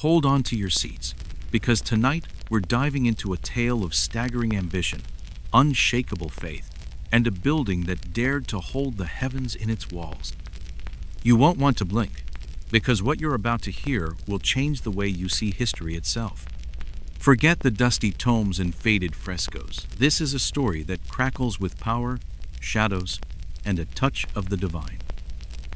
Hold on to your seats, because tonight we're diving into a tale of staggering ambition, unshakable faith, and a building that dared to hold the heavens in its walls. You won't want to blink, because what you're about to hear will change the way you see history itself. Forget the dusty tomes and faded frescoes. This is a story that crackles with power, shadows, and a touch of the divine.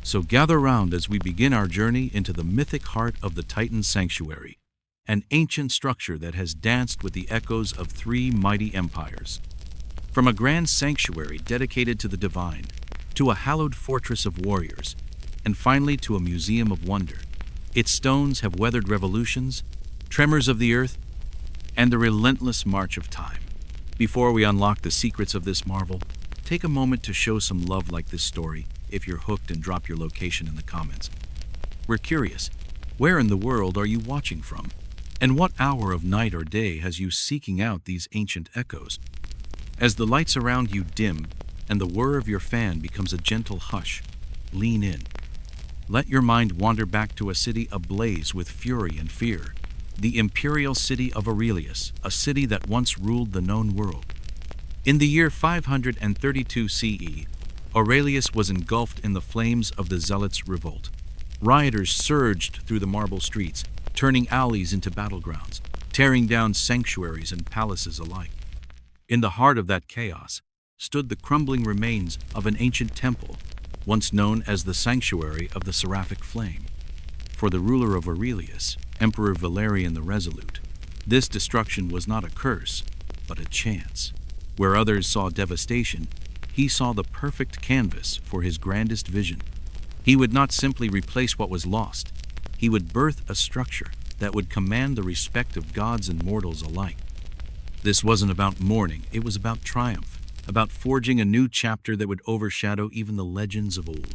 So gather round as we begin our journey into the mythic heart of the Titan Sanctuary, an ancient structure that has danced with the echoes of three mighty empires. From a grand sanctuary dedicated to the divine, to a hallowed fortress of warriors, and finally to a museum of wonder, its stones have weathered revolutions, tremors of the earth, and the relentless march of time. Before we unlock the secrets of this marvel, take a moment to show some love like this story. If you're hooked, and drop your location in the comments. We're curious, where in the world are you watching from? And what hour of night or day has you seeking out these ancient echoes? As the lights around you dim and the whir of your fan becomes a gentle hush, lean in. Let your mind wander back to a city ablaze with fury and fear, the imperial city of Aurelius, a city that once ruled the known world. In the year 532 CE, Aurelius was engulfed in the flames of the Zealots' revolt. Rioters surged through the marble streets, turning alleys into battlegrounds, tearing down sanctuaries and palaces alike. In the heart of that chaos stood the crumbling remains of an ancient temple, once known as the Sanctuary of the Seraphic Flame. For the ruler of Aurelius, Emperor Valerian the Resolute, this destruction was not a curse, but a chance. Where others saw devastation, he saw the perfect canvas for his grandest vision. He would not simply replace what was lost. He would birth a structure that would command the respect of gods and mortals alike. This wasn't about mourning, it was about triumph, about forging a new chapter that would overshadow even the legends of old.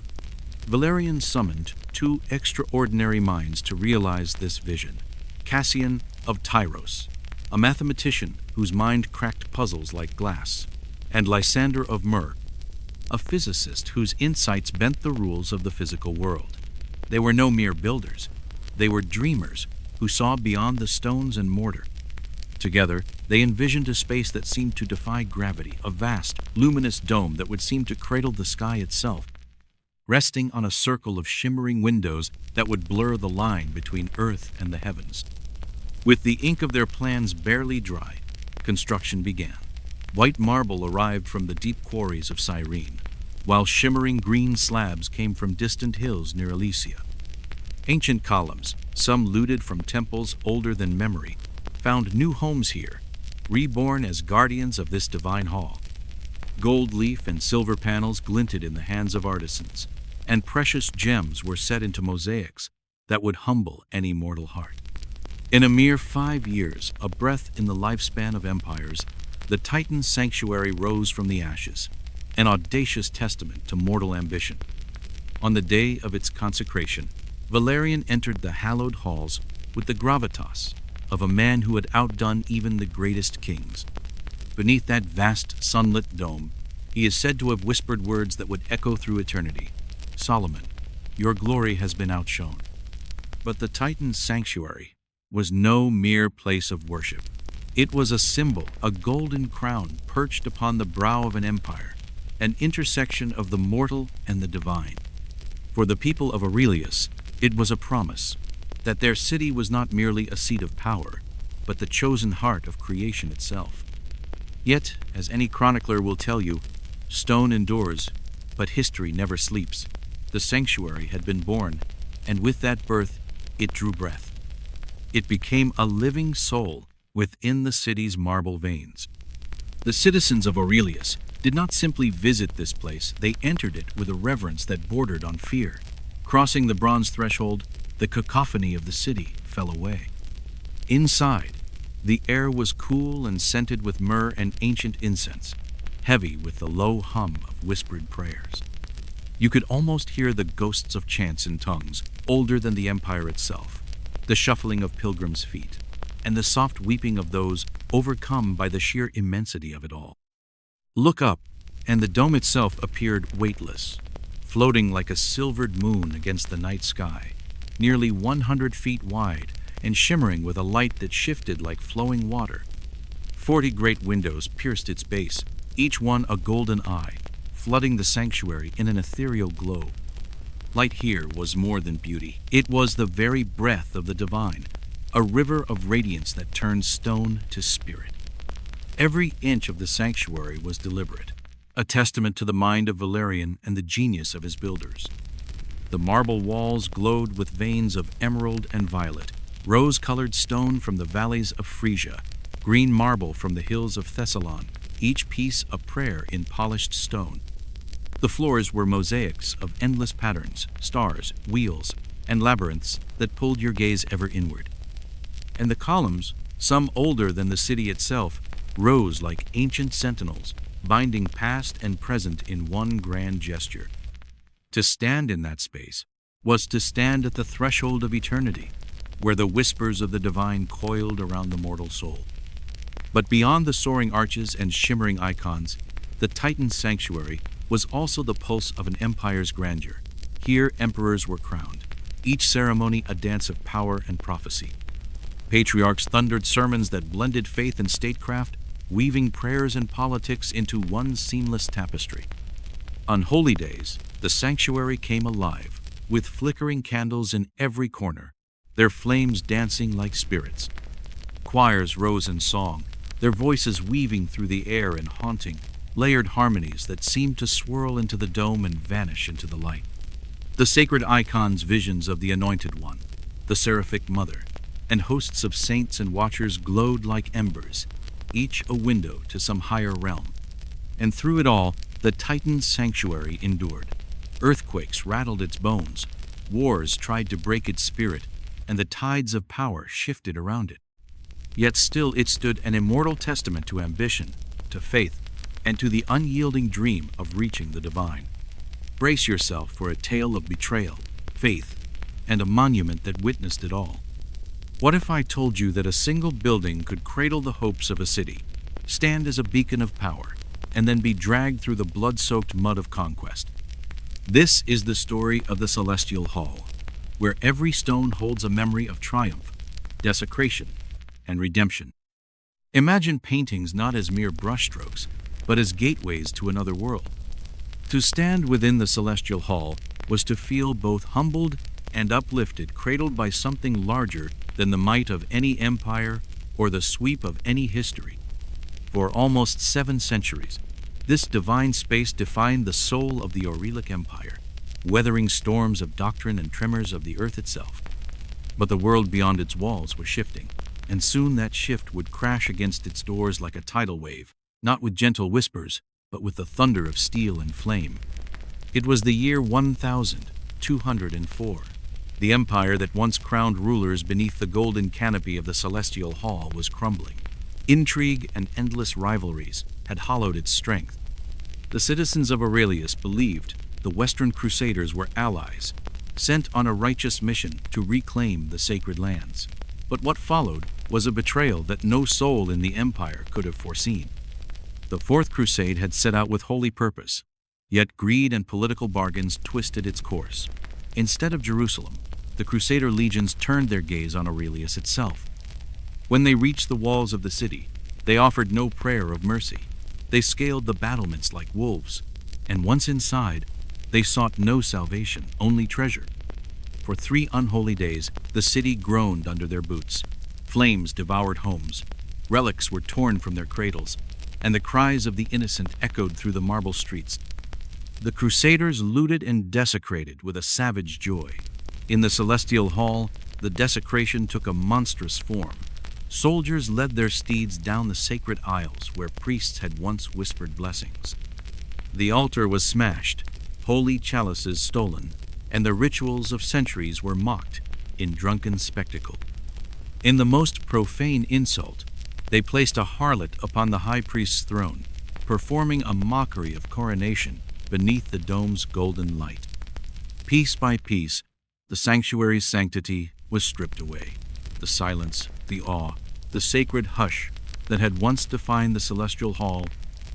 Valerian summoned two extraordinary minds to realize this vision. Cassian of Tyros, a mathematician whose mind cracked puzzles like glass, and Lysander of Myr, a physicist whose insights bent the rules of the physical world. They were no mere builders. They were dreamers who saw beyond the stones and mortar. Together, they envisioned a space that seemed to defy gravity, a vast, luminous dome that would seem to cradle the sky itself, resting on a circle of shimmering windows that would blur the line between earth and the heavens. With the ink of their plans barely dry, construction began. White marble arrived from the deep quarries of Cyrene, while shimmering green slabs came from distant hills near Elysia. Ancient columns, some looted from temples older than memory, found new homes here, reborn as guardians of this divine hall. Gold leaf and silver panels glinted in the hands of artisans, and precious gems were set into mosaics that would humble any mortal heart. In a mere 5 years, a breath in the lifespan of empires, the Titan Sanctuary rose from the ashes, an audacious testament to mortal ambition. On the day of its consecration, Valerian entered the hallowed halls with the gravitas of a man who had outdone even the greatest kings. Beneath that vast sunlit dome, he is said to have whispered words that would echo through eternity. "Solomon, your glory has been outshone." But the Titan Sanctuary was no mere place of worship. It was a symbol, a golden crown perched upon the brow of an empire, an intersection of the mortal and the divine. For the people of Aurelius, it was a promise that their city was not merely a seat of power, but the chosen heart of creation itself. Yet, as any chronicler will tell you, stone endures, but history never sleeps. The sanctuary had been born, and with that birth, it drew breath. It became a living soul within the city's marble veins. The citizens of Aurelius did not simply visit this place, they entered it with a reverence that bordered on fear. Crossing the bronze threshold, the cacophony of the city fell away. Inside, the air was cool and scented with myrrh and ancient incense, heavy with the low hum of whispered prayers. You could almost hear the ghosts of chants in tongues older than the empire itself, the shuffling of pilgrims' feet, and the soft weeping of those overcome by the sheer immensity of it all. Look up, and the dome itself appeared weightless, floating like a silvered moon against the night sky. Nearly 100 feet wide, and shimmering with a light that shifted like flowing water. 40 great windows pierced its base, each one a golden eye, flooding the sanctuary in an ethereal glow. Light here was more than beauty. It was the very breath of the divine, a river of radiance that turned stone to spirit. Every inch of the sanctuary was deliberate, a testament to the mind of Valerian and the genius of his builders. The marble walls glowed with veins of emerald and violet, rose-colored stone from the valleys of Phrygia, green marble from the hills of Thessalon, each piece a prayer in polished stone. The floors were mosaics of endless patterns, stars, wheels, and labyrinths that pulled your gaze ever inward. And the columns, some older than the city itself, rose like ancient sentinels, binding past and present in one grand gesture. To stand in that space was to stand at the threshold of eternity, where the whispers of the divine coiled around the mortal soul. But beyond the soaring arches and shimmering icons, the Titan sanctuary was also the pulse of an empire's grandeur. Here emperors were crowned, each ceremony a dance of power and prophecy. Patriarchs thundered sermons that blended faith and statecraft, weaving prayers and politics into one seamless tapestry. On holy days, the sanctuary came alive, with flickering candles in every corner, their flames dancing like spirits. Choirs rose in song, their voices weaving through the air in haunting, layered harmonies that seemed to swirl into the dome and vanish into the light. The sacred icons, visions of the Anointed One, the Seraphic Mother, and hosts of saints and watchers glowed like embers, each a window to some higher realm. And through it all, the Titan sanctuary endured. Earthquakes rattled its bones, wars tried to break its spirit, and the tides of power shifted around it. Yet still it stood an immortal testament to ambition, to faith, and to the unyielding dream of reaching the divine. Brace yourself for a tale of betrayal, faith, and a monument that witnessed it all. What if I told you that a single building could cradle the hopes of a city, stand as a beacon of power, and then be dragged through the blood-soaked mud of conquest? This is the story of the Celestial Hall, where every stone holds a memory of triumph, desecration, and redemption. Imagine paintings not as mere brushstrokes, but as gateways to another world. To stand within the Celestial Hall was to feel both humbled and uplifted, cradled by something larger than the might of any empire or the sweep of any history. For almost 7 centuries, this divine space defined the soul of the Aurelic Empire, weathering storms of doctrine and tremors of the earth itself. But the world beyond its walls was shifting, and soon that shift would crash against its doors like a tidal wave, not with gentle whispers, but with the thunder of steel and flame. It was the year 1204. The empire that once crowned rulers beneath the golden canopy of the Celestial Hall was crumbling. Intrigue and endless rivalries had hollowed its strength. The citizens of Aurelius believed the Western Crusaders were allies, sent on a righteous mission to reclaim the sacred lands. But what followed was a betrayal that no soul in the empire could have foreseen. The Fourth Crusade had set out with holy purpose, yet greed and political bargains twisted its course. Instead of Jerusalem, the Crusader legions turned their gaze on Aurelius itself. When they reached the walls of the city, they offered no prayer of mercy. They scaled the battlements like wolves, and once inside, they sought no salvation, only treasure. For 3 unholy days, the city groaned under their boots. Flames devoured homes, relics were torn from their cradles, and the cries of the innocent echoed through the marble streets. The Crusaders looted and desecrated with a savage joy. In the Celestial Hall, the desecration took a monstrous form. Soldiers led their steeds down the sacred aisles where priests had once whispered blessings. The altar was smashed, holy chalices stolen, and the rituals of centuries were mocked in drunken spectacle. In the most profane insult, they placed a harlot upon the high priest's throne, performing a mockery of coronation beneath the dome's golden light. Piece by piece, the sanctuary's sanctity was stripped away. The silence, the awe, the sacred hush that had once defined the Celestial Hall,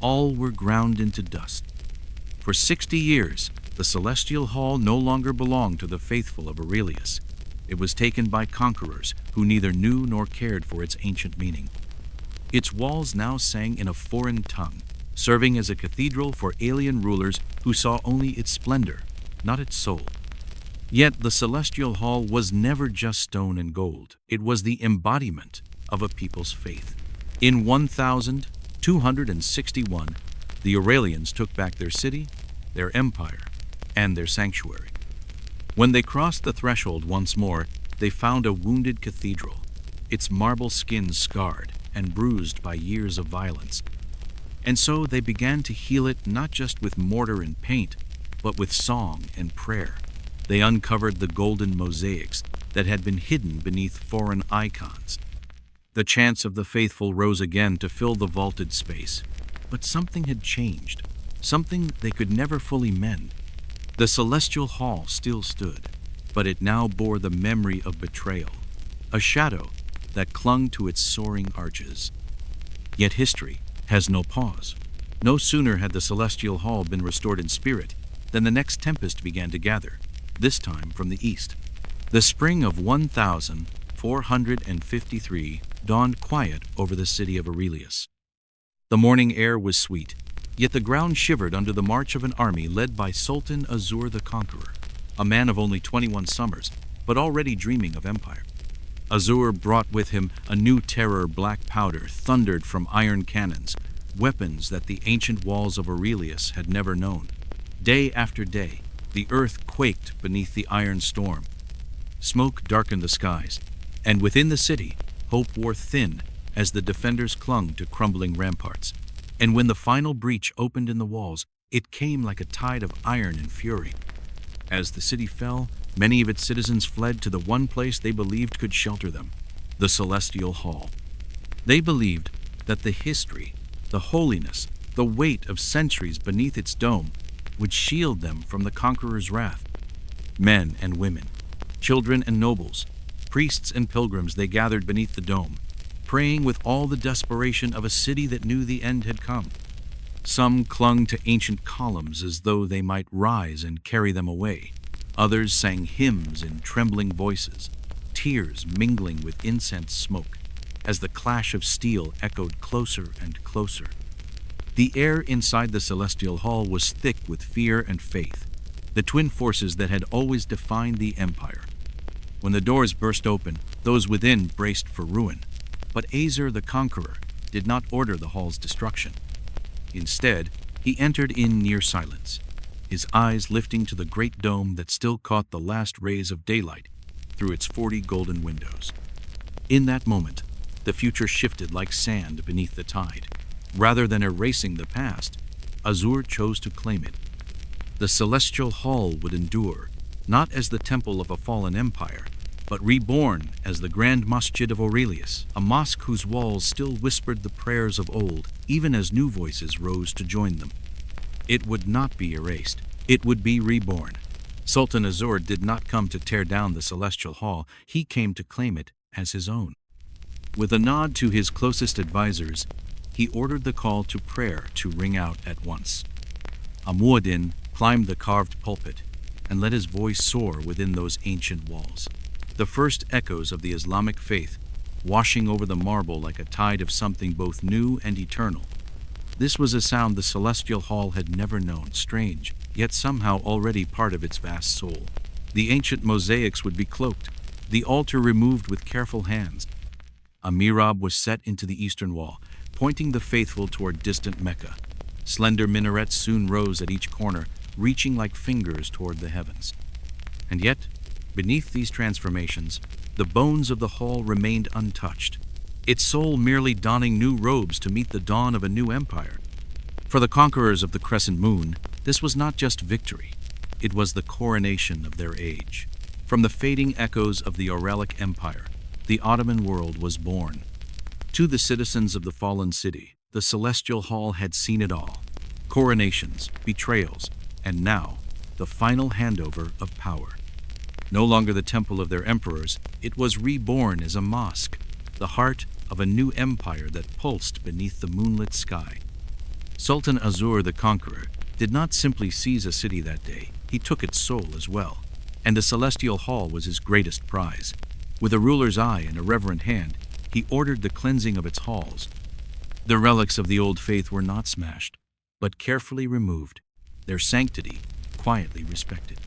all were ground into dust. For 60 years, the Celestial Hall no longer belonged to the faithful of Aurelius. It was taken by conquerors who neither knew nor cared for its ancient meaning. Its walls now sang in a foreign tongue, serving as a cathedral for alien rulers who saw only its splendor, not its soul. Yet the celestial hall was never just stone and gold. It was the embodiment of a people's faith. In 1261, the Aurelians took back their city, their empire, and their sanctuary. When they crossed the threshold once more, they found a wounded cathedral, its marble skin scarred and bruised by years of violence. And so they began to heal it not just with mortar and paint, but with song and prayer. They uncovered the golden mosaics that had been hidden beneath foreign icons. The chants of the faithful rose again to fill the vaulted space. But something had changed, something they could never fully mend. The celestial hall still stood, but it now bore the memory of betrayal, a shadow that clung to its soaring arches. Yet history has no pause. No sooner had the celestial hall been restored in spirit than the next tempest began to gather, this time from the east. The spring of 1453 dawned quiet over the city of Aurelius. The morning air was sweet, yet the ground shivered under the march of an army led by Sultan Azur the Conqueror, a man of only 21 summers, but already dreaming of empire. Azur brought with him a new terror. Black powder thundered from iron cannons, weapons that the ancient walls of Aurelius had never known. Day after day, the earth quaked beneath the iron storm. Smoke darkened the skies, and within the city, hope wore thin as the defenders clung to crumbling ramparts. And when the final breach opened in the walls, it came like a tide of iron and fury. As the city fell, many of its citizens fled to the one place they believed could shelter them, the celestial hall. They believed that the history, the holiness, the weight of centuries beneath its dome would shield them from the conqueror's wrath. Men and women, children and nobles, priests and pilgrims, they gathered beneath the dome, praying with all the desperation of a city that knew the end had come. Some clung to ancient columns as though they might rise and carry them away. Others sang hymns in trembling voices, tears mingling with incense smoke, as the clash of steel echoed closer and closer. The air inside the celestial hall was thick with fear and faith, the twin forces that had always defined the empire. When the doors burst open, those within braced for ruin. But Azur the Conqueror did not order the hall's destruction. Instead, he entered in near silence, his eyes lifting to the great dome that still caught the last rays of daylight through its 40 golden windows. In that moment, the future shifted like sand beneath the tide. Rather than erasing the past, Azur chose to claim it. The celestial hall would endure, not as the temple of a fallen empire, but reborn as the grand masjid of Aurelius, a mosque whose walls still whispered the prayers of old, even as new voices rose to join them. It would not be erased. It would be reborn. Sultan Azur did not come to tear down the celestial hall. He came to claim it as his own. With a nod to his closest advisors, he ordered the call to prayer to ring out at once. A mueddin climbed the carved pulpit and let his voice soar within those ancient walls. The first echoes of the Islamic faith, washing over the marble like a tide of something both new and eternal. This was a sound the celestial hall had never known, strange, yet somehow already part of its vast soul. The ancient mosaics would be cloaked, the altar removed with careful hands. A mihrab was set into the eastern wall, pointing the faithful toward distant Mecca. Slender minarets soon rose at each corner, reaching like fingers toward the heavens. And yet, beneath these transformations, the bones of the hall remained untouched, its soul merely donning new robes to meet the dawn of a new empire. For the conquerors of the crescent moon, this was not just victory, it was the coronation of their age. From the fading echoes of the Aurelic Empire, the Ottoman world was born. To the citizens of the fallen city, the celestial hall had seen it all: coronations, betrayals, and now, the final handover of power. No longer the temple of their emperors, it was reborn as a mosque, the heart of a new empire that pulsed beneath the moonlit sky. Sultan Azur the Conqueror did not simply seize a city that day, he took its soul as well. and the celestial hall was his greatest prize. With a ruler's eye and a reverent hand, he ordered the cleansing of its halls. The relics of the old faith were not smashed, but carefully removed, their sanctity quietly respected.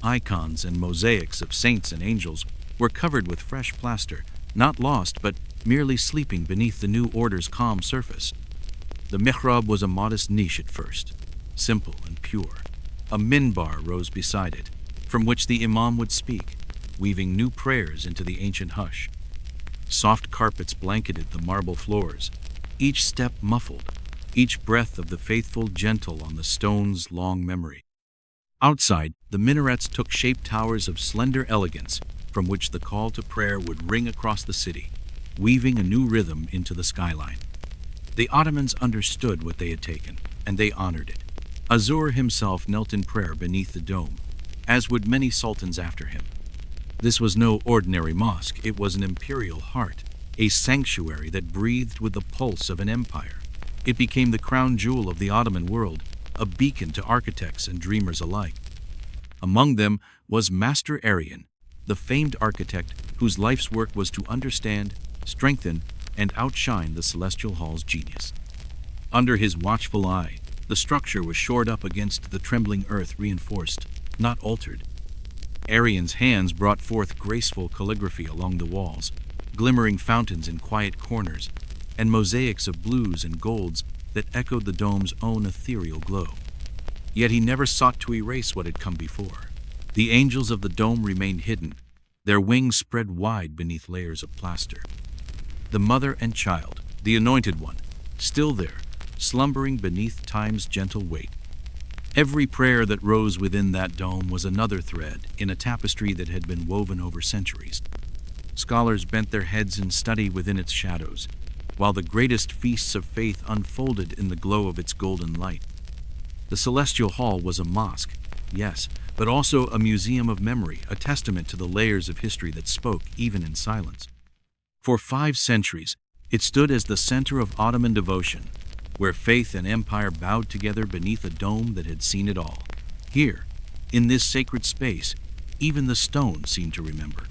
Icons and mosaics of saints and angels were covered with fresh plaster, not lost but merely sleeping beneath the new order's calm surface. The mihrab was a modest niche at first, simple and pure. A minbar rose beside it, from which the imam would speak, weaving new prayers into the ancient hush. Soft carpets blanketed the marble floors, each step muffled, each breath of the faithful gentle on the stone's long memory. Outside, the minarets took shape towers of slender elegance, from which the call to prayer would ring across the city, weaving a new rhythm into the skyline. The Ottomans understood what they had taken, and they honored it. Azur himself knelt in prayer beneath the dome, as would many sultans after him. This was no ordinary mosque, it was an imperial heart, a sanctuary that breathed with the pulse of an empire. It became the crown jewel of the Ottoman world, a beacon to architects and dreamers alike. Among them was Master Arian, the famed architect whose life's work was to understand, strengthen, and outshine the celestial hall's genius. Under his watchful eye, the structure was shored up against the trembling earth, reinforced, not altered. Arian's hands brought forth graceful calligraphy along the walls, glimmering fountains in quiet corners, and mosaics of blues and golds that echoed the dome's own ethereal glow. Yet he never sought to erase what had come before. The angels of the dome remained hidden, their wings spread wide beneath layers of plaster. The mother and child, the anointed one, still there, slumbering beneath time's gentle weight. Every prayer that rose within that dome was another thread in a tapestry that had been woven over centuries. Scholars bent their heads in study within its shadows, while the greatest feasts of faith unfolded in the glow of its golden light. The celestial hall was a mosque, yes, but also a museum of memory, a testament to the layers of history that spoke even in silence. For 5 centuries, it stood as the center of Ottoman devotion, where faith and empire bowed together beneath a dome that had seen it all. Here, in this sacred space, even the stone seemed to remember.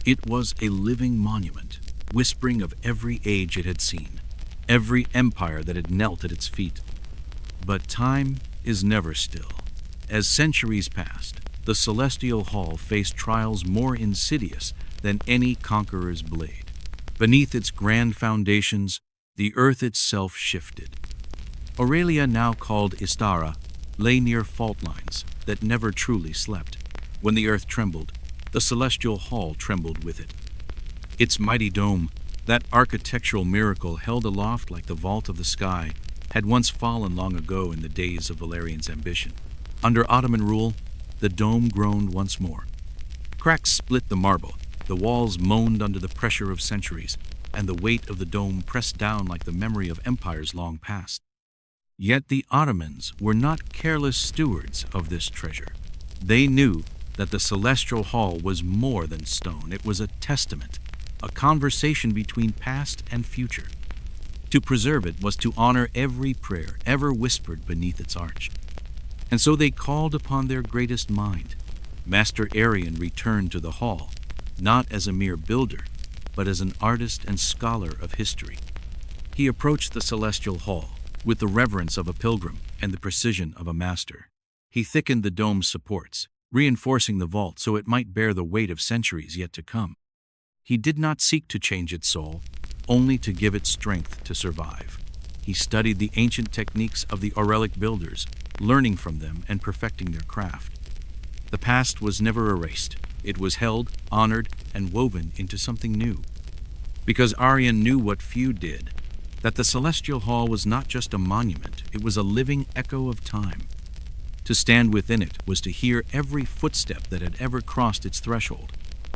It was a living monument, whispering of every age it had seen, every empire that had knelt at its feet. But time is never still. As centuries passed, the celestial hall faced trials more insidious than any conqueror's blade. Beneath its grand foundations, the earth itself shifted. Aurelia, now called Istara, lay near fault lines that never truly slept. When the earth trembled, the celestial hall trembled with it. Its mighty dome, that architectural miracle held aloft like the vault of the sky, had once fallen long ago in the days of Valerian's ambition. Under Ottoman rule, the dome groaned once more. Cracks split the marble, the walls moaned under the pressure of centuries, and the weight of the dome pressed down like the memory of empires long past. Yet the Ottomans were not careless stewards of this treasure. They knew that the celestial hall was more than stone. It was a testament, a conversation between past and future. To preserve it was to honor every prayer ever whispered beneath its arch. And so they called upon their greatest mind. Master Arian returned to the hall, not as a mere builder, but as an artist and scholar of history. He approached the celestial hall with the reverence of a pilgrim and the precision of a master. He thickened the dome's supports, reinforcing the vault so it might bear the weight of centuries yet to come. He did not seek to change its soul, only to give it strength to survive. He studied the ancient techniques of the Aurelic builders, learning from them and perfecting their craft. The past was never erased. It was held, honored, and woven into something new. Because Arian knew what few did, that the celestial hall was not just a monument, it was a living echo of time. To stand within it was to hear every footstep that had ever crossed its threshold,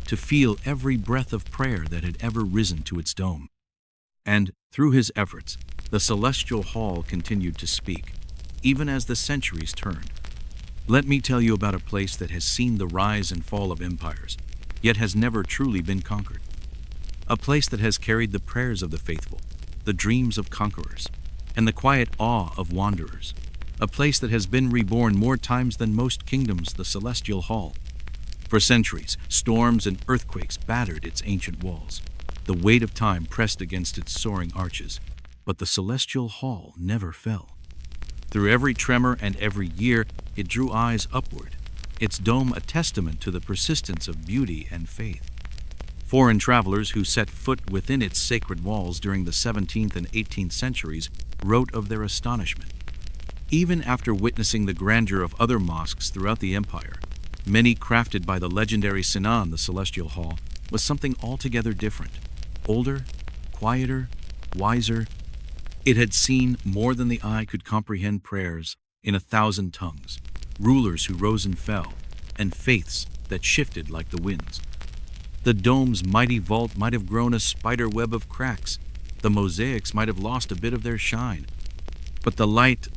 to feel every breath of prayer that had ever risen to its dome. And, through his efforts, the celestial hall continued to speak, even as the centuries turned. Let me tell you about a place that has seen the rise and fall of empires, yet has never truly been conquered. A place that has carried the prayers of the faithful, the dreams of conquerors, and the quiet awe of wanderers. A place that has been reborn more times than most kingdoms, the celestial hall. For centuries, storms and earthquakes battered its ancient walls. The weight of time pressed against its soaring arches, but the celestial hall never fell. Through every tremor and every year, it drew eyes upward, its dome a testament to the persistence of beauty and faith. Foreign travelers who set foot within its sacred walls during the 17th and 18th centuries wrote of their astonishment. Even after witnessing the grandeur of other mosques throughout the empire, many crafted by the legendary Sinan, the Celestial Hall, was something altogether different. Older, quieter, wiser. It had seen more than the eye could comprehend prayers in 1,000 tongues, rulers who rose and fell, and faiths that shifted like the winds. The dome's mighty vault might have grown a spider web of cracks. The mosaics might have lost a bit of their shine. But the light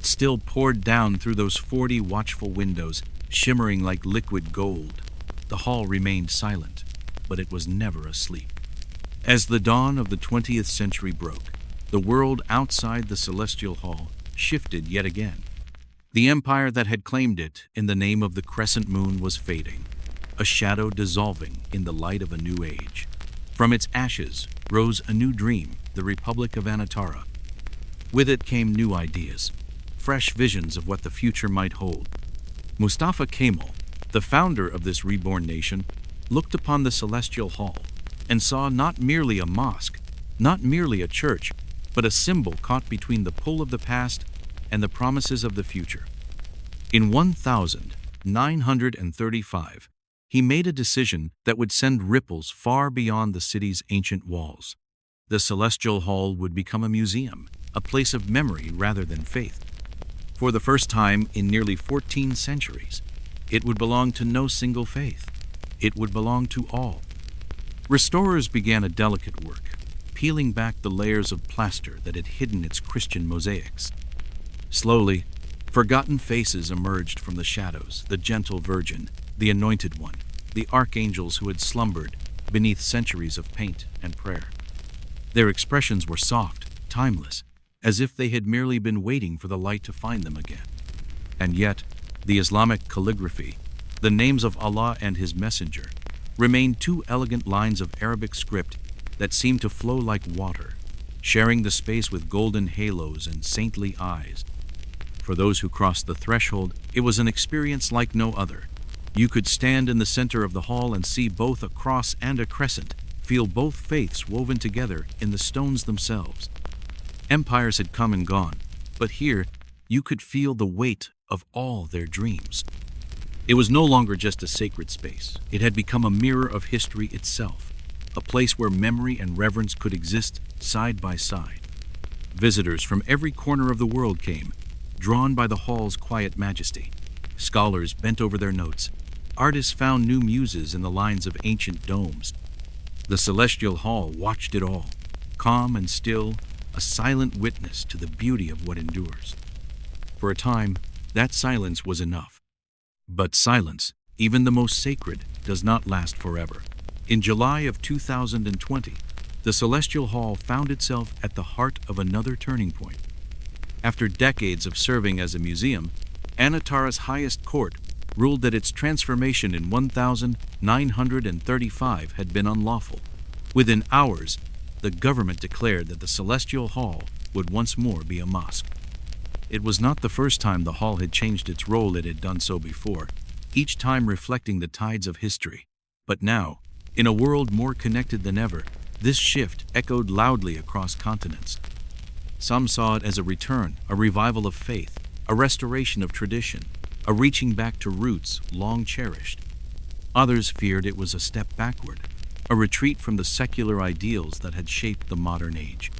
still poured down through those 40 watchful windows, shimmering like liquid gold. The hall remained silent, but it was never asleep. As the dawn of the 20th century broke, the world outside the Celestial Hall shifted yet again. The empire that had claimed it in the name of the crescent moon was fading, a shadow dissolving in the light of a new age. From its ashes rose a new dream, the Republic of Anatara. With it came new ideas, fresh visions of what the future might hold. Mustafa Kemal, the founder of this reborn nation, looked upon the Celestial Hall and saw not merely a mosque, not merely a church, but a symbol caught between the pull of the past and the promises of the future. In 1935, he made a decision that would send ripples far beyond the city's ancient walls. The Celestial Hall would become a museum, a place of memory rather than faith. For the first time in nearly 14 centuries, it would belong to no single faith. It would belong to all. Restorers began a delicate work, peeling back the layers of plaster that had hidden its Christian mosaics. Slowly, forgotten faces emerged from the shadows, the gentle Virgin, the Anointed One, the archangels who had slumbered beneath centuries of paint and prayer. Their expressions were soft, timeless, as if they had merely been waiting for the light to find them again. And yet, the Islamic calligraphy, the names of Allah and His Messenger, remained two elegant lines of Arabic script that seemed to flow like water, sharing the space with golden halos and saintly eyes. For those who crossed the threshold, it was an experience like no other. You could stand in the center of the hall and see both a cross and a crescent, feel both faiths woven together in the stones themselves. Empires had come and gone, but here you could feel the weight of all their dreams. It was no longer just a sacred space. It had become a mirror of history itself, a place where memory and reverence could exist side by side. Visitors from every corner of the world came, drawn by the hall's quiet majesty. Scholars bent over their notes. Artists found new muses in the lines of ancient domes. The Celestial Hall watched it all, calm and still, a silent witness to the beauty of what endures. For a time, that silence was enough. But silence, even the most sacred, does not last forever. In July of 2020, the Celestial Hall found itself at the heart of another turning point. After decades of serving as a museum, Anatara's highest court ruled that its transformation in 1935 had been unlawful. Within hours, the government declared that the Celestial Hall would once more be a mosque. It was not the first time the hall had changed its role. It had done so before, each time reflecting the tides of history. But now, in a world more connected than ever, this shift echoed loudly across continents. Some saw it as a return, a revival of faith, a restoration of tradition, a reaching back to roots long cherished. Others feared it was a step backward, a retreat from the secular ideals that had shaped the modern age.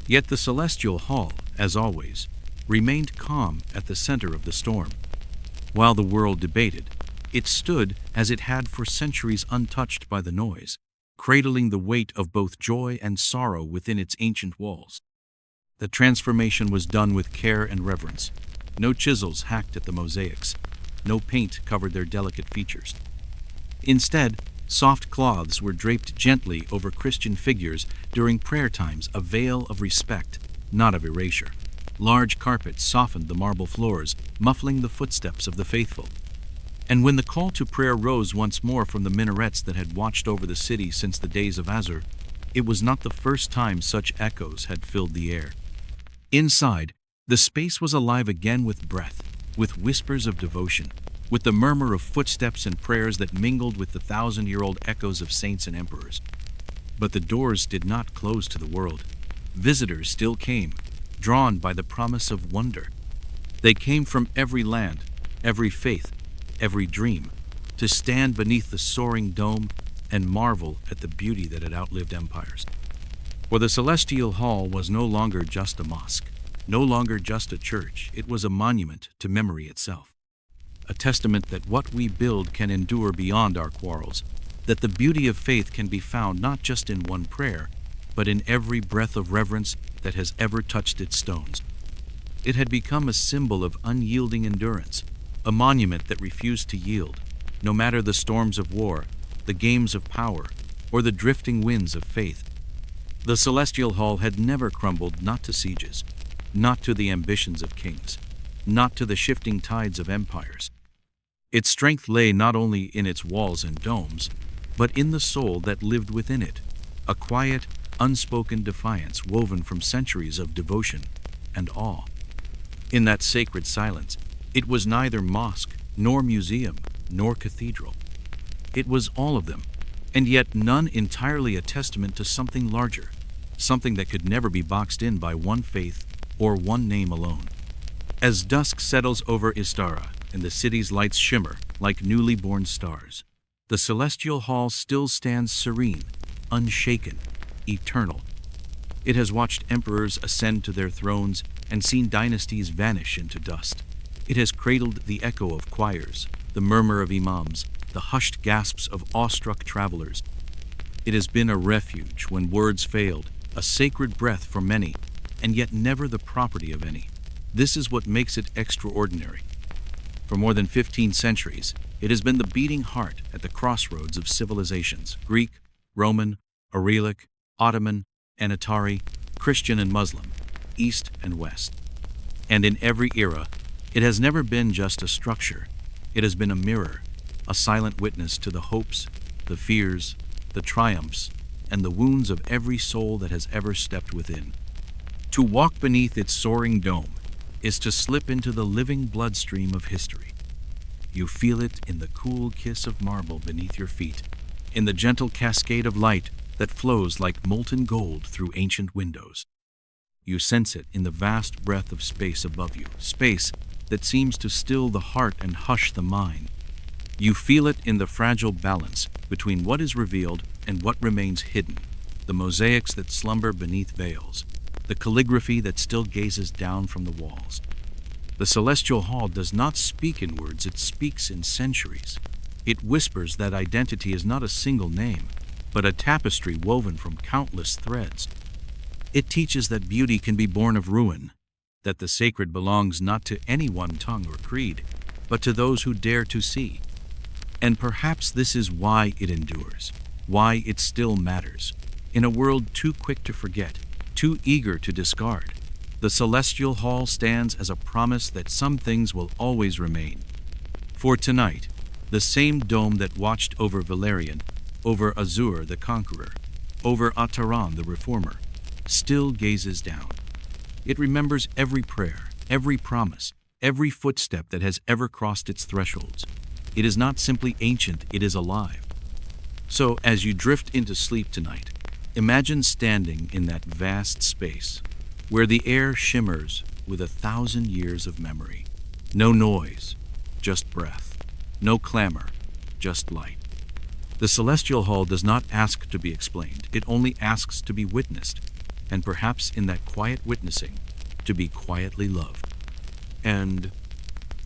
Yet the Celestial Hall, as always, remained calm at the center of the storm. While the world debated, it stood as it had for centuries, untouched by the noise, cradling the weight of both joy and sorrow within its ancient walls. The transformation was done with care and reverence. No chisels hacked at the mosaics. No paint covered their delicate features. Instead, soft cloths were draped gently over Christian figures during prayer times, a veil of respect, not of erasure. Large carpets softened the marble floors, muffling the footsteps of the faithful. And when the call to prayer rose once more from the minarets that had watched over the city since the days of Azur, it was not the first time such echoes had filled the air. Inside, the space was alive again with breath, with whispers of devotion, with the murmur of footsteps and prayers that mingled with the thousand-year-old echoes of saints and emperors. But the doors did not close to the world. Visitors still came, drawn by the promise of wonder. They came from every land, every faith, every dream, to stand beneath the soaring dome and marvel at the beauty that had outlived empires. For the Celestial Hall was no longer just a mosque, no longer just a church. It was a monument to memory itself, a testament that what we build can endure beyond our quarrels, that the beauty of faith can be found not just in one prayer, but in every breath of reverence that has ever touched its stones. It had become a symbol of unyielding endurance, a monument that refused to yield, no matter the storms of war, the games of power, or the drifting winds of faith. The Celestial Hall had never crumbled, not to sieges, not to the ambitions of kings, not to the shifting tides of empires. Its strength lay not only in its walls and domes, but in the soul that lived within it, a quiet, unspoken defiance woven from centuries of devotion and awe. In that sacred silence, it was neither mosque, nor museum, nor cathedral. It was all of them, and yet none entirely a testament to something larger, something that could never be boxed in by one faith or one name alone. As dusk settles over Istara and the city's lights shimmer like newly born stars, the Celestial Hall still stands serene, unshaken, eternal. It has watched emperors ascend to their thrones and seen dynasties vanish into dust. It has cradled the echo of choirs, the murmur of imams, the hushed gasps of awestruck travelers. It has been a refuge when words failed, a sacred breath for many, and yet never the property of any. This is what makes it extraordinary. For more than 15 centuries, it has been the beating heart at the crossroads of civilizations: Greek, Roman, Aurelic, Ottoman, Anatari, Christian and Muslim, East and West. And in every era, it has never been just a structure. It has been a mirror, a silent witness to the hopes, the fears, the triumphs, and the wounds of every soul that has ever stepped within. To walk beneath its soaring dome is to slip into the living bloodstream of history. You feel it in the cool kiss of marble beneath your feet, in the gentle cascade of light that flows like molten gold through ancient windows. You sense it in the vast breath of space above you, space that seems to still the heart and hush the mind. You feel it in the fragile balance between what is revealed and what remains hidden, the mosaics that slumber beneath veils, the calligraphy that still gazes down from the walls. The Celestial Hall does not speak in words, it speaks in centuries. It whispers that identity is not a single name, but a tapestry woven from countless threads. It teaches that beauty can be born of ruin, that the sacred belongs not to any one tongue or creed, but to those who dare to see. And perhaps this is why it endures, why it still matters. In a world too quick to forget, too eager to discard, the Celestial Hall stands as a promise that some things will always remain. For tonight, the same dome that watched over Valerian, over Azur the Conqueror, over Ataran the Reformer, still gazes down. It remembers every prayer, every promise, every footstep that has ever crossed its thresholds. It is not simply ancient, it is alive. So, as you drift into sleep tonight, imagine standing in that vast space, where the air shimmers with 1,000 years of memory. No noise, just breath. No clamor, just light. The Celestial Hall does not ask to be explained, it only asks to be witnessed, and perhaps in that quiet witnessing, to be quietly loved. And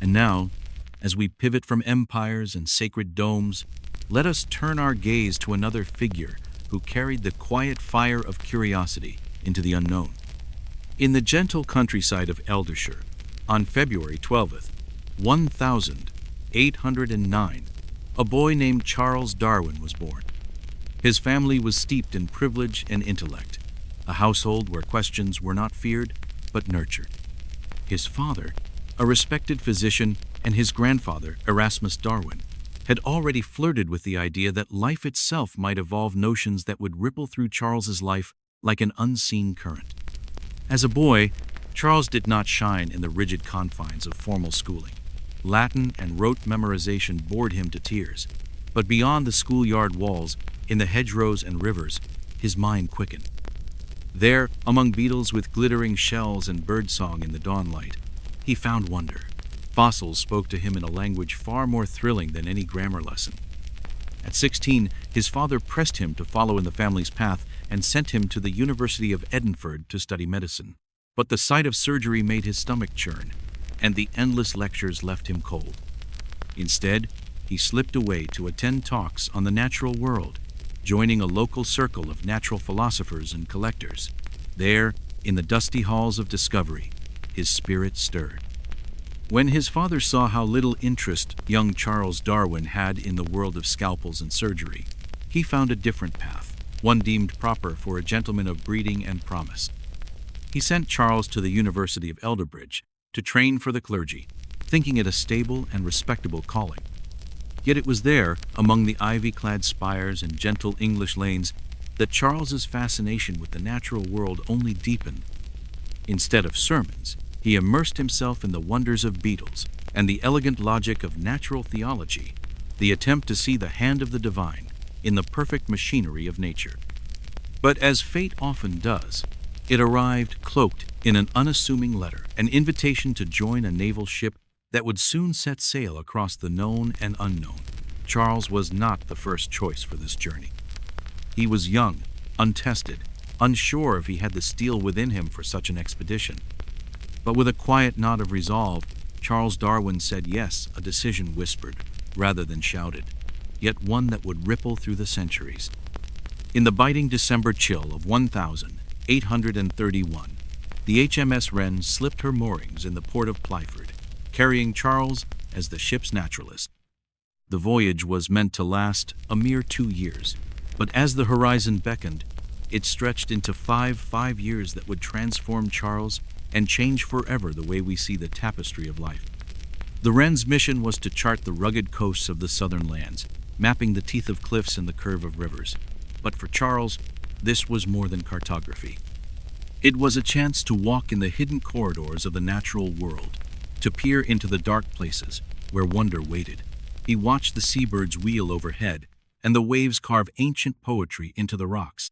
now, as we pivot from empires and sacred domes, let us turn our gaze to another figure who carried the quiet fire of curiosity into the unknown. In the gentle countryside of Eldershire, on February 12th, 1809, a boy named Charles Darwin was born. His family was steeped in privilege and intellect, a household where questions were not feared, but nurtured. His father, a respected physician and his grandfather, Erasmus Darwin, had already flirted with the idea that life itself might evolve notions that would ripple through Charles's life like an unseen current. As a boy, Charles did not shine in the rigid confines of formal schooling. Latin and rote memorization bored him to tears, but beyond the schoolyard walls, in the hedgerows and rivers, his mind quickened. There, among beetles with glittering shells and birdsong in the dawnlight, he found wonder. Fossils spoke to him in a language far more thrilling than any grammar lesson. At 16, his father pressed him to follow in the family's path and sent him to the University of Edinburgh to study medicine. But the sight of surgery made his stomach churn, and the endless lectures left him cold. Instead, he slipped away to attend talks on the natural world, joining a local circle of natural philosophers and collectors. There, in the dusty halls of discovery, his spirit stirred. When his father saw how little interest young Charles Darwin had in the world of scalpels and surgery, he found a different path, one deemed proper for a gentleman of breeding and promise. He sent Charles to the University of Elderbridge to train for the clergy, thinking it a stable and respectable calling. Yet it was there, among the ivy-clad spires and gentle English lanes, that Charles's fascination with the natural world only deepened. Instead of sermons, he immersed himself in the wonders of beetles and the elegant logic of natural theology, the attempt to see the hand of the divine in the perfect machinery of nature. But as fate often does, it arrived cloaked in an unassuming letter, an invitation to join a naval ship that would soon set sail across the known and unknown. Charles was not the first choice for this journey. He was young, untested, unsure if he had the steel within him for such an expedition. But with a quiet nod of resolve, Charles Darwin said yes, a decision whispered, rather than shouted, yet one that would ripple through the centuries. In the biting December chill of 1831, the HMS Wren slipped her moorings in the port of Plyford, carrying Charles as the ship's naturalist. The voyage was meant to last a mere 2 years, but as the horizon beckoned, it stretched into five years that would transform Charles and change forever the way we see the tapestry of life. The Wren's mission was to chart the rugged coasts of the southern lands, mapping the teeth of cliffs and the curve of rivers. But for Charles, this was more than cartography. It was a chance to walk in the hidden corridors of the natural world, to peer into the dark places where wonder waited. He watched the seabirds wheel overhead and the waves carve ancient poetry into the rocks.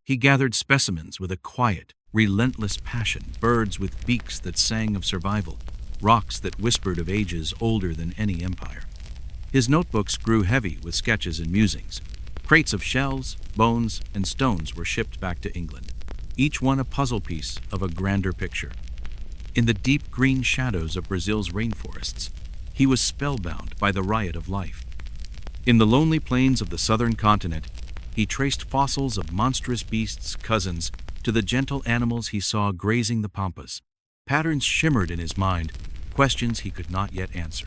He gathered specimens with a quiet, relentless passion, birds with beaks that sang of survival, rocks that whispered of ages older than any empire. His notebooks grew heavy with sketches and musings. Crates of shells, bones, and stones were shipped back to England, each one a puzzle piece of a grander picture. In the deep green shadows of Brazil's rainforests, he was spellbound by the riot of life. In the lonely plains of the southern continent, he traced fossils of monstrous beasts' cousins to the gentle animals he saw grazing the pampas. Patterns shimmered in his mind, questions he could not yet answer.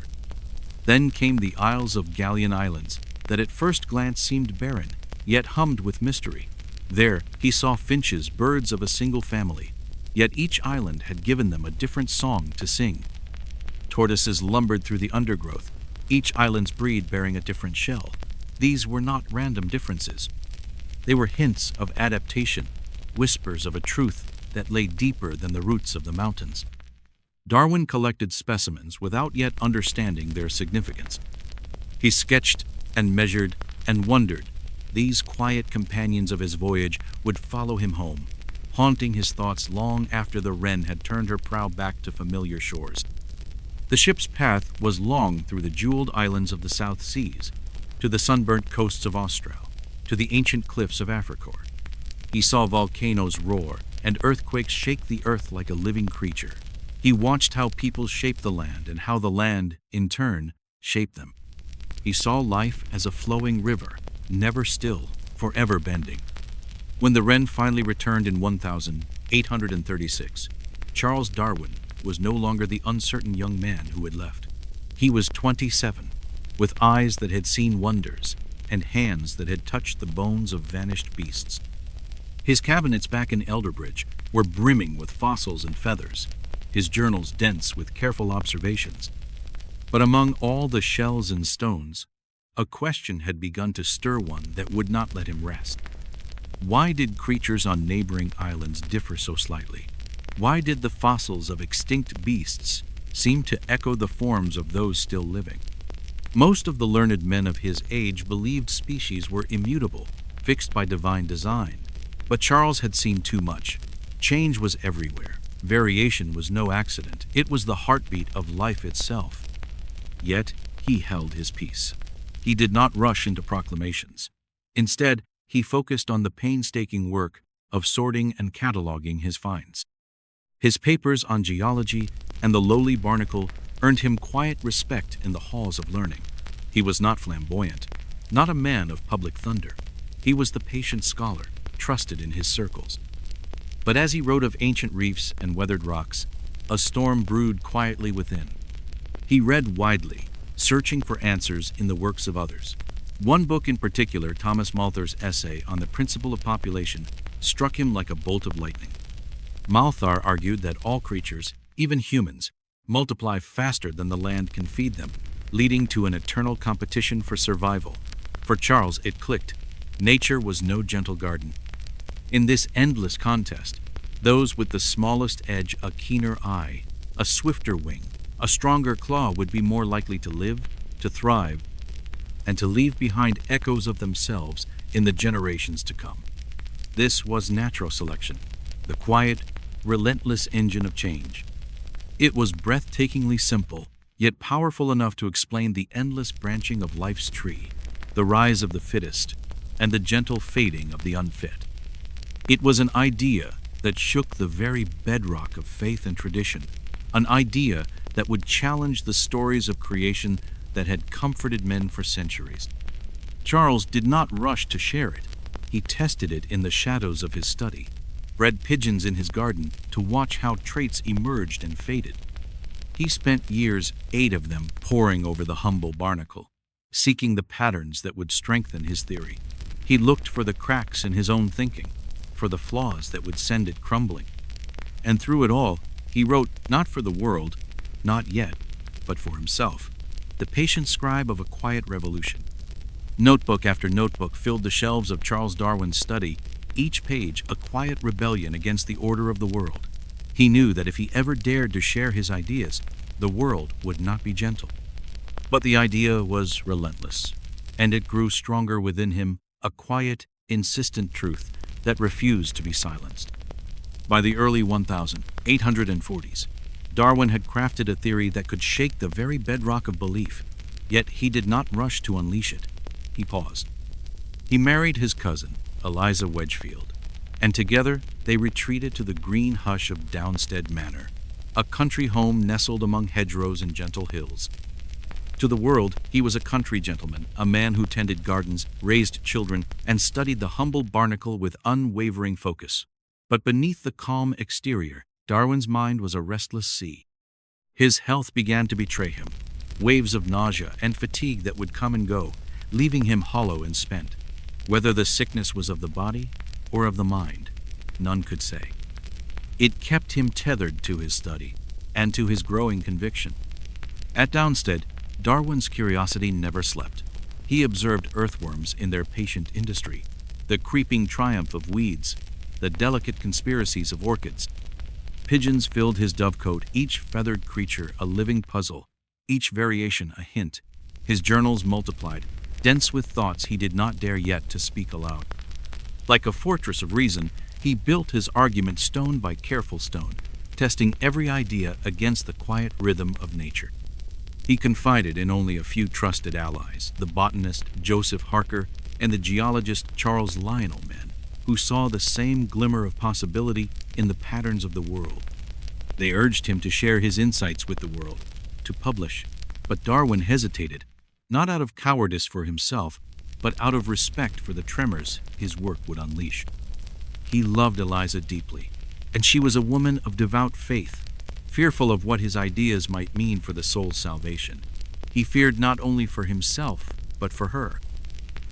Then came the Isles of Galleon Islands, that at first glance seemed barren, yet hummed with mystery. There he saw finches, birds of a single family, yet each island had given them a different song to sing. Tortoises lumbered through the undergrowth, each island's breed bearing a different shell. These were not random differences. They were hints of adaptation, whispers of a truth that lay deeper than the roots of the mountains. Darwin collected specimens without yet understanding their significance. He sketched and measured and wondered. These quiet companions of his voyage would follow him home, haunting his thoughts long after the Wren had turned her prow back to familiar shores. The ship's path was long through the jeweled islands of the South Seas, to the sunburnt coasts of Austral, to the ancient cliffs of Africa. He saw volcanoes roar and earthquakes shake the earth like a living creature. He watched how people shaped the land and how the land, in turn, shaped them. He saw life as a flowing river, never still, forever bending. When the Wren finally returned in 1836, Charles Darwin was no longer the uncertain young man who had left. He was 27, with eyes that had seen wonders and hands that had touched the bones of vanished beasts. His cabinets back in Elderbridge were brimming with fossils and feathers, his journals dense with careful observations. But among all the shells and stones, a question had begun to stir one that would not let him rest. Why did creatures on neighboring islands differ so slightly? Why did the fossils of extinct beasts seem to echo the forms of those still living? Most of the learned men of his age believed species were immutable, fixed by divine design. But Charles had seen too much. Change was everywhere. Variation was no accident. It was the heartbeat of life itself. Yet he held his peace. He did not rush into proclamations. Instead, he focused on the painstaking work of sorting and cataloging his finds. His papers on geology and the lowly barnacle earned him quiet respect in the halls of learning. He was not flamboyant, not a man of public thunder. He was the patient scholar, trusted in his circles. But as he wrote of ancient reefs and weathered rocks, a storm brewed quietly within. He read widely, searching for answers in the works of others. One book in particular, Thomas Malthor's essay on the principle of population, struck him like a bolt of lightning. Malthor argued that all creatures, even humans, multiply faster than the land can feed them, leading to an eternal competition for survival. For Charles, it clicked. Nature was no gentle garden. In this endless contest, those with the smallest edge, a keener eye, a swifter wing, a stronger claw would be more likely to live, to thrive, and to leave behind echoes of themselves in the generations to come. This was natural selection, the quiet, relentless engine of change. It was breathtakingly simple, yet powerful enough to explain the endless branching of life's tree, the rise of the fittest, and the gentle fading of the unfit. It was an idea that shook the very bedrock of faith and tradition, an idea that would challenge the stories of creation that had comforted men for centuries. Charles did not rush to share it. He tested it in the shadows of his study, bred pigeons in his garden to watch how traits emerged and faded. He spent years, 8 of them, poring over the humble barnacle, seeking the patterns that would strengthen his theory. He looked for the cracks in his own thinking, for the flaws that would send it crumbling. And through it all, he wrote not for the world, not yet, but for himself, the patient scribe of a quiet revolution. Notebook after notebook filled the shelves of Charles Darwin's study, each page a quiet rebellion against the order of the world. He knew that if he ever dared to share his ideas, the world would not be gentle. But the idea was relentless, and it grew stronger within him, a quiet, insistent truth that refused to be silenced. By the early 1840s, Darwin had crafted a theory that could shake the very bedrock of belief, yet he did not rush to unleash it. He paused. He married his cousin, Eliza Wedgfield, and together they retreated to the green hush of Downstead Manor, a country home nestled among hedgerows and gentle hills. To the world, he was a country gentleman, a man who tended gardens, raised children, and studied the humble barnacle with unwavering focus. But beneath the calm exterior, Darwin's mind was a restless sea. His health began to betray him, waves of nausea and fatigue that would come and go, leaving him hollow and spent. Whether the sickness was of the body or of the mind, none could say. It kept him tethered to his study and to his growing conviction. At Downstead, Darwin's curiosity never slept. He observed earthworms in their patient industry, the creeping triumph of weeds, the delicate conspiracies of orchids. Pigeons filled his dovecote, each feathered creature a living puzzle, each variation a hint. His journals multiplied, dense with thoughts he did not dare yet to speak aloud. Like a fortress of reason, he built his argument stone by careful stone, testing every idea against the quiet rhythm of nature. He confided in only a few trusted allies, the botanist Joseph Harker and the geologist Charles Lionel Men, who saw the same glimmer of possibility in the patterns of the world. They urged him to share his insights with the world, to publish, but Darwin hesitated, not out of cowardice for himself, but out of respect for the tremors his work would unleash. He loved Eliza deeply, and she was a woman of devout faith, fearful of what his ideas might mean for the soul's salvation. He feared not only for himself, but for her.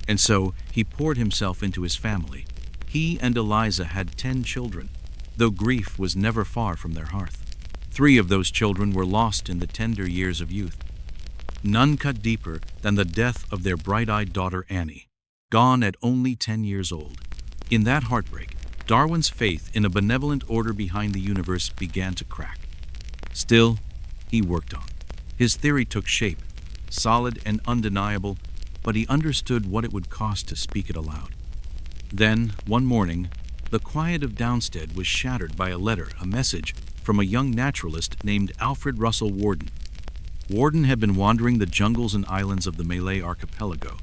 And so he poured himself into his family. He and Eliza had 10 children, though grief was never far from their hearth. 3 of those children were lost in the tender years of youth. None cut deeper than the death of their bright-eyed daughter Annie, gone at only 10 years old. In that heartbreak, Darwin's faith in a benevolent order behind the universe began to crack. Still, he worked on. His theory took shape, solid and undeniable, but he understood what it would cost to speak it aloud. Then, one morning, the quiet of Downstead was shattered by a message from a young naturalist named Alfred Russel Worden. Worden had been wandering the jungles and islands of the Malay archipelago,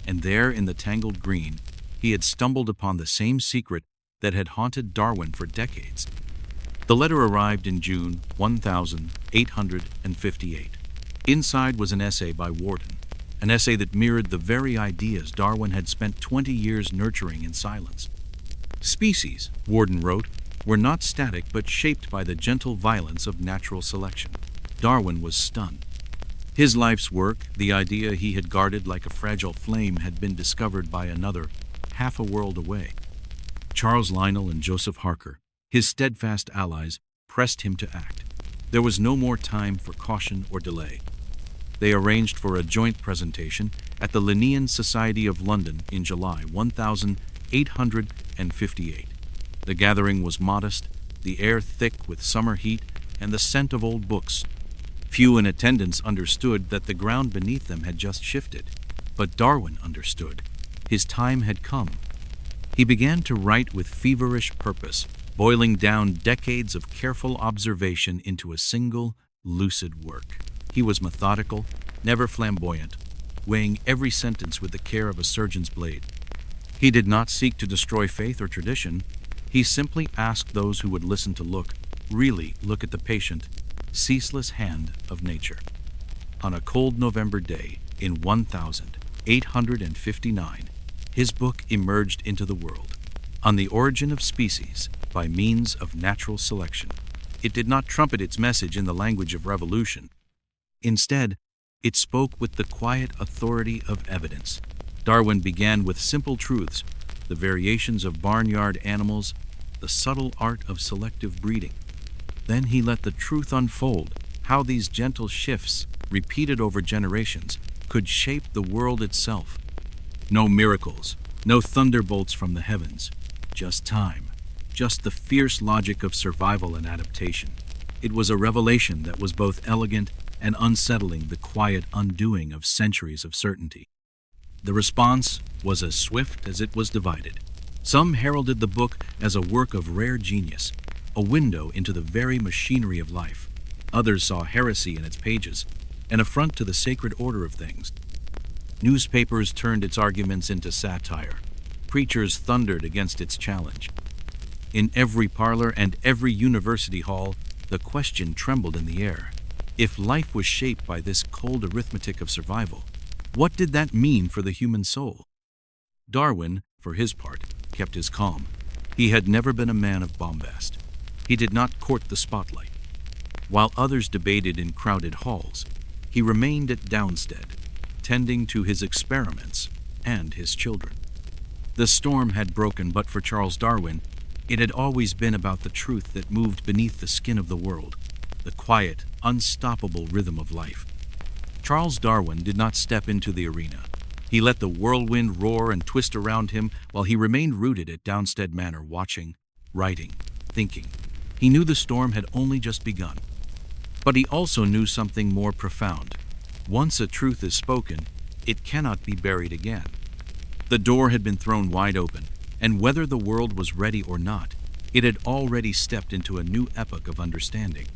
and there in the tangled green, he had stumbled upon the same secret that had haunted Darwin for decades. The letter arrived in June 1858. Inside was an essay by Worden, an essay that mirrored the very ideas Darwin had spent 20 years nurturing in silence. Species, Worden wrote, were not static but shaped by the gentle violence of natural selection. Darwin was stunned. His life's work, the idea he had guarded like a fragile flame, had been discovered by another, half a world away. Charles Lionel and Joseph Harker, his steadfast allies, pressed him to act. There was no more time for caution or delay. They arranged for a joint presentation at the Linnean Society of London in July 1858. The gathering was modest, the air thick with summer heat and the scent of old books. Few in attendance understood that the ground beneath them had just shifted, but Darwin understood. His time had come. He began to write with feverish purpose, boiling down decades of careful observation into a single, lucid work. He was methodical, never flamboyant, weighing every sentence with the care of a surgeon's blade. He did not seek to destroy faith or tradition. He simply asked those who would listen to really look at the patient, ceaseless hand of nature. On a cold November day in 1859, his book emerged into the world, On the Origin of Species by Means of Natural Selection. It did not trumpet its message in the language of revolution. Instead, it spoke with the quiet authority of evidence. Darwin began with simple truths, the variations of barnyard animals, the subtle art of selective breeding. Then he let the truth unfold, how these gentle shifts, repeated over generations, could shape the world itself. No miracles, no thunderbolts from the heavens, just time, just the fierce logic of survival and adaptation. It was a revelation that was both elegant and unsettling, the quiet undoing of centuries of certainty. The response was as swift as it was divided. Some heralded the book as a work of rare genius, a window into the very machinery of life. Others saw heresy in its pages, an affront to the sacred order of things. Newspapers turned its arguments into satire. Preachers thundered against its challenge. In every parlor and every university hall, the question trembled in the air. If life was shaped by this cold arithmetic of survival, what did that mean for the human soul? Darwin, for his part, kept his calm. He had never been a man of bombast. He did not court the spotlight. While others debated in crowded halls, he remained at Downstead, tending to his experiments and his children. The storm had broken, but for Charles Darwin, it had always been about the truth that moved beneath the skin of the world, the quiet, unstoppable rhythm of life. Charles Darwin did not step into the arena. He let the whirlwind roar and twist around him while he remained rooted at Downstead Manor, watching, writing, thinking. He knew the storm had only just begun. But he also knew something more profound. Once a truth is spoken, it cannot be buried again. The door had been thrown wide open, and whether the world was ready or not, it had already stepped into a new epoch of understanding.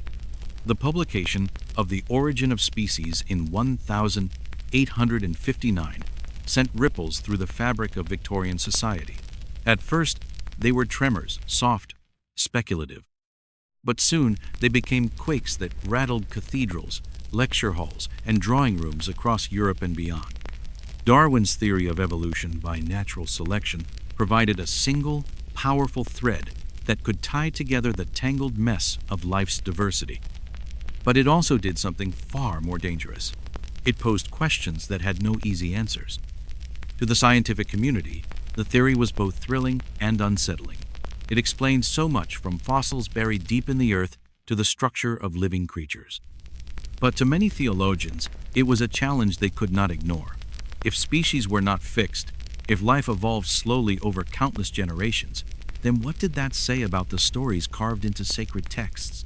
The publication of The Origin of Species in 1859 sent ripples through the fabric of Victorian society. At first, they were tremors, soft, speculative. But soon they became quakes that rattled cathedrals, lecture halls, and drawing rooms across Europe and beyond. Darwin's theory of evolution by natural selection provided a single, powerful thread that could tie together the tangled mess of life's diversity. But it also did something far more dangerous. It posed questions that had no easy answers. To the scientific community, the theory was both thrilling and unsettling. It explained so much, from fossils buried deep in the earth to the structure of living creatures. But to many theologians, It was a challenge they could not ignore. If species were not fixed, if life evolved slowly over countless generations, then what did that say about the stories carved into sacred texts?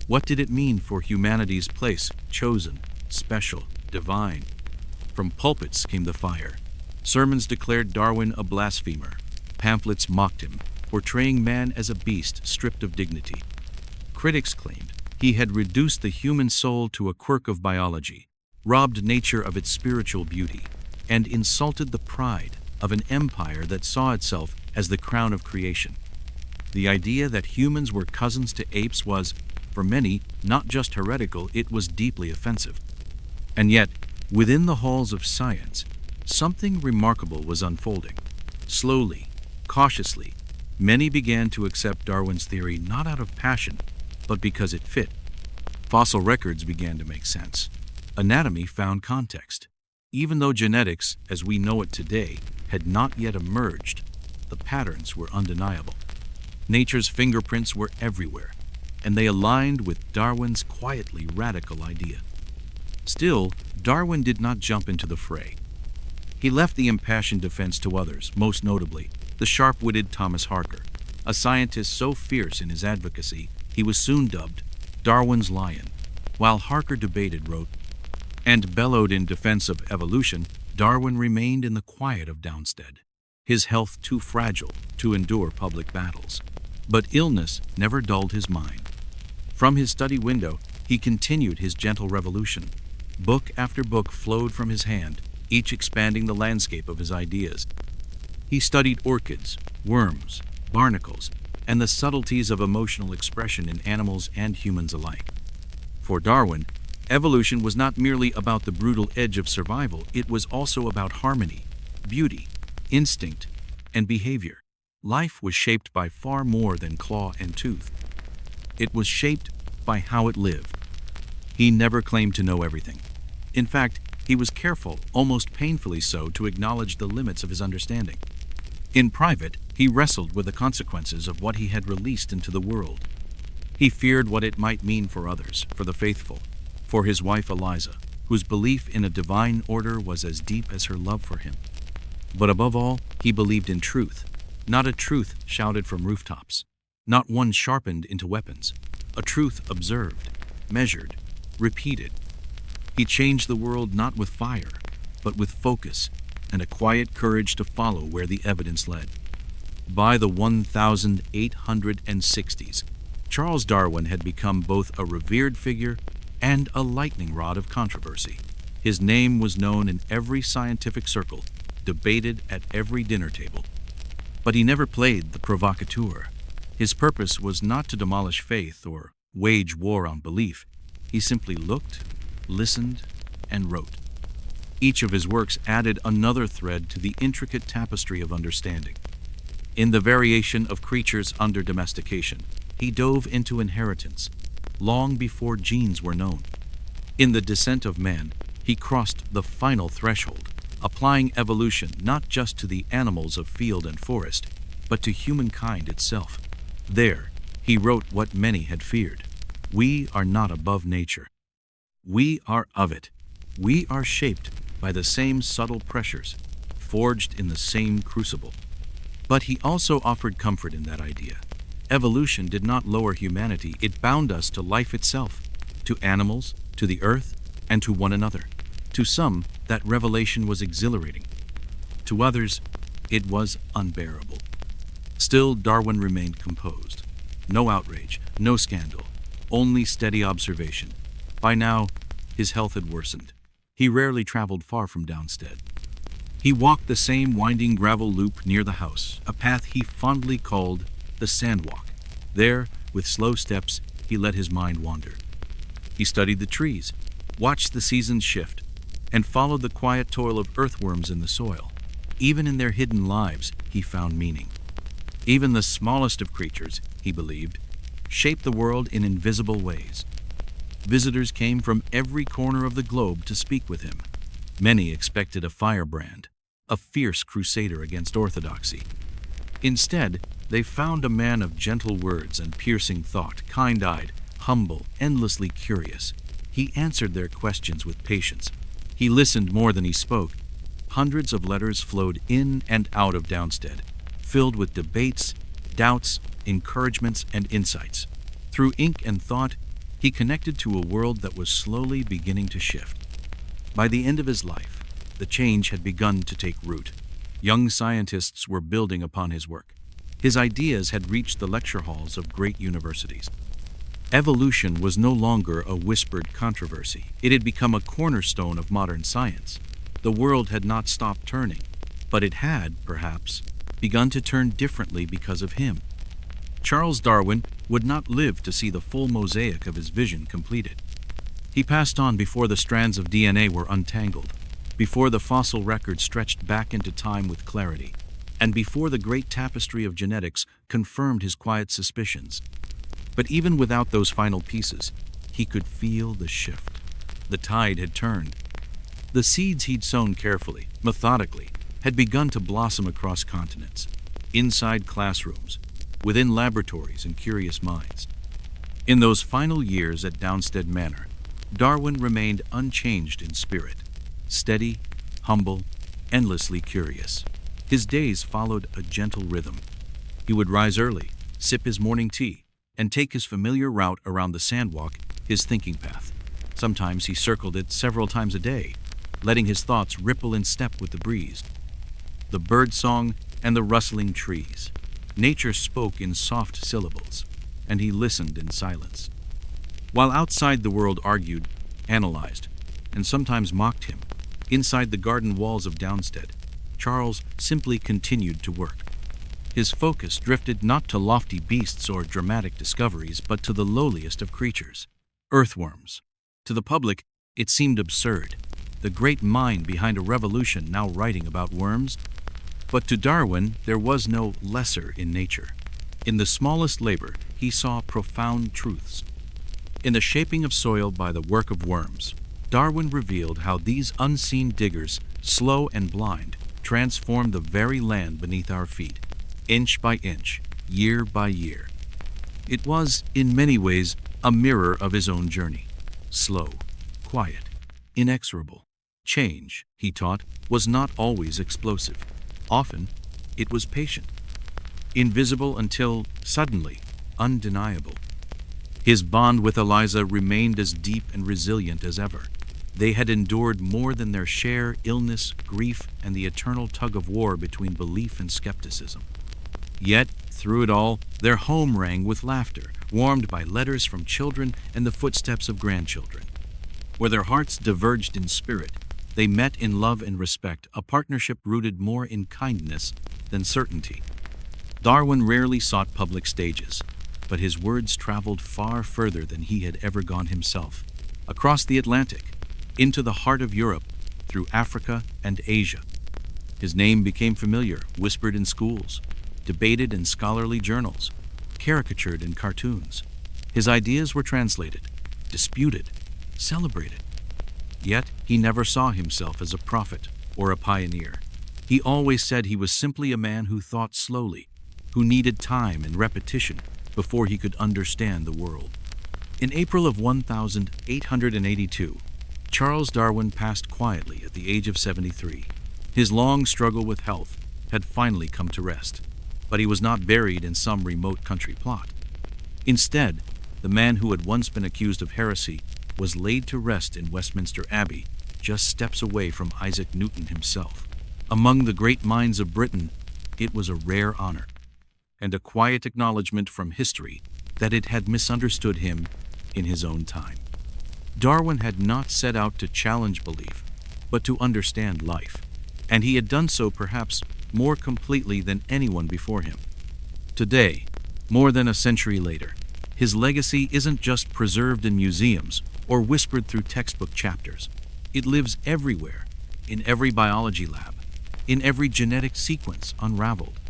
What did it mean for humanity's place, chosen, special, divine? From pulpits came the fire. Sermons declared Darwin a blasphemer. Pamphlets mocked him, portraying man as a beast stripped of dignity. Critics claimed he had reduced the human soul to a quirk of biology, robbed nature of its spiritual beauty, and insulted the pride of an empire that saw itself as the crown of creation. The idea that humans were cousins to apes was, for many, not just heretical, it was deeply offensive. And yet, within the halls of science, something remarkable was unfolding. Slowly, cautiously, many began to accept Darwin's theory not out of passion, but because it fit. Fossil records began to make sense. Anatomy found context. Even though genetics, as we know it today, had not yet emerged, the patterns were undeniable. Nature's fingerprints were everywhere, and they aligned with Darwin's quietly radical idea. Still, Darwin did not jump into the fray. He left the impassioned defense to others, most notably the sharp-witted Thomas Harker, a scientist so fierce in his advocacy he was soon dubbed Darwin's Lion. While Harker debated, wrote, and bellowed in defense of evolution, Darwin remained in the quiet of Downstead, his health too fragile to endure public battles. But illness never dulled his mind. From his study window, he continued his gentle revolution. Book after book flowed from his hand, each expanding the landscape of his ideas. He studied orchids, worms, barnacles, and the subtleties of emotional expression in animals and humans alike. For Darwin, evolution was not merely about the brutal edge of survival, it was also about harmony, beauty, instinct, and behavior. Life was shaped by far more than claw and tooth. It was shaped by how it lived. He never claimed to know everything. In fact, he was careful, almost painfully so, to acknowledge the limits of his understanding. In private, he wrestled with the consequences of what he had released into the world. He feared what it might mean for others, for the faithful, for his wife Eliza, whose belief in a divine order was as deep as her love for him. But above all, he believed in truth, not a truth shouted from rooftops, not one sharpened into weapons, a truth observed, measured, repeated. He changed the world not with fire, but with focus and a quiet courage to follow where the evidence led. By the 1860s, Charles Darwin had become both a revered figure and a lightning rod of controversy. His name was known in every scientific circle, debated at every dinner table. But he never played the provocateur. His purpose was not to demolish faith or wage war on belief. He simply looked, listened, and wrote. Each of his works added another thread to the intricate tapestry of understanding. In the variation of creatures under domestication, he dove into inheritance, long before genes were known. In the descent of man, he crossed the final threshold, applying evolution not just to the animals of field and forest, but to humankind itself. There, he wrote what many had feared. We are not above nature. We are of it. We are shaped by the same subtle pressures, forged in the same crucible. But he also offered comfort in that idea. Evolution did not lower humanity, it bound us to life itself, to animals, to the earth, and to one another. To some, that revelation was exhilarating. To others, it was unbearable. Still, Darwin remained composed. No outrage, no scandal, only steady observation. By now, his health had worsened. He rarely traveled far from Downstead. He walked the same winding gravel loop near the house, a path he fondly called the sandwalk. There, with slow steps, he let his mind wander. He studied the trees, watched the seasons shift, and followed the quiet toil of earthworms in the soil. Even in their hidden lives, he found meaning. Even the smallest of creatures, he believed, shape the world in invisible ways. Visitors came from every corner of the globe to speak with him. Many expected a firebrand, a fierce crusader against orthodoxy. Instead, they found a man of gentle words and piercing thought, kind-eyed, humble, endlessly curious. He answered their questions with patience. He listened more than he spoke. Hundreds of letters flowed in and out of Downstead, filled with debates, doubts, encouragements, and insights. Through ink and thought, he connected to a world that was slowly beginning to shift. By the end of his life, the change had begun to take root. Young scientists were building upon his work. His ideas had reached the lecture halls of great universities. Evolution was no longer a whispered controversy. It had become a cornerstone of modern science. The world had not stopped turning, but it had, perhaps, begun to turn differently because of him. Charles Darwin would not live to see the full mosaic of his vision completed. He passed on before the strands of DNA were untangled, before the fossil record stretched back into time with clarity, and before the great tapestry of genetics confirmed his quiet suspicions. But even without those final pieces, he could feel the shift. The tide had turned. The seeds he'd sown carefully, methodically, had begun to blossom across continents, inside classrooms, within laboratories and curious minds. In those final years at Downstead Manor, Darwin remained unchanged in spirit, steady, humble, endlessly curious. His days followed a gentle rhythm. He would rise early, sip his morning tea, and take his familiar route around the sandwalk, his thinking path. Sometimes he circled it several times a day, letting his thoughts ripple in step with the breeze, the bird song, and the rustling trees. Nature spoke in soft syllables, and he listened in silence. While outside the world argued, analyzed, and sometimes mocked him, inside the garden walls of Downstead, Charles simply continued to work. His focus drifted not to lofty beasts or dramatic discoveries, but to the lowliest of creatures, earthworms. To the public, it seemed absurd, the great mind behind a revolution now writing about worms. But to Darwin, there was no lesser in nature. In the smallest labor, he saw profound truths. In the shaping of soil by the work of worms, Darwin revealed how these unseen diggers, slow and blind, transformed the very land beneath our feet, inch by inch, year by year. It was, in many ways, a mirror of his own journey. Slow, quiet, inexorable. Change, he taught, was not always explosive. Often, it was patient, invisible until, suddenly, undeniable. His bond with Eliza remained as deep and resilient as ever. They had endured more than their share: illness, grief, and the eternal tug-of-war between belief and skepticism. Yet, through it all, their home rang with laughter, warmed by letters from children and the footsteps of grandchildren. Where their hearts diverged in spirit, they met in love and respect, a partnership rooted more in kindness than certainty. Darwin rarely sought public stages, but his words traveled far further than he had ever gone himself. Across the Atlantic, into the heart of Europe, through Africa and Asia. His name became familiar, whispered in schools, debated in scholarly journals, caricatured in cartoons. His ideas were translated, disputed, celebrated. Yet he never saw himself as a prophet or a pioneer. He always said he was simply a man who thought slowly, who needed time and repetition before he could understand the world. In April of 1882, Charles Darwin passed quietly at the age of 73. His long struggle with health had finally come to rest, but he was not buried in some remote country plot. Instead, the man who had once been accused of heresy was laid to rest in Westminster Abbey, just steps away from Isaac Newton himself. Among the great minds of Britain, it was a rare honor, and a quiet acknowledgement from history that it had misunderstood him in his own time. Darwin had not set out to challenge belief, but to understand life, and he had done so perhaps more completely than anyone before him. Today, more than a century later, his legacy isn't just preserved in museums or whispered through textbook chapters. It lives everywhere, in every biology lab, in every genetic sequence unraveled,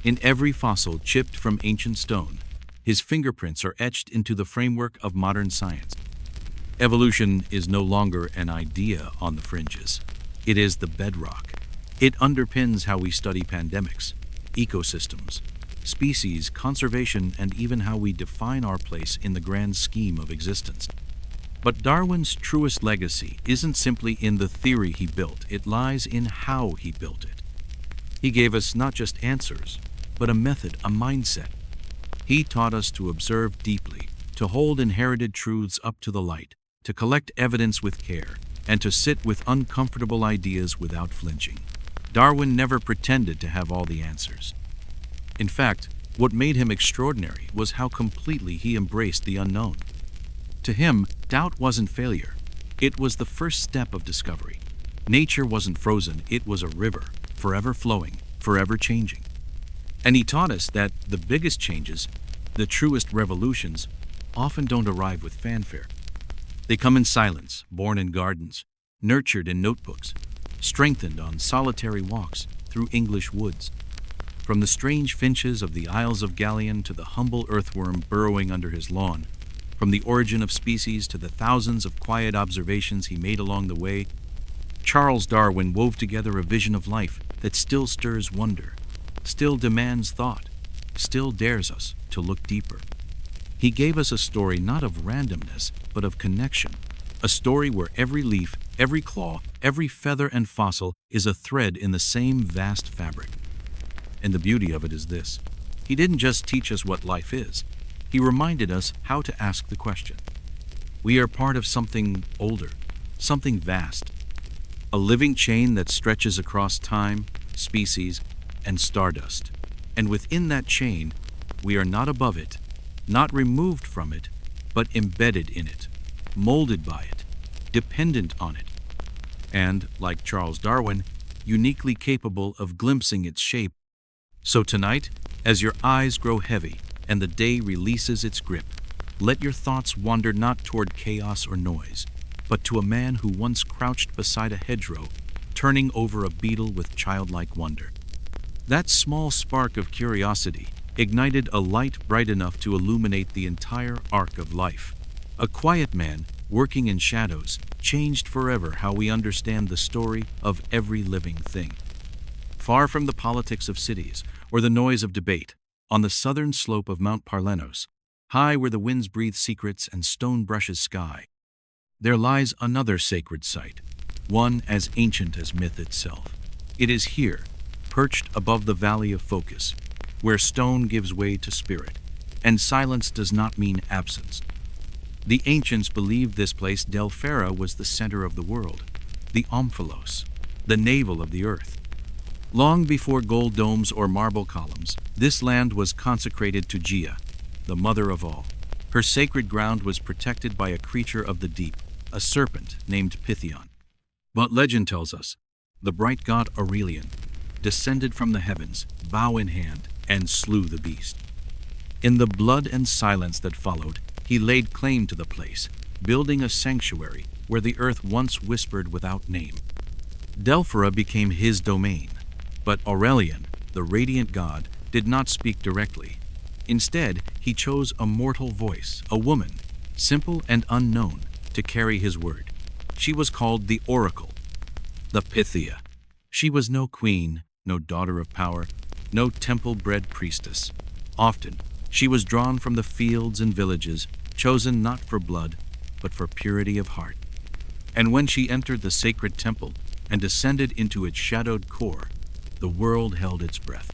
in every fossil chipped from ancient stone. His fingerprints are etched into the framework of modern science. Evolution is no longer an idea on the fringes. It is the bedrock. It underpins how we study pandemics, ecosystems, species, conservation, and even how we define our place in the grand scheme of existence. But Darwin's truest legacy isn't simply in the theory he built, it lies in how he built it. He gave us not just answers, but a method, a mindset. He taught us to observe deeply, to hold inherited truths up to the light, to collect evidence with care, and to sit with uncomfortable ideas without flinching. Darwin never pretended to have all the answers. In fact, what made him extraordinary was how completely he embraced the unknown. To him, doubt wasn't failure. It was the first step of discovery. Nature wasn't frozen, it was a river, forever flowing, forever changing. And he taught us that the biggest changes, the truest revolutions, often don't arrive with fanfare. They come in silence, born in gardens, nurtured in notebooks, strengthened on solitary walks through English woods. From the strange finches of the Isles of Gallion to the humble earthworm burrowing under his lawn, from the origin of species to the thousands of quiet observations he made along the way, Charles Darwin wove together a vision of life that still stirs wonder, still demands thought, still dares us to look deeper. He gave us a story not of randomness, but of connection, a story where every leaf, every claw, every feather and fossil is a thread in the same vast fabric. And the beauty of it is this: he didn't just teach us what life is, he reminded us how to ask the question. We are part of something older, something vast, a living chain that stretches across time, species, and stardust. And within that chain, we are not above it, not removed from it, but embedded in it, molded by it, dependent on it, and, like Charles Darwin, uniquely capable of glimpsing its shape. So tonight, as your eyes grow heavy and the day releases its grip, let your thoughts wander not toward chaos or noise, but to a man who once crouched beside a hedgerow, turning over a beetle with childlike wonder. That small spark of curiosity ignited a light bright enough to illuminate the entire arc of life. A quiet man, working in shadows, changed forever how we understand the story of every living thing. Far from the politics of cities or the noise of debate, on the southern slope of Mount Parlenos, high where the winds breathe secrets and stone brushes sky, there lies another sacred site, one as ancient as myth itself. It is here, perched above the valley of focus, where stone gives way to spirit, and silence does not mean absence. The ancients believed this place, Delphera, was the center of the world, the omphalos, the navel of the earth. Long before gold domes or marble columns, this land was consecrated to Gaia, the mother of all. Her sacred ground was protected by a creature of the deep, a serpent named Pythion. But legend tells us, the bright god Aurelian descended from the heavens, bow in hand, and slew the beast. In the blood and silence that followed, he laid claim to the place, building a sanctuary where the earth once whispered without name. Delphera became his domain, but Aurelian, the radiant god, did not speak directly. Instead, he chose a mortal voice, a woman, simple and unknown, to carry his word. She was called the Oracle, the Pythia. She was no queen, no daughter of power, no temple-bred priestess. Often, she was drawn from the fields and villages, chosen not for blood, but for purity of heart. And when she entered the sacred temple and descended into its shadowed core, the world held its breath.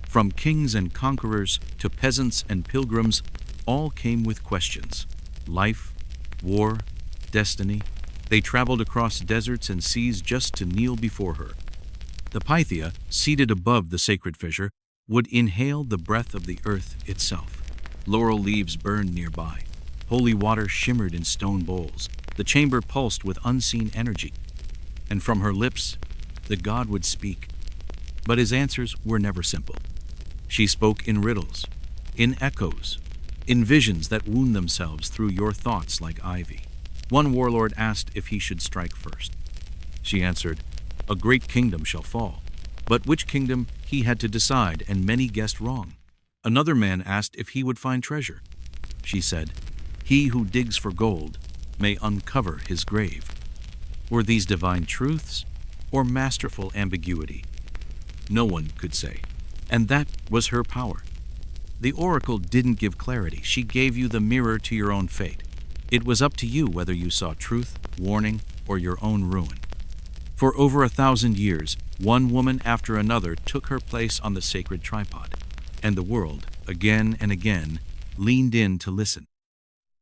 From kings and conquerors to peasants and pilgrims, all came with questions. Life, war, destiny. They traveled across deserts and seas just to kneel before her. The Pythia, seated above the sacred fissure, would inhale the breath of the earth itself. Laurel leaves burned nearby. Holy water shimmered in stone bowls. The chamber pulsed with unseen energy. And from her lips, the god would speak. But his answers were never simple. She spoke in riddles, in echoes, in visions that wound themselves through your thoughts like ivy. One warlord asked if he should strike first. She answered, "A great kingdom shall fall." But which kingdom he had to decide, and many guessed wrong. Another man asked if he would find treasure. She said, "He who digs for gold may uncover his grave." Were these divine truths or masterful ambiguity? No one could say. And that was her power. The oracle didn't give clarity. She gave you the mirror to your own fate. It was up to you whether you saw truth, warning, or your own ruin. For over 1,000 years, one woman after another took her place on the sacred tripod, and the world, again and again, leaned in to listen.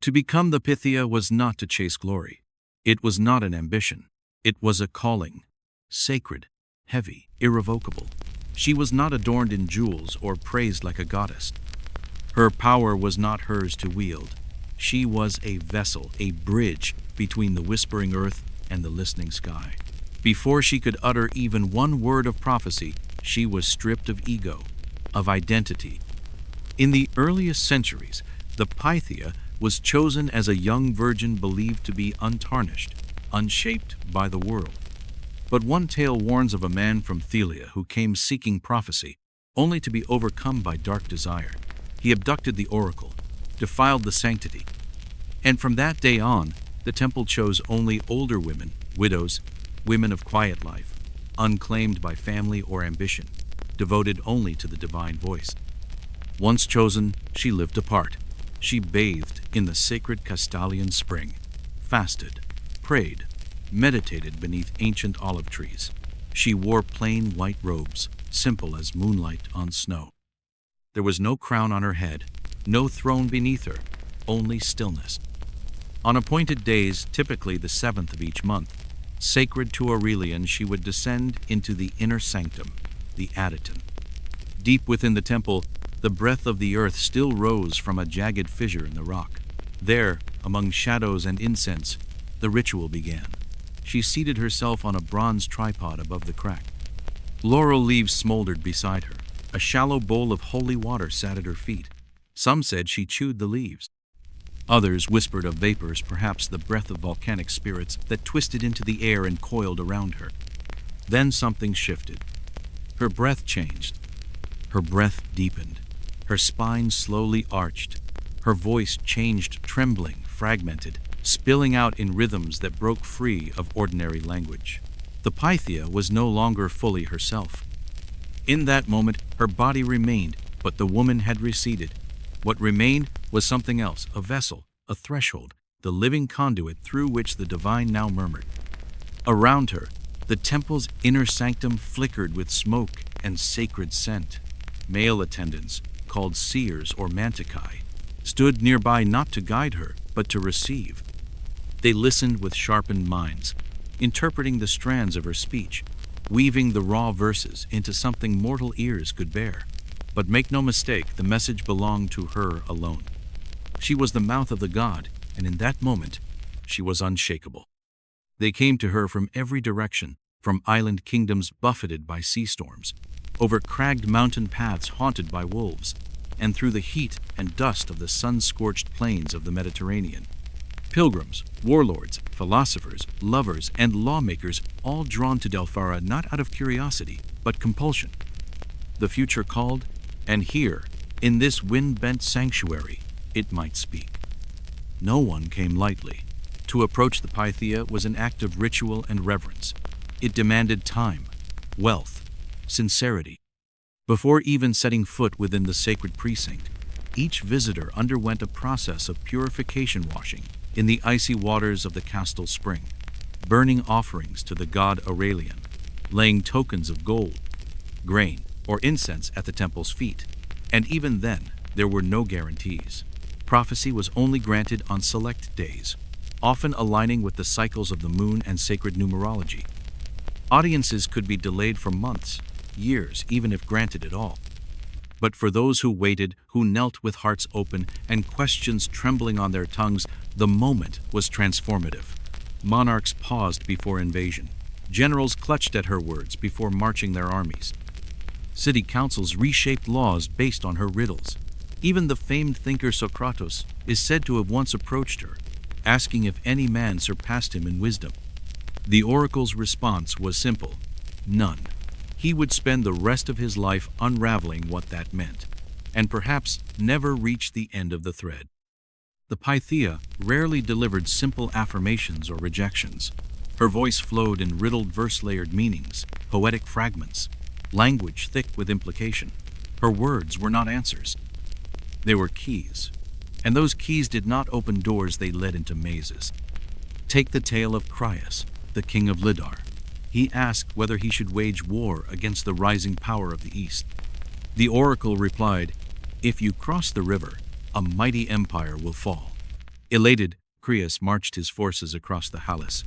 To become the Pythia was not to chase glory. It was not an ambition. It was a calling, sacred, heavy, irrevocable. She was not adorned in jewels or praised like a goddess. Her power was not hers to wield. She was a vessel, a bridge between the whispering earth and the listening sky. Before she could utter even one word of prophecy, she was stripped of ego, of identity. In the earliest centuries, the Pythia was chosen as a young virgin believed to be untarnished, unshaped by the world. But one tale warns of a man from Thelia who came seeking prophecy, only to be overcome by dark desire. He abducted the oracle, defiled the sanctity. And from that day on, the temple chose only older women, widows, women of quiet life, unclaimed by family or ambition, devoted only to the divine voice. Once chosen, she lived apart. She bathed in the sacred Castalian spring, fasted, prayed, meditated beneath ancient olive trees. She wore plain white robes, simple as moonlight on snow. There was no crown on her head, no throne beneath her, only stillness. On appointed days, typically the 7th of each month, sacred to Aurelian, she would descend into the inner sanctum, the Adyton. Deep within the temple, the breath of the earth still rose from a jagged fissure in the rock. There, among shadows and incense, the ritual began. She seated herself on a bronze tripod above the crack. Laurel leaves smoldered beside her. A shallow bowl of holy water sat at her feet. Some said she chewed the leaves. Others whispered of vapors, perhaps the breath of volcanic spirits that twisted into the air and coiled around her. Then something shifted. Her breath changed. Her breath deepened. Her spine slowly arched. Her voice changed, trembling, fragmented, spilling out in rhythms that broke free of ordinary language. The Pythia was no longer fully herself. In that moment, her body remained, but the woman had receded. What remained was something else, a vessel, a threshold, the living conduit through which the divine now murmured. Around her, the temple's inner sanctum flickered with smoke and sacred scent. Male attendants, called seers or manticae, stood nearby not to guide her, but to receive. They listened with sharpened minds, interpreting the strands of her speech, weaving the raw verses into something mortal ears could bear. But make no mistake, the message belonged to her alone. She was the mouth of the god, and in that moment, she was unshakable. They came to her from every direction, from island kingdoms buffeted by sea storms, over cragged mountain paths haunted by wolves, and through the heat and dust of the sun-scorched plains of the Mediterranean. Pilgrims, warlords, philosophers, lovers, and lawmakers, all drawn to Delphara not out of curiosity, but compulsion. The future called, and here, in this wind-bent sanctuary, it might speak. No one came lightly. To approach the Pythia was an act of ritual and reverence. It demanded time, wealth, sincerity. Before even setting foot within the sacred precinct, each visitor underwent a process of purification washing in the icy waters of the Castle Spring, burning offerings to the god Aurelian, laying tokens of gold, grain, or incense at the temple's feet. And even then, there were no guarantees. Prophecy was only granted on select days, often aligning with the cycles of the moon and sacred numerology. Audiences could be delayed for months, years, even if granted at all. But for those who waited, who knelt with hearts open and questions trembling on their tongues, the moment was transformative. Monarchs paused before invasion. Generals clutched at her words before marching their armies. City councils reshaped laws based on her riddles. Even the famed thinker Socrates is said to have once approached her, asking if any man surpassed him in wisdom. The oracle's response was simple: none. He would spend the rest of his life unraveling what that meant, and perhaps never reach the end of the thread. The Pythia rarely delivered simple affirmations or rejections. Her voice flowed in riddled verse-layered meanings, poetic fragments, language thick with implication. Her words were not answers. They were keys, And those keys did not open doors, they led into mazes. Take the tale of Crius, the king of Lidar. He asked whether he should wage war against the rising power of the east. The oracle replied, "If you cross the river, a mighty empire will fall." Elated, Crius marched his forces across the Halys,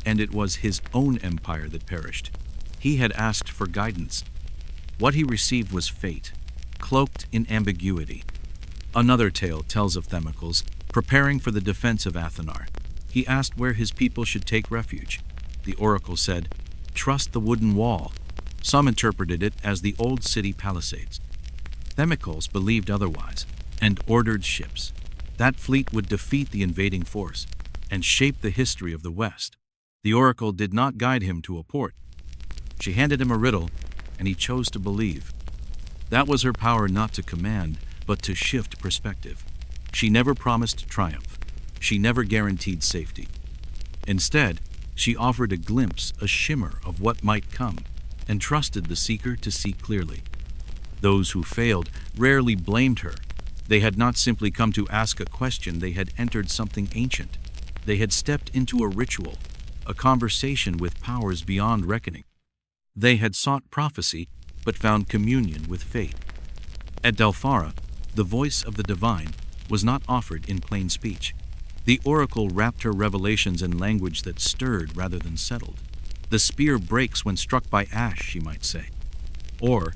and it was his own empire that perished. He had asked for guidance. What he received was fate, cloaked in ambiguity. Another tale tells of Themistocles preparing for the defense of Athenar. He asked where his people should take refuge. The oracle said, "Trust the wooden wall." Some interpreted it as the old city palisades. Themistocles believed otherwise and ordered ships. That fleet would defeat the invading force and shape the history of the West. The oracle did not guide him to a port. She handed him a riddle, and he chose to believe. That was her power, not to command, but to shift perspective. She never promised triumph. She never guaranteed safety. Instead, she offered a glimpse, a shimmer of what might come, and trusted the seeker to see clearly. Those who failed rarely blamed her. They had not simply come to ask a question, they had entered something ancient. They had stepped into a ritual, a conversation with powers beyond reckoning. They had sought prophecy, but found communion with fate. At Delphara, the voice of the divine was not offered in plain speech. The oracle wrapped her revelations in language that stirred rather than settled. The spear breaks when struck by ash, she might say. Or,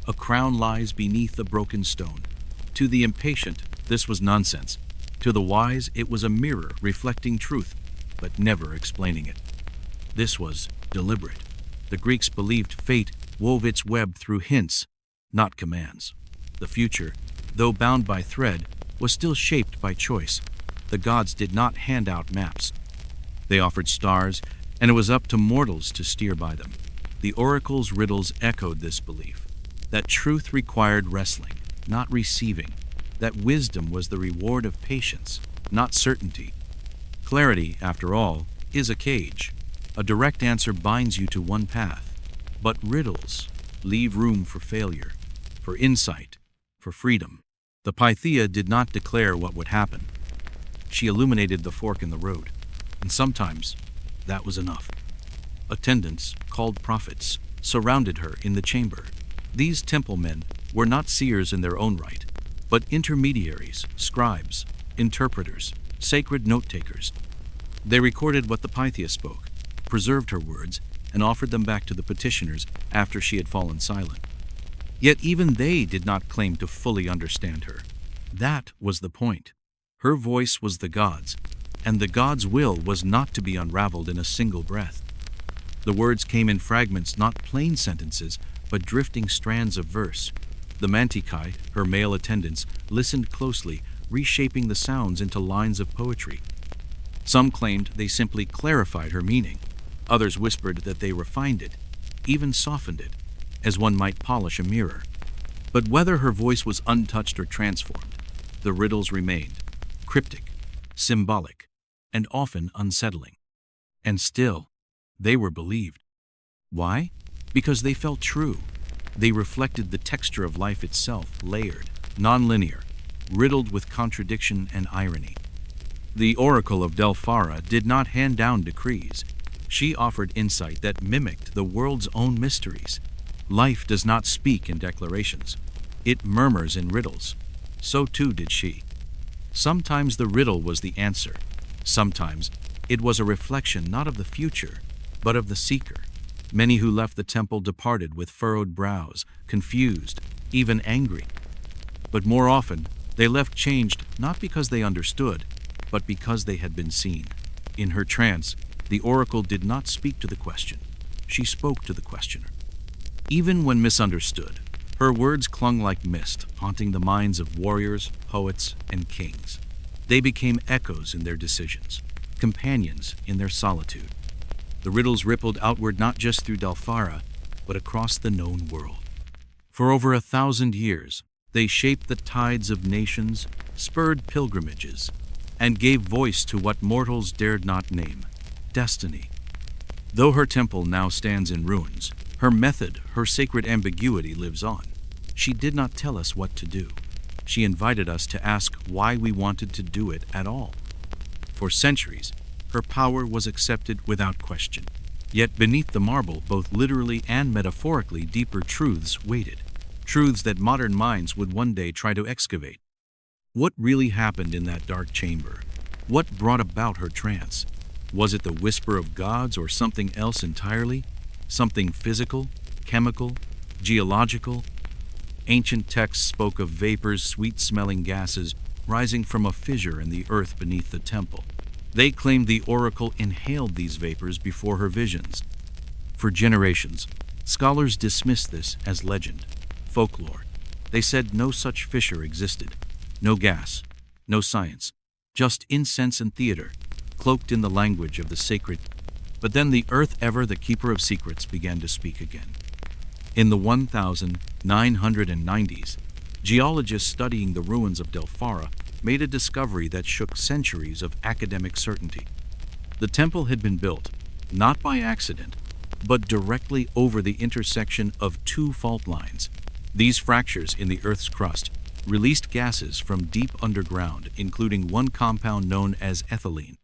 a crown lies beneath a broken stone. To the impatient, this was nonsense. To the wise, it was a mirror reflecting truth, but never explaining it. This was deliberate. The Greeks believed fate wove its web through hints, not commands. The future, though bound by thread, was still shaped by choice. The gods did not hand out maps. They offered stars, and it was up to mortals to steer by them. The oracle's riddles echoed this belief, that truth required wrestling, not receiving, that wisdom was the reward of patience, not certainty. Clarity, after all, is a cage. A direct answer binds you to one path, but riddles leave room for failure, for insight, for freedom. The Pythia did not declare what would happen. She illuminated the fork in the road, and sometimes that was enough. Attendants, called prophets, surrounded her in the chamber. These temple men were not seers in their own right, but intermediaries, scribes, interpreters, sacred note-takers. They recorded what the Pythia spoke, preserved her words, and offered them back to the petitioners after she had fallen silent. Yet even they did not claim to fully understand her. That was the point. Her voice was the God's, and the God's will was not to be unraveled in a single breath. The words came in fragments, not plain sentences, but drifting strands of verse. The Manticae, her male attendants, listened closely, reshaping the sounds into lines of poetry. Some claimed they simply clarified her meaning. Others whispered that they refined it, even softened it, as one might polish a mirror. But whether her voice was untouched or transformed, the riddles remained, cryptic, symbolic, and often unsettling. And still, they were believed. Why? Because they felt true. They reflected the texture of life itself, layered, nonlinear, riddled with contradiction and irony. The oracle of Delphara did not hand down decrees. She offered insight that mimicked the world's own mysteries. Life does not speak in declarations. It murmurs in riddles. So too did she. Sometimes the riddle was the answer. Sometimes it was a reflection not of the future, but of the seeker. Many who left the temple departed with furrowed brows, confused, even angry. But more often, they left changed not because they understood, but because they had been seen. In her trance, the oracle did not speak to the question. She spoke to the questioner. Even when misunderstood, her words clung like mist, haunting the minds of warriors, poets, and kings. They became echoes in their decisions, companions in their solitude. The riddles rippled outward not just through Delphara, but across the known world. For over 1,000 years, they shaped the tides of nations, spurred pilgrimages, and gave voice to what mortals dared not name, destiny. Though her temple now stands in ruins, her method, her sacred ambiguity lives on. She did not tell us what to do. She invited us to ask why we wanted to do it at all. For centuries, her power was accepted without question. Yet beneath the marble, both literally and metaphorically, deeper truths waited. Truths that modern minds would one day try to excavate. What really happened in that dark chamber? What brought about her trance? Was it the whisper of gods or something else entirely? Something physical, chemical, geological? Ancient texts spoke of vapors, sweet-smelling gases, rising from a fissure in the earth beneath the temple. They claimed the oracle inhaled these vapors before her visions. For generations, scholars dismissed this as legend, folklore. They said no such fissure existed, no gas, no science, just incense and theater, cloaked in the language of the sacred. But then the earth, ever the keeper of secrets, began to speak again. In the 1990s, geologists studying the ruins of Delphara made a discovery that shook centuries of academic certainty. The temple had been built, not by accident, but directly over the intersection of two fault lines. These fractures in the Earth's crust released gases from deep underground, including one compound known as ethylene.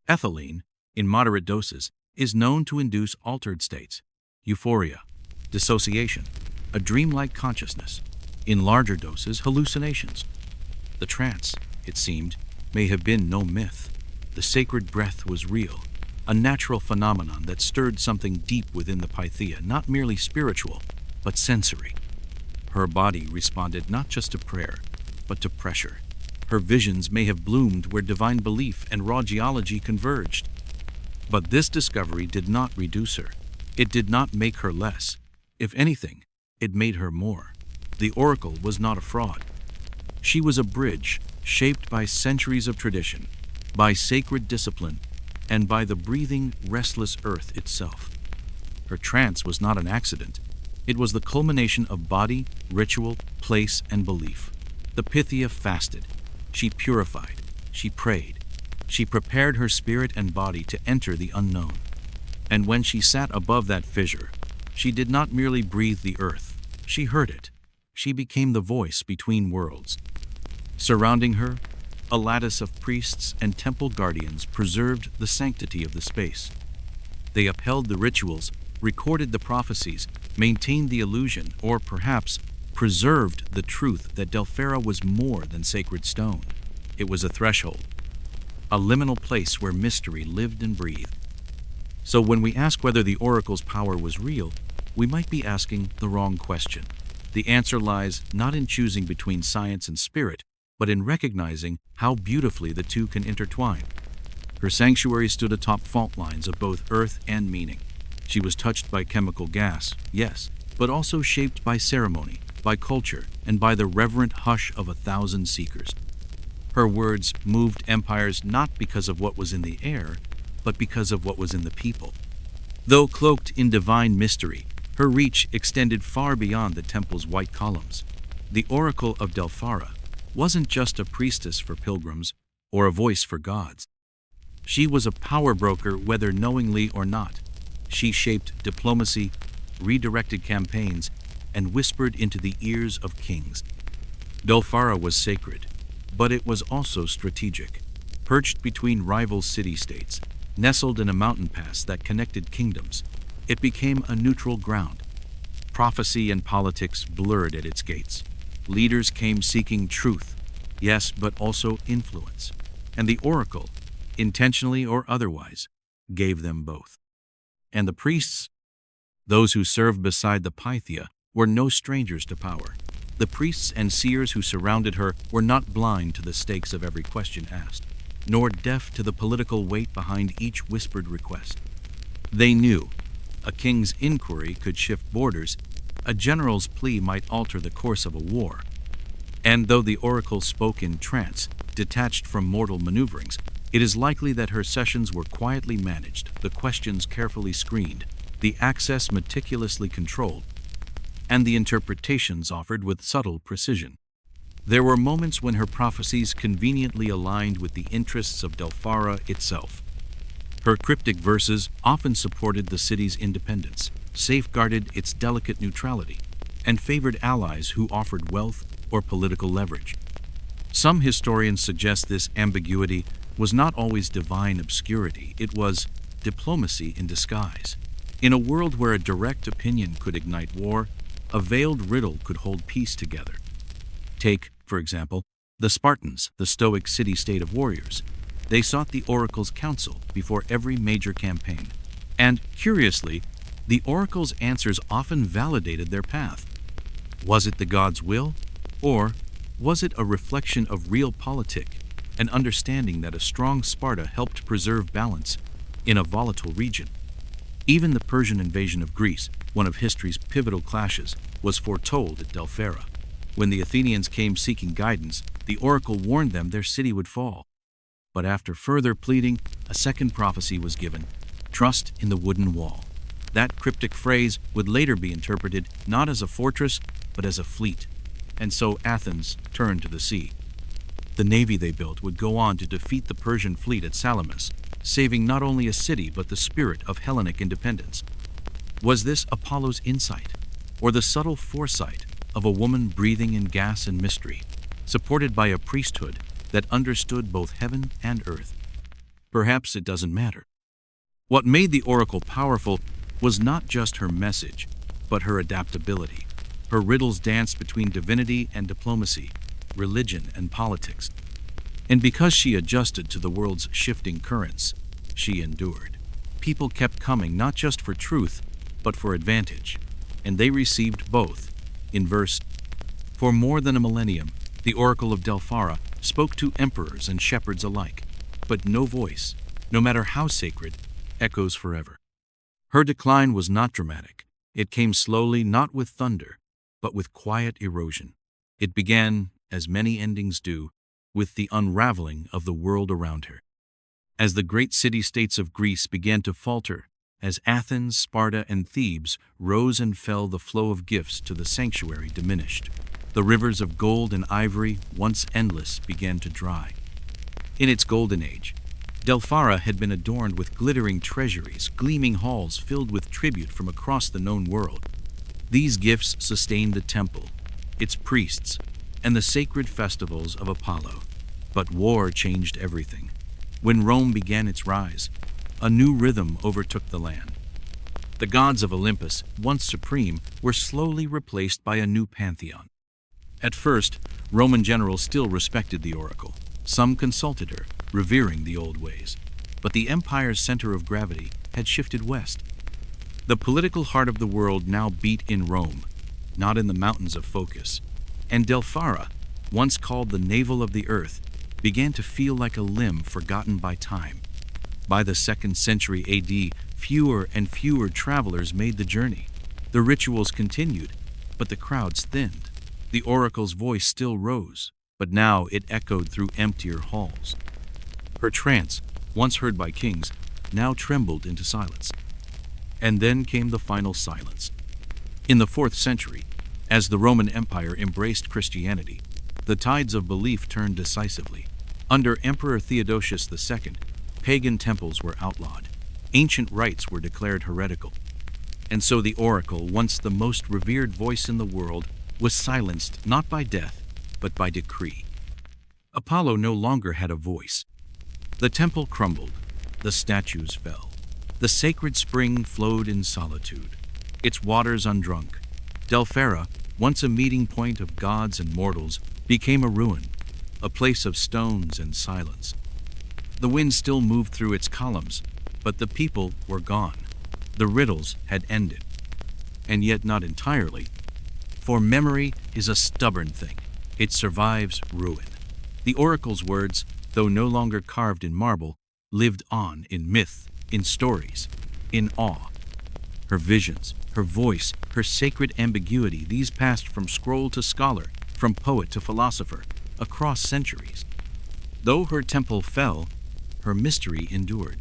Ethylene, in moderate doses, is known to induce altered states, euphoria, dissociation, a dreamlike consciousness. In larger doses, hallucinations. The trance, it seemed, may have been no myth. The sacred breath was real, a natural phenomenon that stirred something deep within the Pythia, not merely spiritual, but sensory. Her body responded not just to prayer, but to pressure. Her visions may have bloomed where divine belief and raw geology converged. But this discovery did not reduce her. It did not make her less. If anything, it made her more. The oracle was not a fraud. She was a bridge shaped by centuries of tradition, by sacred discipline, and by the breathing, restless earth itself. Her trance was not an accident. It was the culmination of body, ritual, place, and belief. The Pythia fasted. She purified. She prayed. She prepared her spirit and body to enter the unknown. And when she sat above that fissure, she did not merely breathe the earth. She heard it. She became the voice between worlds. Surrounding her, a lattice of priests and temple guardians preserved the sanctity of the space. They upheld the rituals, recorded the prophecies, maintained the illusion, or perhaps preserved the truth that Delphara was more than sacred stone. It was a threshold, a liminal place where mystery lived and breathed. So when we ask whether the oracle's power was real, we might be asking the wrong question. The answer lies not in choosing between science and spirit, but in recognizing how beautifully the two can intertwine. Her sanctuary stood atop fault lines of both earth and meaning. She was touched by chemical gas, yes, but also shaped by ceremony, by culture, and by the reverent hush of 1,000 seekers. Her words moved empires not because of what was in the air, but because of what was in the people. Though cloaked in divine mystery, her reach extended far beyond the temple's white columns. The oracle of Delphara wasn't just a priestess for pilgrims or a voice for gods. She was a power broker, whether knowingly or not. She shaped diplomacy, redirected campaigns, and whispered into the ears of kings. Delphara was sacred, but it was also strategic. Perched between rival city-states, nestled in a mountain pass that connected kingdoms, it became a neutral ground. Prophecy and politics blurred at its gates. Leaders came seeking truth, yes, but also influence. And the oracle, intentionally or otherwise, gave them both. And the priests, those who served beside the Pythia, were no strangers to power. The priests and seers who surrounded her were not blind to the stakes of every question asked, nor deaf to the political weight behind each whispered request. They knew a king's inquiry could shift borders, a general's plea might alter the course of a war. And though the oracle spoke in trance, detached from mortal maneuverings, it is likely that her sessions were quietly managed, the questions carefully screened, the access meticulously controlled, and the interpretations offered with subtle precision. There were moments when her prophecies conveniently aligned with the interests of Delphara itself. Her cryptic verses often supported the city's independence, safeguarded its delicate neutrality, and favored allies who offered wealth, or political leverage. Some historians suggest this ambiguity was not always divine obscurity, it was diplomacy in disguise. In a world where a direct opinion could ignite war, a veiled riddle could hold peace together. Take, for example, the Spartans, the stoic city-state of warriors. They sought the oracle's counsel before every major campaign. And, curiously, the oracle's answers often validated their path. Was it the god's will? Or was it a reflection of real politic, an understanding that a strong Sparta helped preserve balance in a volatile region? Even the Persian invasion of Greece, one of history's pivotal clashes, was foretold at Delphera. When the Athenians came seeking guidance, the oracle warned them their city would fall. But after further pleading, a second prophecy was given: trust in the wooden wall. That cryptic phrase would later be interpreted not as a fortress, but as a fleet. And so Athens turned to the sea. The navy they built would go on to defeat the Persian fleet at Salamis, saving not only a city but the spirit of Hellenic independence. Was this Apollo's insight, or the subtle foresight of a woman breathing in gas and mystery, supported by a priesthood that understood both heaven and earth? Perhaps it doesn't matter. What made the oracle powerful was not just her message, but her adaptability. Her riddles danced between divinity and diplomacy, religion and politics. And because she adjusted to the world's shifting currents, she endured. People kept coming not just for truth, but for advantage, and they received both. In verse, for more than a millennium, the oracle of Delphara spoke to emperors and shepherds alike, but no voice, no matter how sacred, echoes forever. Her decline was not dramatic. It came slowly, not with thunder, but with quiet erosion. It began, as many endings do, with the unraveling of the world around her. As the great city-states of Greece began to falter, as Athens, Sparta, and Thebes rose and fell, the flow of gifts to the sanctuary diminished. The rivers of gold and ivory, once endless, began to dry. In its golden age, Delphara had been adorned with glittering treasuries, gleaming halls filled with tribute from across the known world. These gifts sustained the temple, its priests, and the sacred festivals of Apollo. But war changed everything. When Rome began its rise, a new rhythm overtook the land. The gods of Olympus, once supreme, were slowly replaced by a new pantheon. At first, Roman generals still respected the oracle. Some consulted her, revering the old ways. But the empire's center of gravity had shifted west. The political heart of the world now beat in Rome, not in the mountains of Phocis. And Delphara, once called the navel of the earth, began to feel like a limb forgotten by time. By the 2nd century AD, fewer and fewer travelers made the journey. The rituals continued, but the crowds thinned. The oracle's voice still rose, but now it echoed through emptier halls. Her trance, once heard by kings, now trembled into silence. And then came the final silence. In the 4th century, as the Roman Empire embraced Christianity, the tides of belief turned decisively. Under Emperor Theodosius II, pagan temples were outlawed. Ancient rites were declared heretical. And so the oracle, once the most revered voice in the world, was silenced not by death, but by decree. Apollo no longer had a voice. The temple crumbled, the statues fell. The sacred spring flowed in solitude, its waters undrunk. Delphara, once a meeting point of gods and mortals, became a ruin, a place of stones and silence. The wind still moved through its columns, but the people were gone. The riddles had ended. And yet not entirely, for memory is a stubborn thing. It survives ruin. The oracle's words, though no longer carved in marble, lived on in myth, in stories, in awe. Her visions, her voice, her sacred ambiguity, these passed from scroll to scholar, from poet to philosopher, across centuries. Though her temple fell, her mystery endured.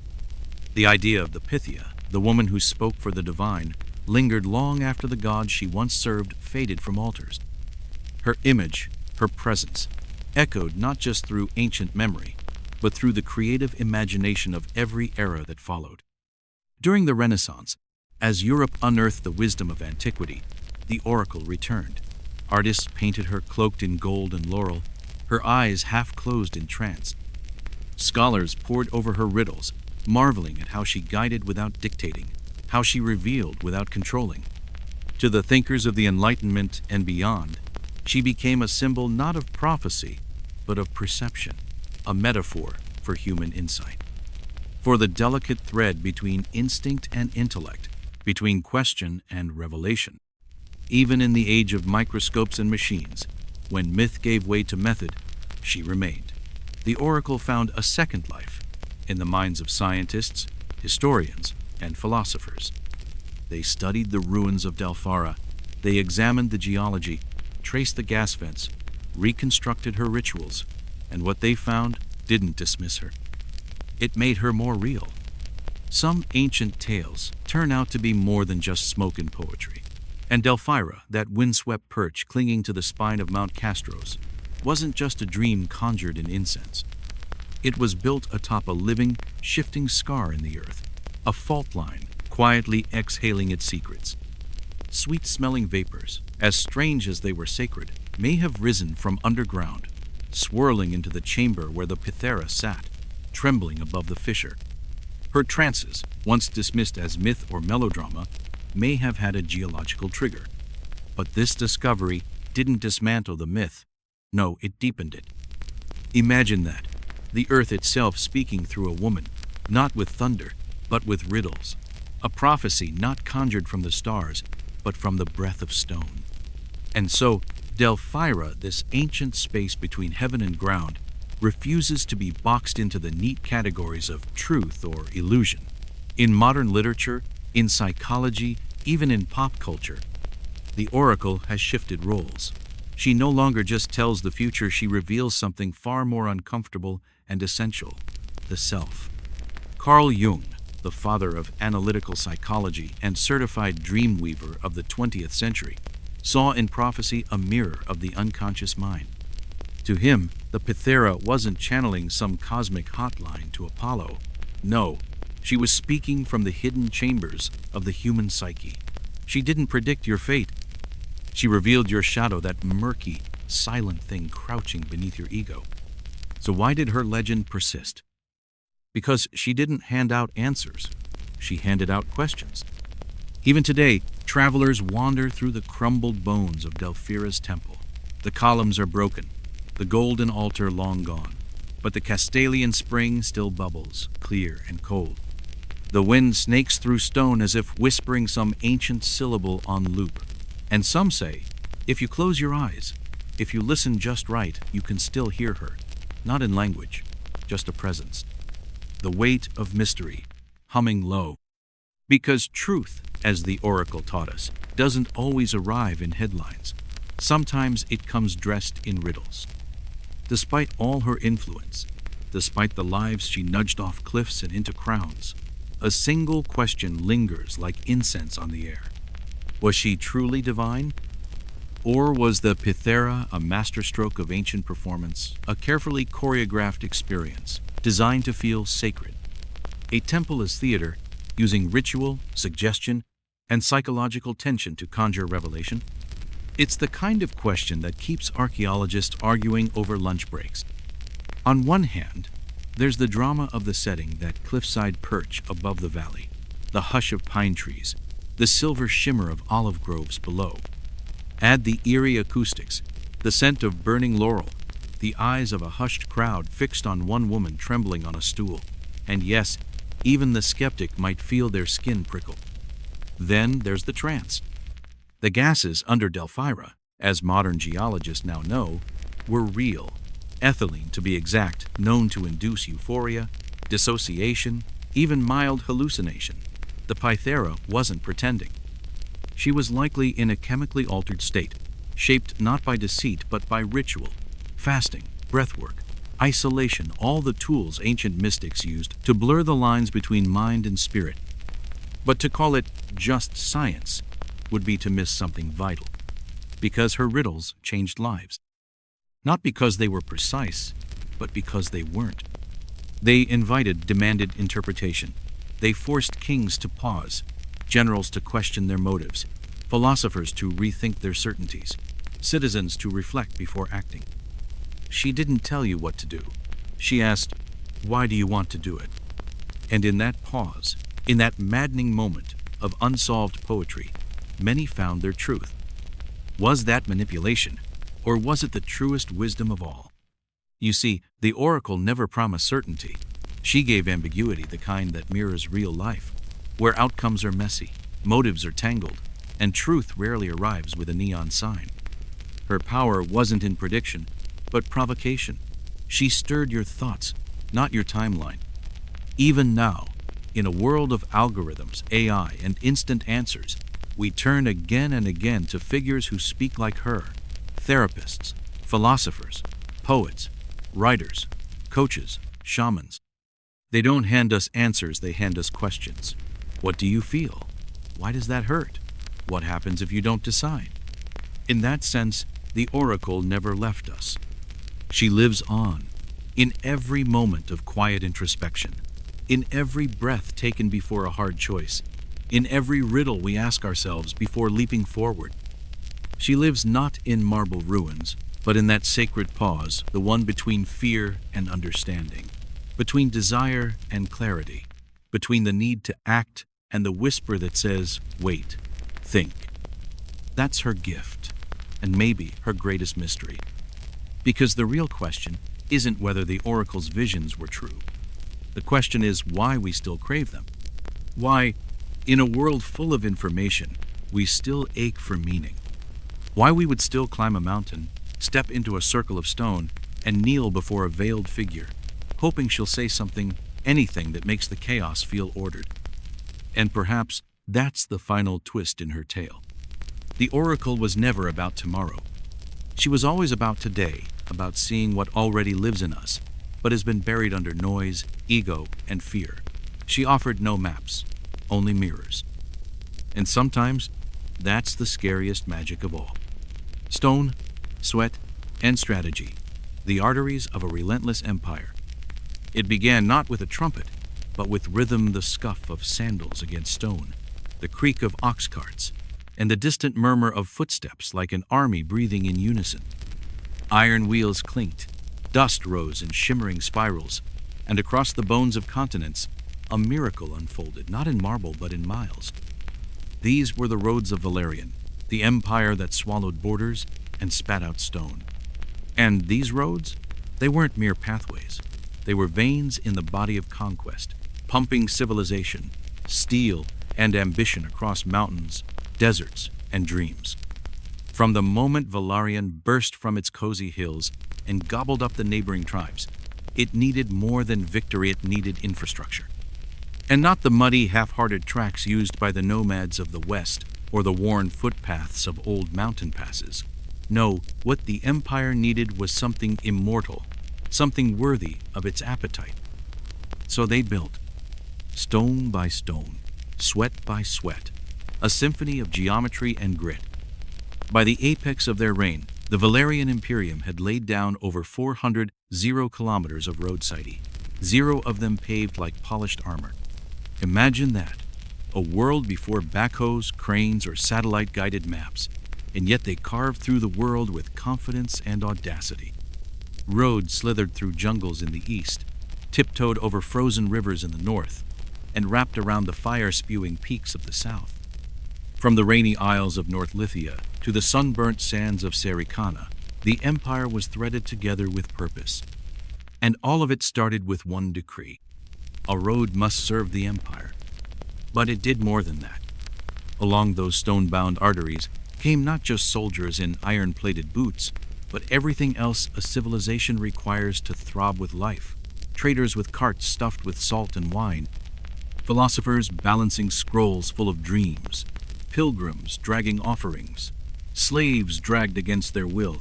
The idea of the Pythia, the woman who spoke for the divine, lingered long after the gods she once served faded from altars. Her image, her presence, echoed not just through ancient memory, but through the creative imagination of every era that followed. During the Renaissance, as Europe unearthed the wisdom of antiquity, the oracle returned. Artists painted her cloaked in gold and laurel, her eyes half closed in trance. Scholars pored over her riddles, marveling at how she guided without dictating, how she revealed without controlling. To the thinkers of the Enlightenment and beyond, she became a symbol not of prophecy, but of perception, a metaphor for human insight. For the delicate thread between instinct and intellect, between question and revelation. Even in the age of microscopes and machines, when myth gave way to method, she remained. The oracle found a second life in the minds of scientists, historians, and philosophers. They studied the ruins of Delphara, they examined the geology, traced the gas vents, reconstructed her rituals, and what they found didn't dismiss her. It made her more real. Some ancient tales turn out to be more than just smoke and poetry. And Delphira, that windswept perch clinging to the spine of Mount Castros, wasn't just a dream conjured in incense. It was built atop a living, shifting scar in the earth, a fault line quietly exhaling its secrets. Sweet-smelling vapors, as strange as they were sacred, may have risen from underground, swirling into the chamber where the Pythera sat, trembling above the fissure. Her trances, once dismissed as myth or melodrama, may have had a geological trigger. But this discovery didn't dismantle the myth. No, it deepened it. Imagine that, the earth itself speaking through a woman, not with thunder, but with riddles. A prophecy not conjured from the stars, but from the breath of stone. And so, Delphira, this ancient space between heaven and ground, refuses to be boxed into the neat categories of truth or illusion. In modern literature, in psychology, even in pop culture, the oracle has shifted roles. She no longer just tells the future, she reveals something far more uncomfortable and essential, the self. Carl Jung, the father of analytical psychology and certified dreamweaver of the 20th century, saw in prophecy a mirror of the unconscious mind. To him, the Pythera wasn't channeling some cosmic hotline to Apollo. No, she was speaking from the hidden chambers of the human psyche. She didn't predict your fate. She revealed your shadow, that murky, silent thing crouching beneath your ego. So why did her legend persist? Because she didn't hand out answers. She handed out questions. Even today, travelers wander through the crumbled bones of Delphira's temple. The columns are broken, the golden altar long gone, but the Castalian spring still bubbles, clear and cold. The wind snakes through stone as if whispering some ancient syllable on loop. And some say, if you close your eyes, if you listen just right, you can still hear her. Not in language, just a presence. The weight of mystery, humming low. Because truth, as the oracle taught us, doesn't always arrive in headlines. Sometimes it comes dressed in riddles. Despite all her influence, despite the lives she nudged off cliffs and into crowns, a single question lingers like incense on the air. Was she truly divine? Or was the Pythera a masterstroke of ancient performance, a carefully choreographed experience, designed to feel sacred? A temple is theater, using ritual, suggestion, and psychological tension to conjure revelation. It's the kind of question that keeps archaeologists arguing over lunch breaks. On one hand, there's the drama of the setting, that cliffside perch above the valley, the hush of pine trees, the silver shimmer of olive groves below. Add the eerie acoustics, the scent of burning laurel, the eyes of a hushed crowd fixed on one woman trembling on a stool, and yes, even the skeptic might feel their skin prickle. Then there's the trance. The gases under Delphira, as modern geologists now know, were real. Ethylene, to be exact, known to induce euphoria, dissociation, even mild hallucination. The Pythera wasn't pretending. She was likely in a chemically altered state, shaped not by deceit but by ritual, fasting, breathwork, isolation, all the tools ancient mystics used to blur the lines between mind and spirit. But to call it just science would be to miss something vital, because her riddles changed lives. Not because they were precise, but because they weren't. They demanded interpretation. They forced kings to pause, generals to question their motives, philosophers to rethink their certainties. citizens to reflect before acting. She didn't tell you what to do. She asked, "Why do you want to do it?" And in that pause, in that maddening moment of unsolved poetry, many found their truth. Was that manipulation, or was it the truest wisdom of all? You see, the oracle never promised certainty. She gave ambiguity, the kind that mirrors real life, where outcomes are messy, motives are tangled, and truth rarely arrives with a neon sign. Her power wasn't in prediction, but provocation. She stirred your thoughts, not your timeline. Even now, in a world of algorithms, AI, and instant answers, we turn again and again to figures who speak like her: therapists, philosophers, poets, writers, coaches, shamans. They don't hand us answers, they hand us questions. What do you feel? Why does that hurt? What happens if you don't decide? In that sense, the oracle never left us. She lives on, in every moment of quiet introspection, in every breath taken before a hard choice, in every riddle we ask ourselves before leaping forward. She lives not in marble ruins, but in that sacred pause, the one between fear and understanding, between desire and clarity, between the need to act and the whisper that says, "Wait, think." That's her gift, and maybe her greatest mystery. Because the real question isn't whether the oracle's visions were true. The question is why we still crave them. Why, in a world full of information, we still ache for meaning. Why we would still climb a mountain, step into a circle of stone, and kneel before a veiled figure, hoping she'll say something, anything that makes the chaos feel ordered. And perhaps that's the final twist in her tale. The oracle was never about tomorrow. She was always about today, about seeing what already lives in us, but has been buried under noise, ego, and fear. She offered no maps, only mirrors. And sometimes, that's the scariest magic of all. Stone, sweat, and strategy, the arteries of a relentless empire. It began not with a trumpet, but with rhythm, the scuff of sandals against stone, the creak of ox carts, and the distant murmur of footsteps like an army breathing in unison. Iron wheels clinked, dust rose in shimmering spirals, and across the bones of continents, a miracle unfolded, not in marble but in miles. These were the roads of Valerian, the empire that swallowed borders and spat out stone. And these roads, they weren't mere pathways. They were veins in the body of conquest, pumping civilization, steel, and ambition across mountains, deserts, and dreams. From the moment Valerian burst from its cozy hills and gobbled up the neighboring tribes, it needed more than victory, it needed infrastructure. And not the muddy, half-hearted tracks used by the nomads of the West or the worn footpaths of old mountain passes. No, what the empire needed was something immortal, something worthy of its appetite. So they built, stone by stone, sweat by sweat, a symphony of geometry and grit. By the apex of their reign, the Valerian Imperium had laid down over 400 kilometers of roadsiding, 0 of them paved like polished armor. Imagine that, a world before backhoes, cranes, or satellite-guided maps, and yet they carved through the world with confidence and audacity. Roads slithered through jungles in the east, tiptoed over frozen rivers in the north, and wrapped around the fire-spewing peaks of the south. From the rainy isles of North Lithia to the sunburnt sands of Sericana, the empire was threaded together with purpose. And all of it started with one decree: a road must serve the empire. But it did more than that. Along those stone-bound arteries came not just soldiers in iron-plated boots, but everything else a civilization requires to throb with life. Traders with carts stuffed with salt and wine, philosophers balancing scrolls full of dreams, pilgrims dragging offerings, slaves dragged against their will,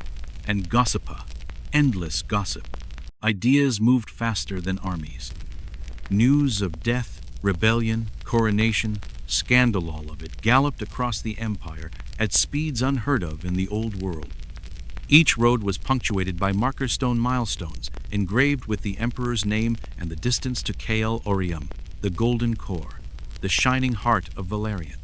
and gossipa, endless gossip. Ideas moved faster than armies. News of death, rebellion, coronation, scandal, all of it galloped across the empire at speeds unheard of in the old world. Each road was punctuated by marker stone milestones, engraved with the emperor's name and the distance to Kael Orium, the golden core, the shining heart of Valerian.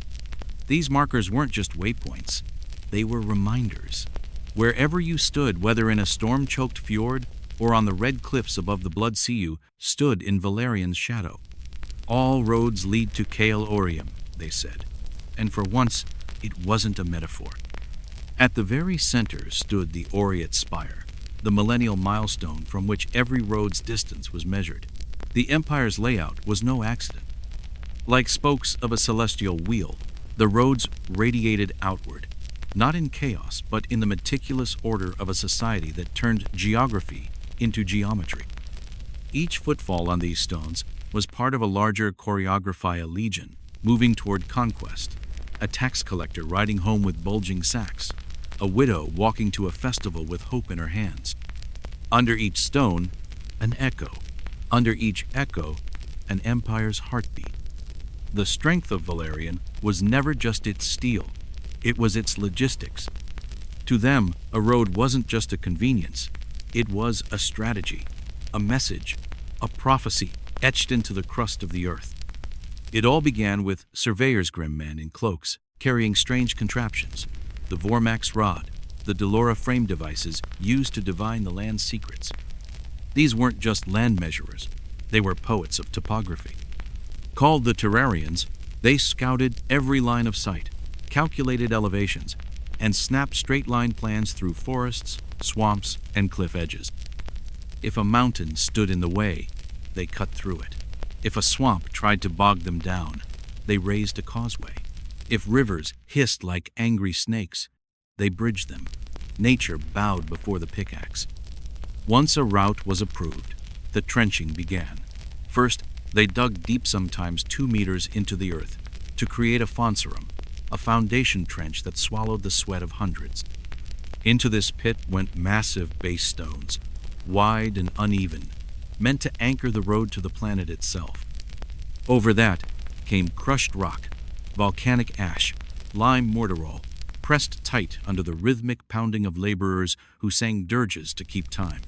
These markers weren't just waypoints, they were reminders. Wherever you stood, whether in a storm-choked fjord or on the red cliffs above the Blood Sea, you stood in Valerian's shadow. All roads lead to Cael Orium, they said, and for once it wasn't a metaphor. At the very center stood the Aureate Spire, the millennial milestone from which every road's distance was measured. The Empire's layout was no accident. Like spokes of a celestial wheel, the roads radiated outward, not in chaos, but in the meticulous order of a society that turned geography into geometry. Each footfall on these stones was part of a larger choreography, a legion moving toward conquest, a tax collector riding home with bulging sacks, a widow walking to a festival with hope in her hands. Under each stone, an echo. Under each echo, an empire's heartbeat. The strength of Valerian was never just its steel, it was its logistics. To them, a road wasn't just a convenience, it was a strategy, a message, a prophecy etched into the crust of the earth. It all began with surveyors, grim men in cloaks, carrying strange contraptions, the Vormax rod, the Delora frame devices used to divine the land's secrets. These weren't just land measurers, they were poets of topography. Called the Terrarians, they scouted every line of sight, calculated elevations, and snapped straight-line plans through forests, swamps, and cliff edges. If a mountain stood in the way, they cut through it. If a swamp tried to bog them down, they raised a causeway. If rivers hissed like angry snakes, they bridged them. Nature bowed before the pickaxe. Once a route was approved, the trenching began. First, they dug deep, sometimes 2 meters into the earth, to create a foncerum, a foundation trench that swallowed the sweat of hundreds. Into this pit went massive base stones, wide and uneven, meant to anchor the road to the planet itself. Over that came crushed rock, volcanic ash, lime mortarol, pressed tight under the rhythmic pounding of laborers who sang dirges to keep time.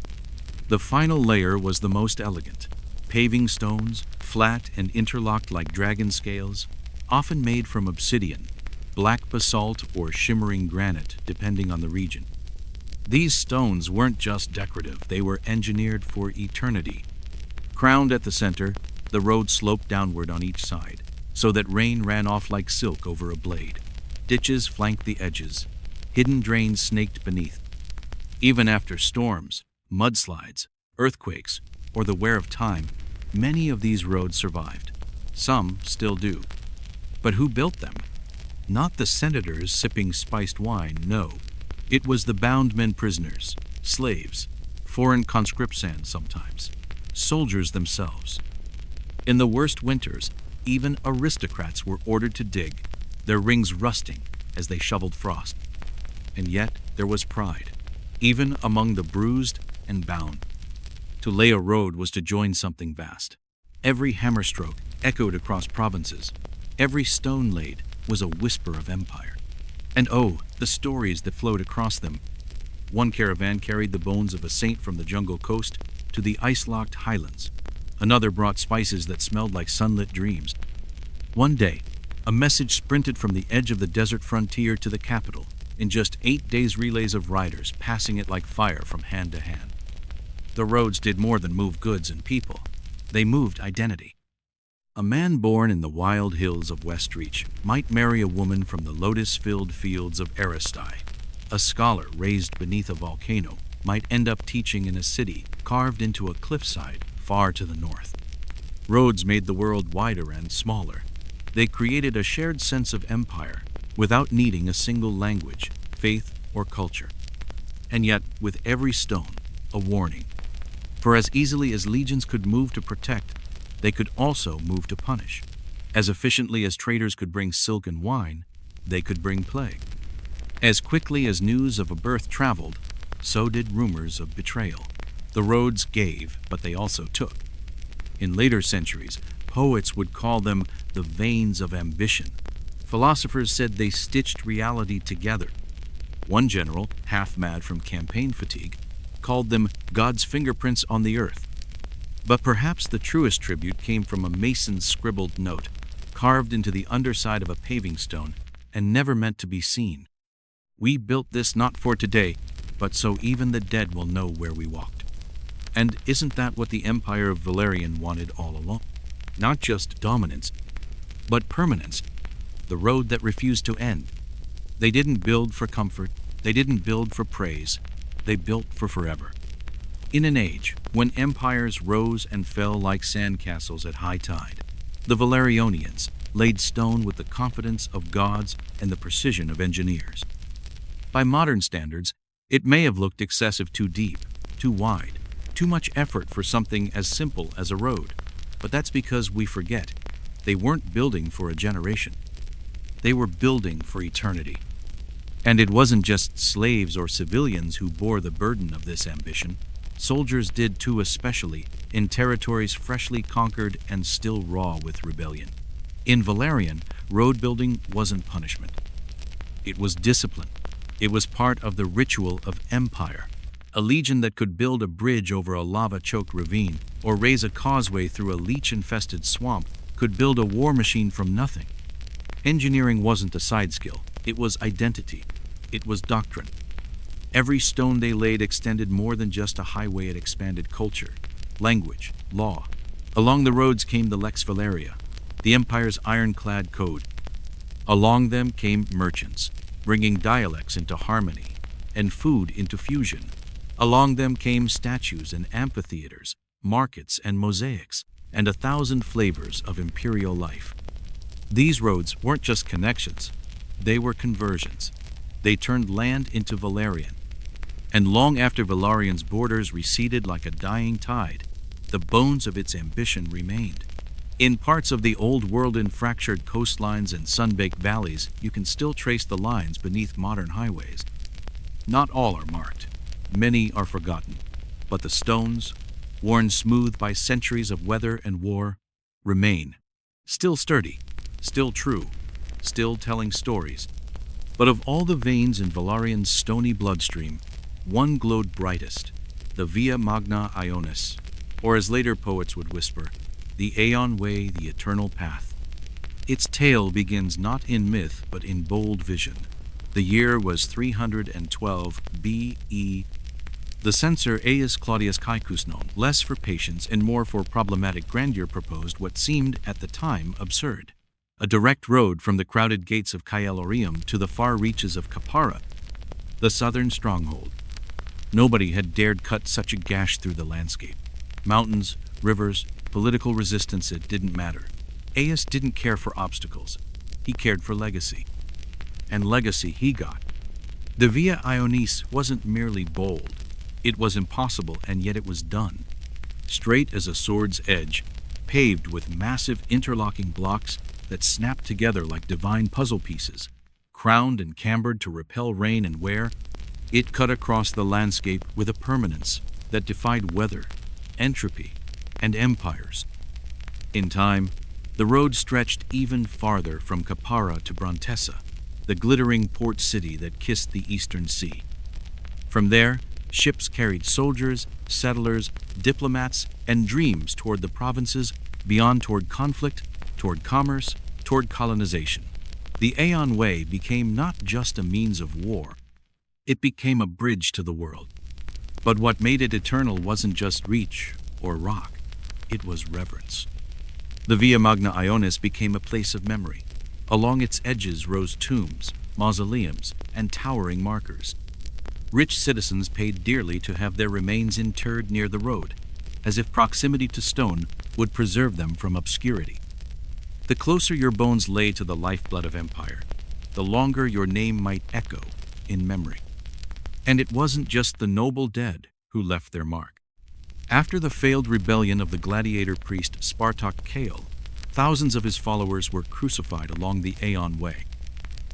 The final layer was the most elegant, paving stones, flat and interlocked like dragon scales, often made from obsidian, black basalt, or shimmering granite, depending on the region. These stones weren't just decorative, they were engineered for eternity. Crowned at the center, the road sloped downward on each side, so that rain ran off like silk over a blade. Ditches flanked the edges, hidden drains snaked beneath. Even after storms, mudslides, earthquakes, or the wear of time, many of these roads survived. Some still do. But who built them? Not the senators sipping spiced wine, no. It was the bound men, prisoners, slaves, foreign conscripts, sometimes soldiers themselves. In the worst winters, even aristocrats were ordered to dig, their rings rusting as they shoveled frost. And yet there was pride, even among the bruised and bound. To lay a road was to join something vast. Every hammerstroke echoed across provinces. Every stone laid was a whisper of empire. And oh, the stories that flowed across them. One caravan carried the bones of a saint from the jungle coast to the ice-locked highlands. Another brought spices that smelled like sunlit dreams. One day, a message sprinted from the edge of the desert frontier to the capital, in just 8 days' relays of riders passing it like fire from hand to hand. The roads did more than move goods and people. They moved identity. A man born in the wild hills of Westreach might marry a woman from the lotus-filled fields of Aristai. A scholar raised beneath a volcano might end up teaching in a city carved into a cliffside far to the north. Roads made the world wider and smaller. They created a shared sense of empire without needing a single language, faith, or culture. And yet, with every stone, a warning. For as easily as legions could move to protect, they could also move to punish. As efficiently as traders could bring silk and wine, they could bring plague. As quickly as news of a birth traveled, so did rumors of betrayal. The roads gave, but they also took. In later centuries, poets would call them the veins of ambition. Philosophers said they stitched reality together. One general, half mad from campaign fatigue, called them God's fingerprints on the earth. But perhaps the truest tribute came from a mason's scribbled note, carved into the underside of a paving stone and never meant to be seen. We built this not for today, but so even the dead will know where we walked. And isn't that what the Empire of Valerian wanted all along? Not just dominance, but permanence, the road that refused to end. They didn't build for comfort, they didn't build for praise, they built for forever. In an age when empires rose and fell like sandcastles at high tide, the Valerionians laid stone with the confidence of gods and the precision of engineers. By modern standards, it may have looked excessive, too deep, too wide, too much effort for something as simple as a road. But that's because we forget they weren't building for a generation. They were building for eternity. And it wasn't just slaves or civilians who bore the burden of this ambition. Soldiers did too, especially in territories freshly conquered and still raw with rebellion. In Valerian, road building wasn't punishment. It was discipline. It was part of the ritual of empire. A legion that could build a bridge over a lava-choked ravine or raise a causeway through a leech-infested swamp could build a war machine from nothing. Engineering wasn't a side skill. It was identity. It was doctrine. Every stone they laid extended more than just a highway. It expanded culture, language, law. Along the roads came the Lex Valeria, the empire's ironclad code. Along them came merchants, bringing dialects into harmony and food into fusion. Along them came statues and amphitheaters, markets and mosaics, and 1,000 flavors of imperial life. These roads weren't just connections, they were conversions. They turned land into Valerian. And long after Valerian's borders receded like a dying tide, the bones of its ambition remained. In parts of the old world, in fractured coastlines and sun-baked valleys, you can still trace the lines beneath modern highways. Not all are marked. Many are forgotten. But the stones, worn smooth by centuries of weather and war, remain. Still sturdy, still true, still telling stories. But of all the veins in Valerian's stony bloodstream, one glowed brightest, the Via Magna Ionis, or as later poets would whisper, the Aeon Way, the eternal path. Its tale begins not in myth but in bold vision. The year was 312 B.E. The censor Aeus Claudius Caecusnon, less for patience and more for problematic grandeur, proposed what seemed at the time absurd: a direct road from the crowded gates of Caelorium to the far reaches of Caparra, the southern stronghold. Nobody had dared cut such a gash through the landscape. Mountains, rivers, political resistance, it didn't matter. Aeus didn't care for obstacles. He cared for legacy. And legacy he got. The Via Ionis wasn't merely bold. It was impossible, and yet it was done. Straight as a sword's edge, paved with massive interlocking blocks that snapped together like divine puzzle pieces, crowned and cambered to repel rain and wear, it cut across the landscape with a permanence that defied weather, entropy, and empires. In time, the road stretched even farther from Caparra to Brantessa, the glittering port city that kissed the eastern sea. From there, ships carried soldiers, settlers, diplomats, and dreams toward the provinces beyond, toward conflict, toward commerce, toward colonization. The Aeon Way became not just a means of war, it became a bridge to the world. But what made it eternal wasn't just reach or rock, it was reverence. The Via Magna Ionis became a place of memory. Along its edges rose tombs, mausoleums, and towering markers. Rich citizens paid dearly to have their remains interred near the road, as if proximity to stone would preserve them from obscurity. The closer your bones lay to the lifeblood of empire, the longer your name might echo in memory. And it wasn't just the noble dead who left their mark. After the failed rebellion of the gladiator priest Spartak Kale, thousands of his followers were crucified along the Aeon Way.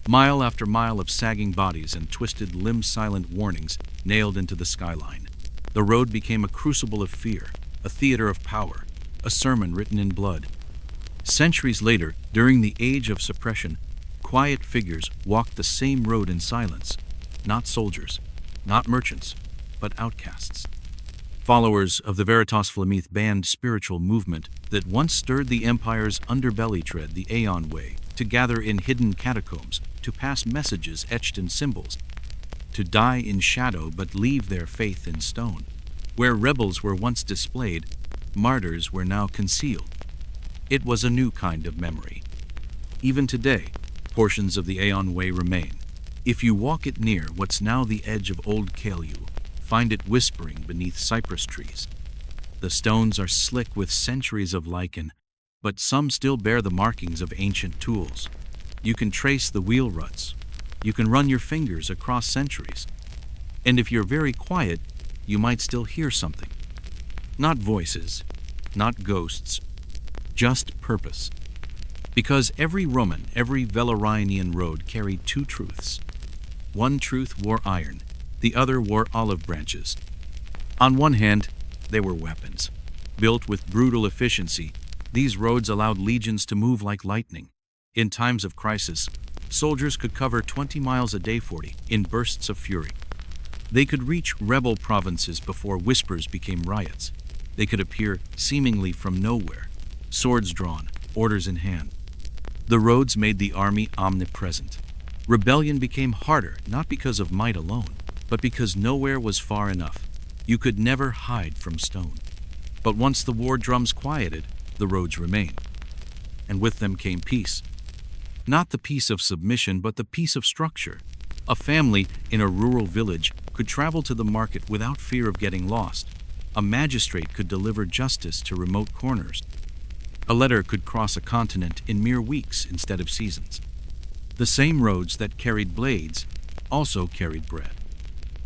Mile after mile of sagging bodies and twisted limb-silent warnings nailed into the skyline. The road became a crucible of fear, a theater of power, a sermon written in blood. Centuries later, during the age of suppression, quiet figures walked the same road in silence, not soldiers, not merchants, but outcasts. Followers of the Veritas Flamith band spiritual movement that once stirred the empire's underbelly tread the Aeon Way to gather in hidden catacombs to pass messages etched in symbols. to die in shadow but leave their faith in stone. Where rebels were once displayed, martyrs were now concealed. It was a new kind of memory. Even today, portions of the Aeon Way remain. If you walk it near what's now the edge of Old Kaleu, find it whispering beneath cypress trees. The stones are slick with centuries of lichen, but some still bear the markings of ancient tools. You can trace the wheel ruts. You can run your fingers across centuries. And if you're very quiet, you might still hear something. Not voices, not ghosts, just purpose. Because every Roman, every Valerianian road carried two truths. One truth wore iron, the other wore olive branches. On one hand, they were weapons. Built with brutal efficiency, these roads allowed legions to move like lightning. In times of crisis, soldiers could cover 20 miles a day 40 in bursts of fury. They could reach rebel provinces before whispers became riots. They could appear seemingly from nowhere, swords drawn, orders in hand. The roads made the army omnipresent. Rebellion became harder, not because of might alone, but because nowhere was far enough. You could never hide from stone. But once the war drums quieted, the roads remained. And with them came peace. Not the peace of submission, but the peace of structure. A family in a rural village could travel to the market without fear of getting lost. A magistrate could deliver justice to remote corners. A letter could cross a continent in mere weeks instead of seasons. The same roads that carried blades also carried bread.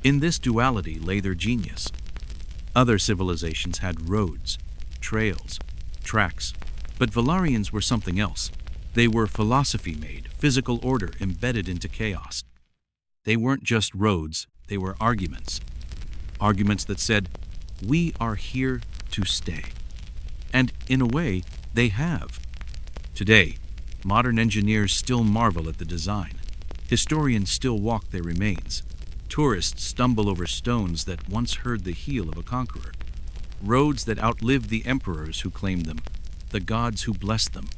In this duality lay their genius. Other civilizations had roads, trails, tracks, but Valarians were something else. They were philosophy made, physical order embedded into chaos. They weren't just roads, they were arguments. Arguments that said, we are here to stay. And in a way, they have. Today, modern engineers still marvel at the design. Historians still walk their remains. Tourists stumble over stones that once heard the heel of a conqueror. Roads that outlived the emperors who claimed them, the gods who blessed them,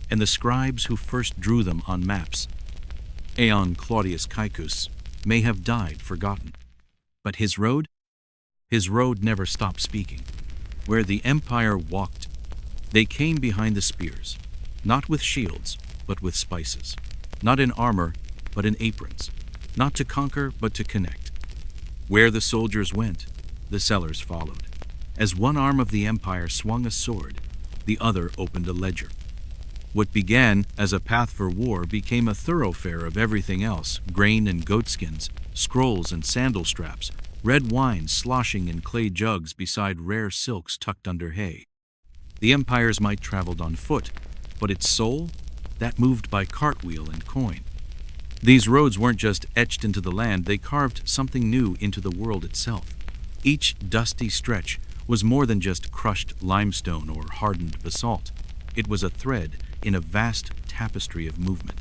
and the scribes who first drew them on maps. Aeon Claudius Caecus may have died forgotten. But his road never stopped speaking. Where the empire walked, they came behind the spears, not with shields, but with spices, not in armor, but in aprons, not to conquer, but to connect. Where the soldiers went, the sellers followed. As one arm of the empire swung a sword, the other opened a ledger. What began as a path for war became a thoroughfare of everything else: grain and goatskins, scrolls and sandal straps, red wine sloshing in clay jugs beside rare silks tucked under hay. The empires might traveled on foot, but its soul, that moved by cartwheel and coin. These roads weren't just etched into the land, they carved something new into the world itself. Each dusty stretch was more than just crushed limestone or hardened basalt. It was a thread in a vast tapestry of movement.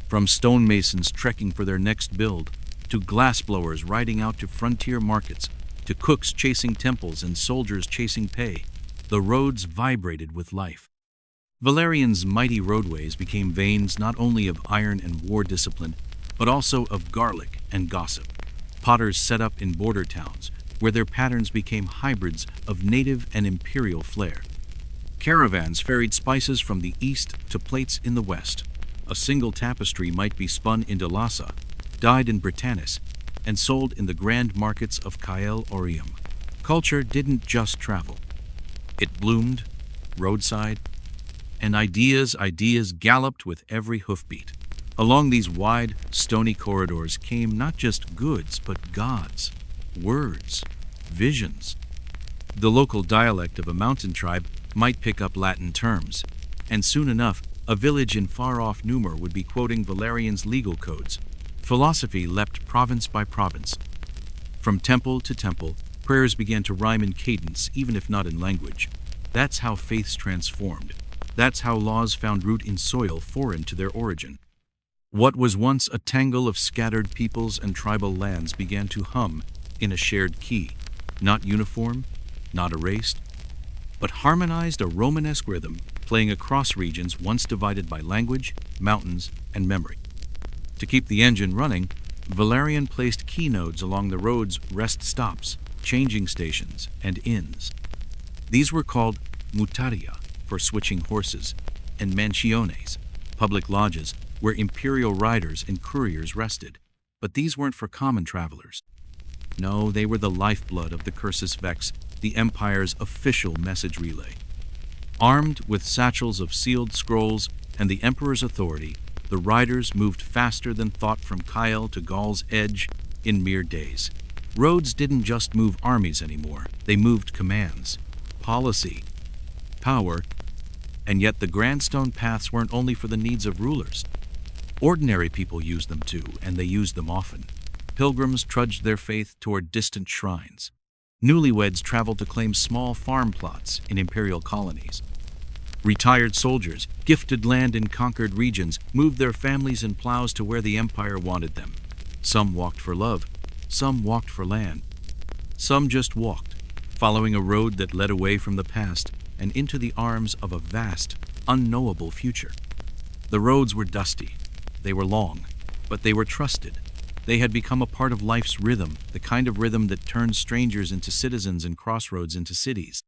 From stonemasons trekking for their next build, to glassblowers riding out to frontier markets, to cooks chasing temples and soldiers chasing pay, the roads vibrated with life. Valerian's mighty roadways became veins not only of iron and war discipline, but also of garlic and gossip. Potters set up in border towns, where their patterns became hybrids of native and imperial flair. Caravans ferried spices from the east to plates in the west. A single tapestry might be spun into Lhasa, dyed in Britannis, and sold in the grand markets of Cael Orium. Culture didn't just travel. It bloomed, roadside, and ideas galloped with every hoofbeat. Along these wide, stony corridors came not just goods, but gods, words, visions. The local dialect of a mountain tribe might pick up Latin terms, and soon enough, a village in far-off Numer would be quoting Valerian's legal codes. Philosophy leapt province by province. From temple to temple, prayers began to rhyme in cadence, even if not in language. That's how faiths transformed. That's how laws found root in soil foreign to their origin. What was once a tangle of scattered peoples and tribal lands began to hum in a shared key, not uniform, not erased, but harmonized a Romanesque rhythm, playing across regions once divided by language, mountains, and memory. To keep the engine running, Valerian placed key nodes along the road's rest stops, changing stations, and inns. These were called mutaria, for switching horses, and mansiones, public lodges, where imperial riders and couriers rested. But these weren't for common travelers. No, they were the lifeblood of the Cursus Vex, the Empire's official message relay. Armed with satchels of sealed scrolls and the Emperor's authority, the riders moved faster than thought from Kyle to Gaul's Edge in mere days. Roads didn't just move armies anymore, they moved commands, policy, power, and yet the grand stone paths weren't only for the needs of rulers. Ordinary people used them too, and they used them often. Pilgrims trudged their faith toward distant shrines. Newlyweds traveled to claim small farm plots in imperial colonies. Retired soldiers, gifted land in conquered regions, moved their families and plows to where the empire wanted them. Some walked for love, some walked for land. Some just walked, following a road that led away from the past and into the arms of a vast, unknowable future. The roads were dusty. They were long, but they were trusted. They had become a part of life's rhythm, the kind of rhythm that turns strangers into citizens and crossroads into cities.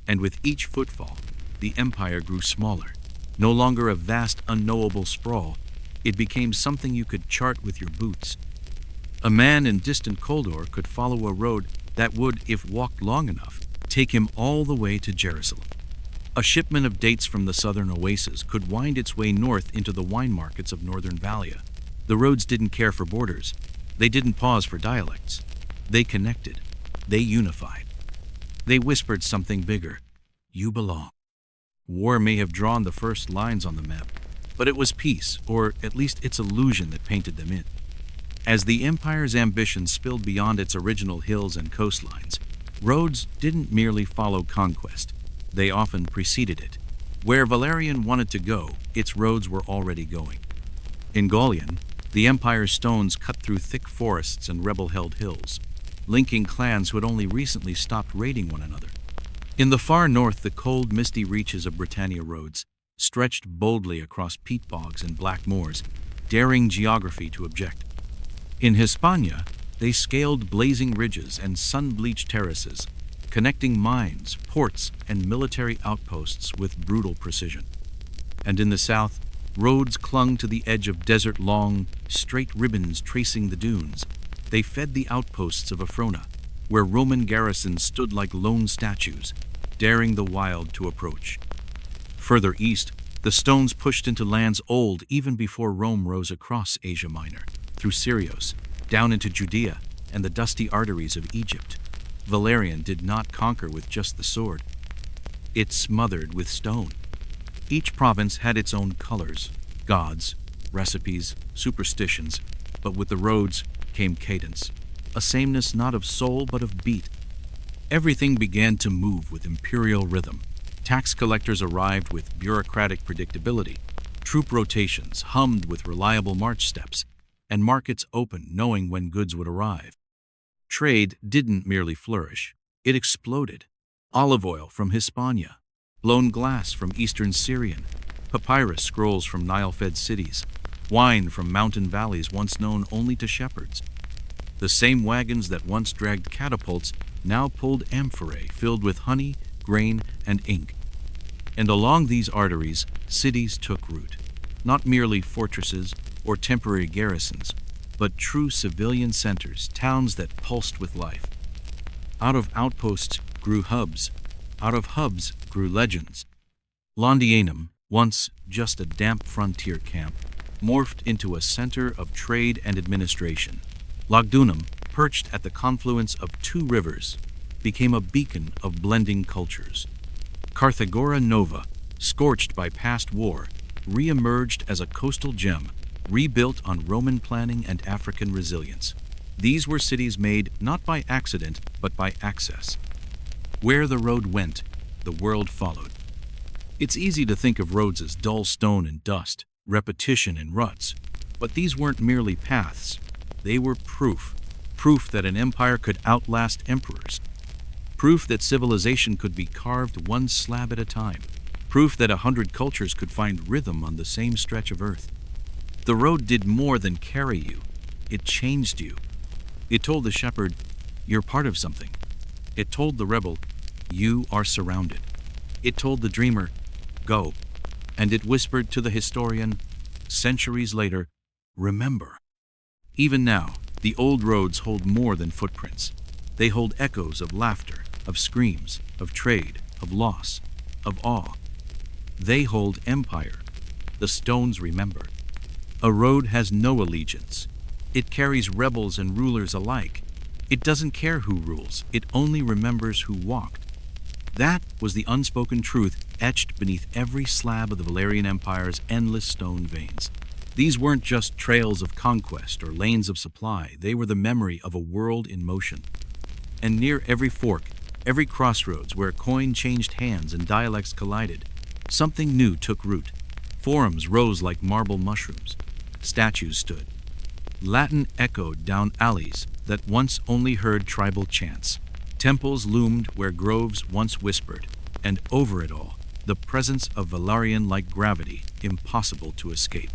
And with each footfall, the empire grew smaller. No longer a vast, unknowable sprawl, it became something you could chart with your boots. A man in distant Koldor could follow a road that would, if walked long enough, take him all the way to Jerusalem. A shipment of dates from the southern oasis could wind its way north into the wine markets of northern Valia. The roads didn't care for borders. They didn't pause for dialects. They connected. They unified. They whispered something bigger. You belong. War may have drawn the first lines on the map, but it was peace, or at least its illusion, that painted them in. As the empire's ambition spilled beyond its original hills and coastlines, roads didn't merely follow conquest. They often preceded it. Where Valerian wanted to go, its roads were already going. In Gaulian, the empire's stones cut through thick forests and rebel-held hills, linking clans who had only recently stopped raiding one another. In the far north, the cold, misty reaches of Britannia roads stretched boldly across peat bogs and black moors, daring geography to object. In Hispania, they scaled blazing ridges and sun-bleached terraces, connecting mines, ports, and military outposts with brutal precision. And in the south, roads clung to the edge of desert, long, straight ribbons tracing the dunes. They fed the outposts of Ephrona, where Roman garrisons stood like lone statues, daring the wild to approach. Further east, the stones pushed into lands old even before Rome rose across Asia Minor, through Syrios, down into Judea and the dusty arteries of Egypt. Valerian did not conquer with just the sword. It smothered with stone. Each province had its own colors, gods, recipes, superstitions, but with the roads came cadence, a sameness not of soul but of beat. Everything began to move with imperial rhythm. Tax collectors arrived with bureaucratic predictability. Troop rotations hummed with reliable march steps, and markets opened knowing when goods would arrive. Trade didn't merely flourish, it exploded. Olive oil from Hispania, blown glass from eastern Syrian, papyrus scrolls from Nile-fed cities, wine from mountain valleys once known only to shepherds. The same wagons that once dragged catapults now pulled amphorae filled with honey, grain, and ink. And along these arteries, cities took root. Not merely fortresses or temporary garrisons, but true civilian centers, towns that pulsed with life. Out of outposts grew hubs. Out of hubs grew legends. Londianum, once just a damp frontier camp, morphed into a center of trade and administration. Lugdunum, perched at the confluence of two rivers, became a beacon of blending cultures. Carthagora Nova, scorched by past war, re-emerged as a coastal gem, rebuilt on Roman planning and African resilience. These were cities made not by accident, but by access. Where the road went, the world followed. It's easy to think of roads as dull stone and dust, repetition and ruts, but these weren't merely paths. They were proof that an empire could outlast emperors, proof that civilization could be carved one slab at a time, proof that 100 cultures could find rhythm on the same stretch of earth. The road did more than carry you. it changed you. It told the shepherd, you're part of something. It told the rebel, you are surrounded. It told the dreamer, go. And it whispered to the historian, centuries later, remember. Even now, the old roads hold more than footprints. They hold echoes of laughter, of screams, of trade, of loss, of awe. They hold empire. The stones remember. A road has no allegiance. It carries rebels and rulers alike. It doesn't care who rules. It only remembers who walked. That was the unspoken truth etched beneath every slab of the Valerian Empire's endless stone veins. These weren't just trails of conquest or lanes of supply. They were the memory of a world in motion. And near every fork, every crossroads where coin changed hands and dialects collided, something new took root. Forums rose like marble mushrooms. Statues stood. Latin echoed down alleys that once only heard tribal chants. Temples loomed where groves once whispered, and over it all, the presence of Valerian-like gravity, impossible to escape.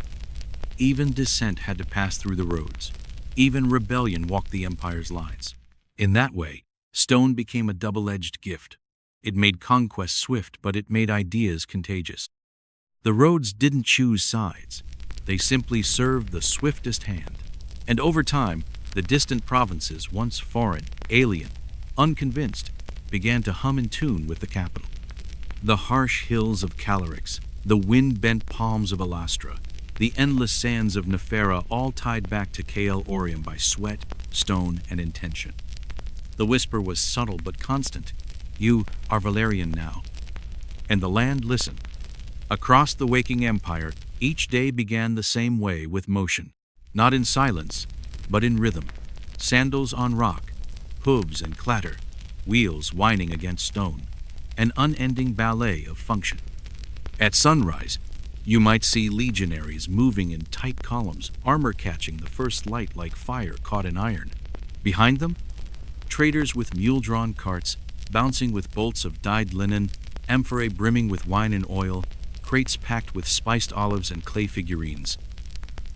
Even dissent had to pass through the roads. Even rebellion walked the empire's lines. In that way, stone became a double-edged gift. It made conquest swift, but it made ideas contagious. The roads didn't choose sides. They simply served the swiftest hand. And over time, the distant provinces, once foreign, alien, unconvinced, began to hum in tune with the capital. The harsh hills of Calyrex, the wind-bent palms of Alastra, the endless sands of Nefera, all tied back to Kael Orium by sweat, stone, and intention. The whisper was subtle but constant. You are Valerian now. And the land listened. Across the waking empire, each day began the same way, with motion. Not in silence, but in rhythm. Sandals on rock, hooves and clatter, wheels whining against stone. An unending ballet of function. At sunrise, you might see legionaries moving in tight columns, armor catching the first light like fire caught in iron. Behind them, traders with mule-drawn carts, bouncing with bolts of dyed linen, amphorae brimming with wine and oil, crates packed with spiced olives and clay figurines.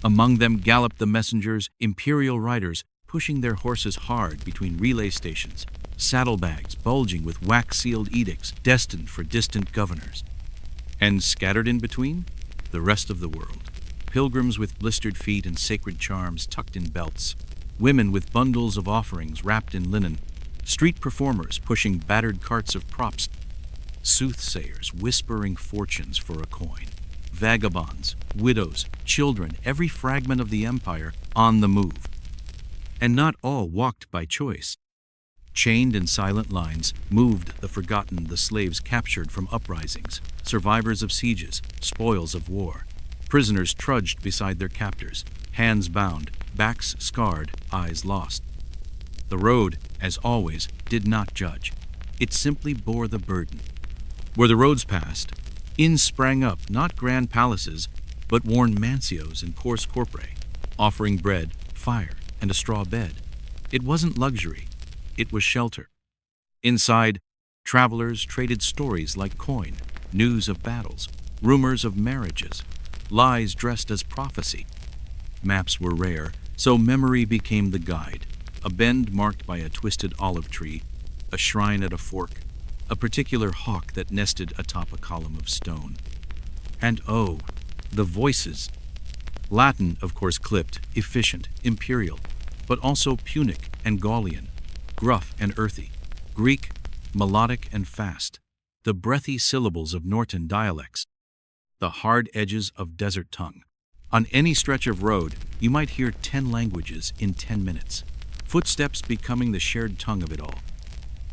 Among them galloped the messengers, imperial riders, pushing their horses hard between relay stations, saddlebags bulging with wax-sealed edicts destined for distant governors. And scattered in between, the rest of the world. Pilgrims with blistered feet and sacred charms tucked in belts. Women with bundles of offerings wrapped in linen. Street performers pushing battered carts of props. Soothsayers whispering fortunes for a coin. Vagabonds, widows, children, every fragment of the empire on the move. And not all walked by choice. Chained in silent lines, moved the forgotten, the slaves captured from uprisings, survivors of sieges, spoils of war. Prisoners trudged beside their captors, hands bound, backs scarred, eyes lost. The road, as always, did not judge. It simply bore the burden. Where the roads passed, inns sprang up, not grand palaces, but worn mancios and coarse corpore, offering bread, fire, and a straw bed. It wasn't luxury. It was shelter. Inside, travelers traded stories like coin, news of battles, rumors of marriages, lies dressed as prophecy. Maps were rare, so memory became the guide. A bend marked by a twisted olive tree, a shrine at a fork, a particular hawk that nested atop a column of stone. And oh, the voices. Latin, of course, clipped, efficient, imperial, but also Punic and Gallian, gruff and earthy. Greek, melodic and fast. The breathy syllables of Norton dialects. The hard edges of desert tongue. On any stretch of road, you might hear 10 languages in 10 minutes. Footsteps becoming the shared tongue of it all.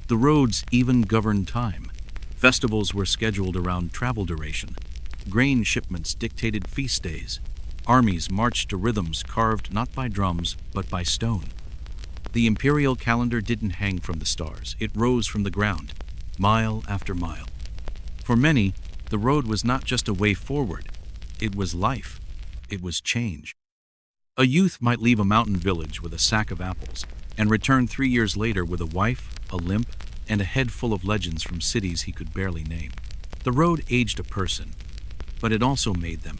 The roads even governed time. Festivals were scheduled around travel duration. Grain shipments dictated feast days. Armies marched to rhythms carved not by drums, but by stone. The imperial calendar didn't hang from the stars. It rose from the ground, mile after mile. For many, the road was not just a way forward. It was life. It was change. A youth might leave a mountain village with a sack of apples and return 3 years later with a wife, a limp, and a head full of legends from cities he could barely name. The road aged a person, but it also made them.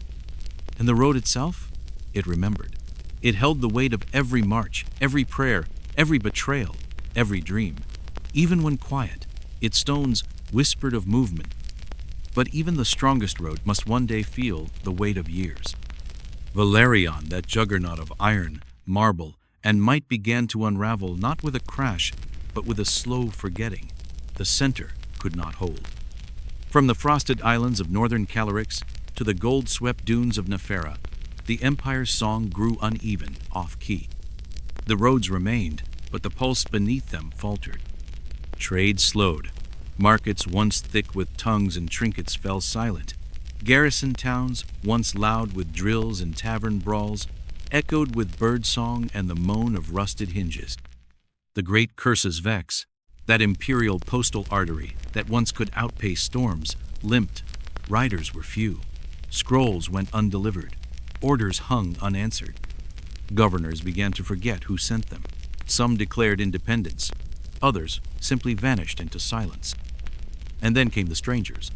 And the road itself? It remembered. It held the weight of every march, every prayer, every betrayal, every dream. Even when quiet, its stones whispered of movement. But even the strongest road must one day feel the weight of years. Valerion, that juggernaut of iron, marble, and might, began to unravel, not with a crash, but with a slow forgetting. The center could not hold. From the frosted islands of northern Calyrex to the gold-swept dunes of Nefera, the Empire's song grew uneven, off-key. The roads remained, but the pulse beneath them faltered. Trade slowed. Markets once thick with tongues and trinkets fell silent. Garrison towns, once loud with drills and tavern brawls, echoed with bird-song and the moan of rusted hinges. The great curses vex, that imperial postal artery that once could outpace storms, limped. Riders were few. Scrolls went undelivered. Orders hung unanswered. Governors began to forget who sent them. Some declared independence. Others simply vanished into silence. And then came the strangers.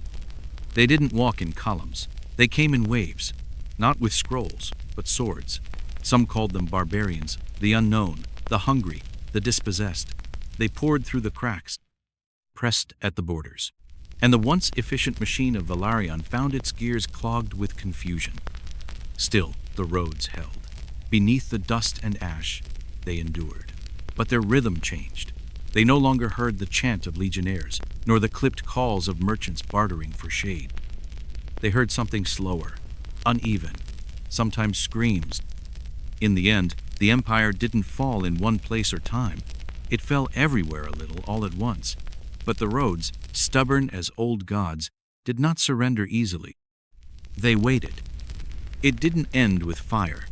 They didn't walk in columns. They came in waves, not with scrolls, but swords. Some called them barbarians, the unknown, the hungry, the dispossessed. They poured through the cracks, pressed at the borders. And the once efficient machine of Valerion found its gears clogged with confusion. Still, the roads held. Beneath the dust and ash, they endured. But their rhythm changed. They no longer heard the chant of legionnaires, nor the clipped calls of merchants bartering for shade. They heard something slower, uneven, sometimes screams. In the end, the Empire didn't fall in one place or time. It fell everywhere a little, all at once. But the roads, stubborn as old gods, did not surrender easily. They waited. It didn't end with fire,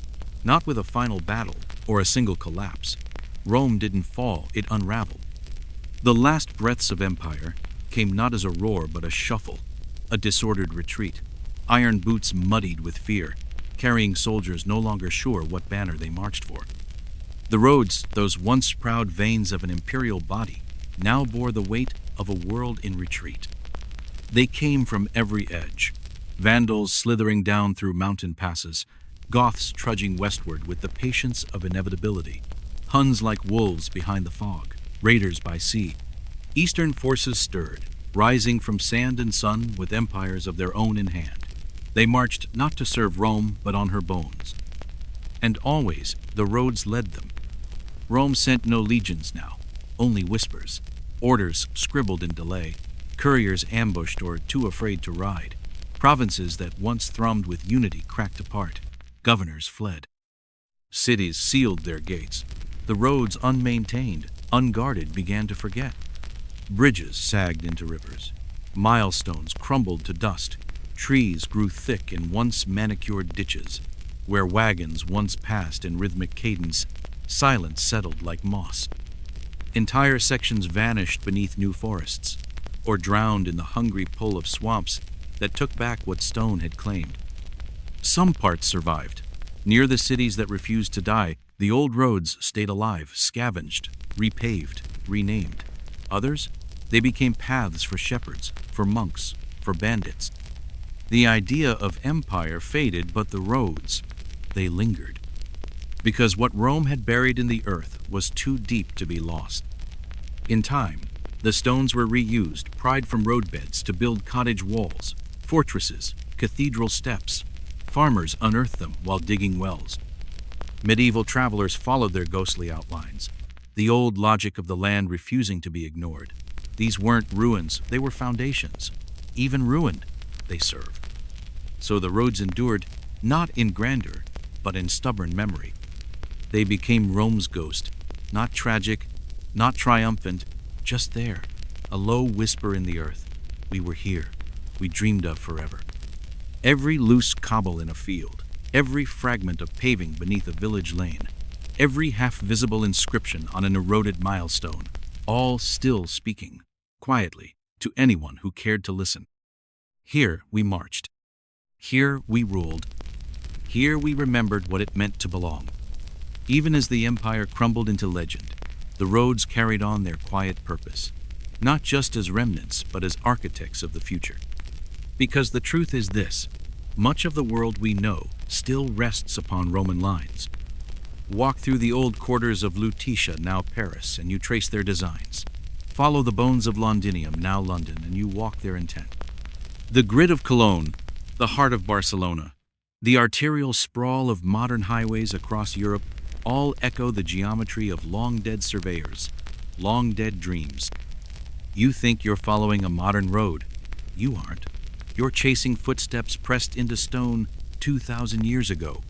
not with a final battle or a single collapse. Rome didn't fall, it unraveled. The last breaths of empire came not as a roar but a shuffle, a disordered retreat, iron boots muddied with fear, carrying soldiers no longer sure what banner they marched for. The roads, those once proud veins of an imperial body, now bore the weight of a world in retreat. They came from every edge, Vandals slithering down through mountain passes, Goths trudging westward with the patience of inevitability, Huns like wolves behind the fog, raiders by sea. Eastern forces stirred, rising from sand and sun with empires of their own in hand. They marched not to serve Rome, but on her bones. And always the roads led them. Rome sent no legions now, only whispers, orders scribbled in delay, couriers ambushed or too afraid to ride. Provinces that once thrummed with unity cracked apart. Governors fled. Cities sealed their gates. The roads, unmaintained, unguarded, began to forget. Bridges sagged into rivers. Milestones crumbled to dust. Trees grew thick in once manicured ditches. Where wagons once passed in rhythmic cadence, silence settled like moss. Entire sections vanished beneath new forests, or drowned in the hungry pull of swamps that took back what stone had claimed. Some parts survived. Near the cities that refused to die, the old roads stayed alive, scavenged, repaved, renamed. Others, they became paths for shepherds, for monks, for bandits. The idea of empire faded, but the roads, they lingered. Because what Rome had buried in the earth was too deep to be lost. In time, the stones were reused, pried from roadbeds to build cottage walls, fortresses, cathedral steps. Farmers unearthed them while digging wells. Medieval travelers followed their ghostly outlines, the old logic of the land refusing to be ignored. These weren't ruins, they were foundations. Even ruined, they served. So the roads endured, not in grandeur, but in stubborn memory. They became Rome's ghost, not tragic, not triumphant, just there, a low whisper in the earth. We were here, we dreamed of forever. Every loose cobble in a field, every fragment of paving beneath a village lane, every half-visible inscription on an eroded milestone, all still speaking, quietly, to anyone who cared to listen. Here we marched. Here we ruled. Here we remembered what it meant to belong. Even as the empire crumbled into legend, the roads carried on their quiet purpose, not just as remnants, but as architects of the future. Because the truth is this, much of the world we know still rests upon Roman lines. Walk through the old quarters of Lutetia, now Paris, and you trace their designs. Follow the bones of Londinium, now London, and you walk their intent. The grid of Cologne, the heart of Barcelona, the arterial sprawl of modern highways across Europe all echo the geometry of long-dead surveyors, long-dead dreams. You think you're following a modern road. You aren't. You're chasing footsteps pressed into stone 2,000 years ago.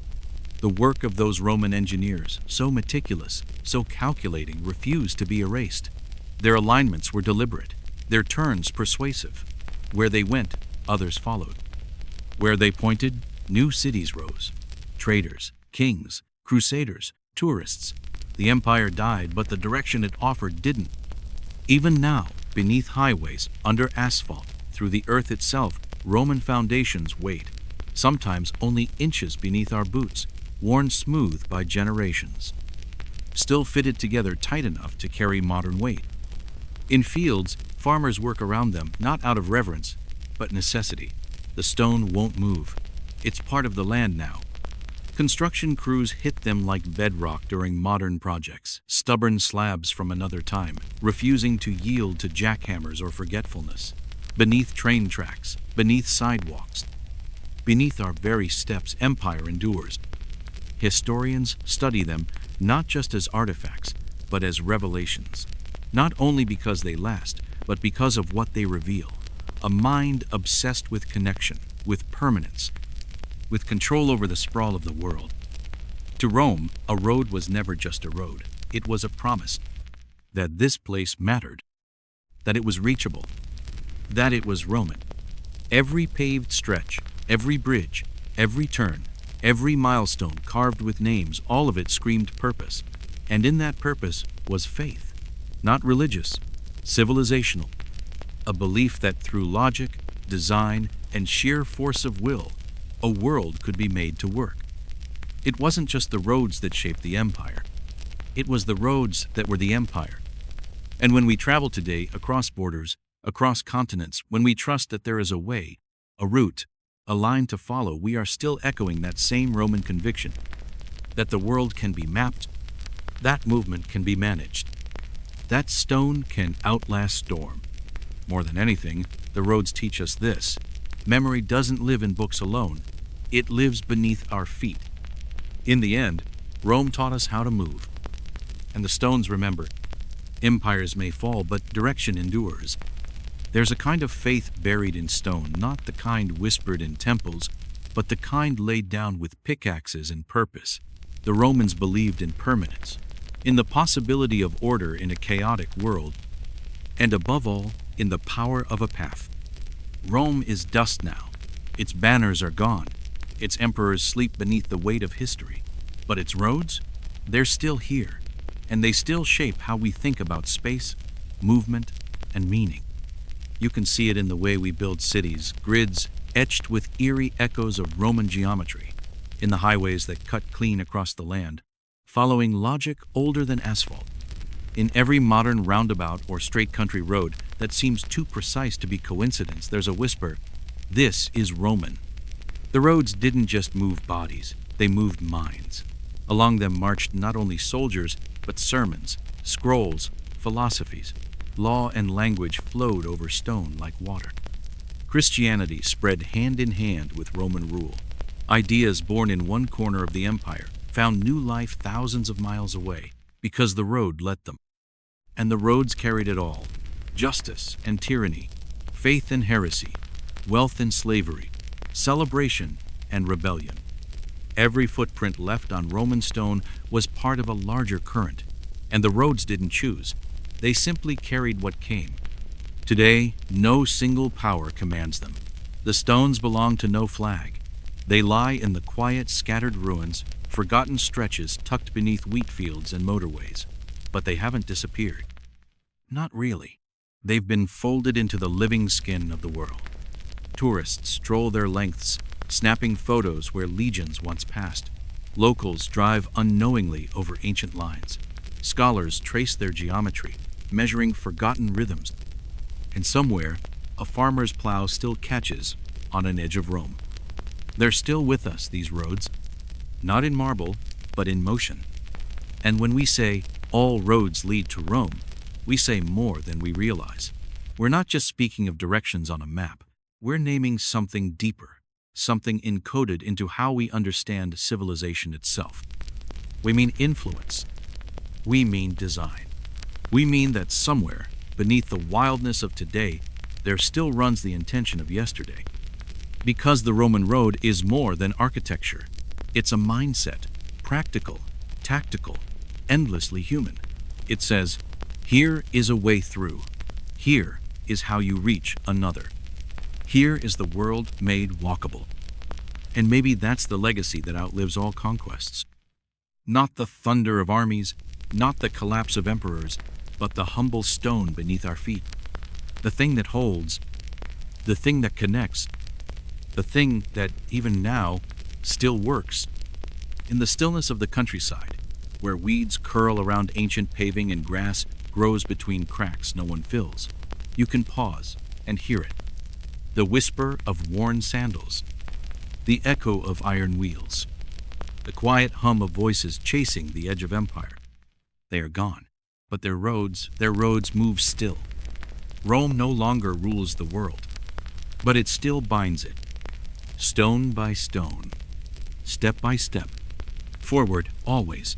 The work of those Roman engineers, so meticulous, so calculating, refused to be erased. Their alignments were deliberate, their turns persuasive. Where they went, others followed. Where they pointed, new cities rose. Traders, kings, crusaders, tourists. The empire died, but the direction it offered didn't. Even now, beneath highways, under asphalt, through the earth itself, Roman foundations wait, sometimes only inches beneath our boots, worn smooth by generations, still fitted together tight enough to carry modern weight. In fields, farmers work around them, not out of reverence, but necessity. The stone won't move. It's part of the land now. Construction crews hit them like bedrock during modern projects, stubborn slabs from another time, refusing to yield to jackhammers or forgetfulness. Beneath train tracks, beneath sidewalks, beneath our very steps, empire endures. Historians study them not just as artifacts, but as revelations. Not only because they last, but because of what they reveal. A mind obsessed with connection, with permanence, with control over the sprawl of the world. To Rome, a road was never just a road. It was a promise that this place mattered, that it was reachable, that it was Roman. Every paved stretch, every bridge, every turn, every milestone carved with names, all of it screamed purpose. And in that purpose was faith, not religious, civilizational. A belief that through logic, design, and sheer force of will, a world could be made to work. It wasn't just the roads that shaped the empire. It was the roads that were the empire. And when we travel today across borders, across continents, when we trust that there is a way, a route, a line to follow, we are still echoing that same Roman conviction that the world can be mapped, that movement can be managed, that stone can outlast storm. More than anything, the roads teach us this: memory doesn't live in books alone, it lives beneath our feet. In the end, Rome taught us how to move. And the stones remember. Empires may fall, but direction endures. There's a kind of faith buried in stone, not the kind whispered in temples, but the kind laid down with pickaxes and purpose. The Romans believed in permanence, in the possibility of order in a chaotic world, and above all, in the power of a path. Rome is dust now. Its banners are gone. Its emperors sleep beneath the weight of history. But its roads? They're still here, and they still shape how we think about space, movement, and meaning. You can see it in the way we build cities, grids etched with eerie echoes of Roman geometry, in the highways that cut clean across the land, following logic older than asphalt. In every modern roundabout or straight country road that seems too precise to be coincidence, there's a whisper: this is Roman. The roads didn't just move bodies, they moved minds. Along them marched not only soldiers, but sermons, scrolls, philosophies. Law and language flowed over stone like water. Christianity spread hand in hand with Roman rule. Ideas born in one corner of the empire found new life thousands of miles away because the road let them. And the roads carried it all: justice and tyranny, faith and heresy, wealth and slavery, celebration and rebellion. Every footprint left on Roman stone was part of a larger current, and the roads didn't choose. They simply carried what came. Today, no single power commands them. The stones belong to no flag. They lie in the quiet, scattered ruins, forgotten stretches tucked beneath wheat fields and motorways. But they haven't disappeared. Not really. They've been folded into the living skin of the world. Tourists stroll their lengths, snapping photos where legions once passed. Locals drive unknowingly over ancient lines. Scholars trace their geometry, measuring forgotten rhythms. And somewhere, a farmer's plow still catches on an edge of Rome. They're still with us, these roads, not in marble, but in motion. And when we say, all roads lead to Rome, we say more than we realize. We're not just speaking of directions on a map, we're naming something deeper, something encoded into how we understand civilization itself. We mean influence. We mean design. We mean that somewhere, beneath the wildness of today, there still runs the intention of yesterday. Because the Roman road is more than architecture. It's a mindset, practical, tactical, endlessly human. It says, here is a way through. Here is how you reach another. Here is the world made walkable. And maybe that's the legacy that outlives all conquests. Not the thunder of armies, not the collapse of emperors, but the humble stone beneath our feet. The thing that holds, the thing that connects, the thing that, even now, still works. In the stillness of the countryside, where weeds curl around ancient paving and grass grows between cracks no one fills, you can pause and hear it. The whisper of worn sandals, the echo of iron wheels, the quiet hum of voices chasing the edge of empire. They are gone, but their roads move still. Rome no longer rules the world, but it still binds it, stone by stone, step by step, forward always.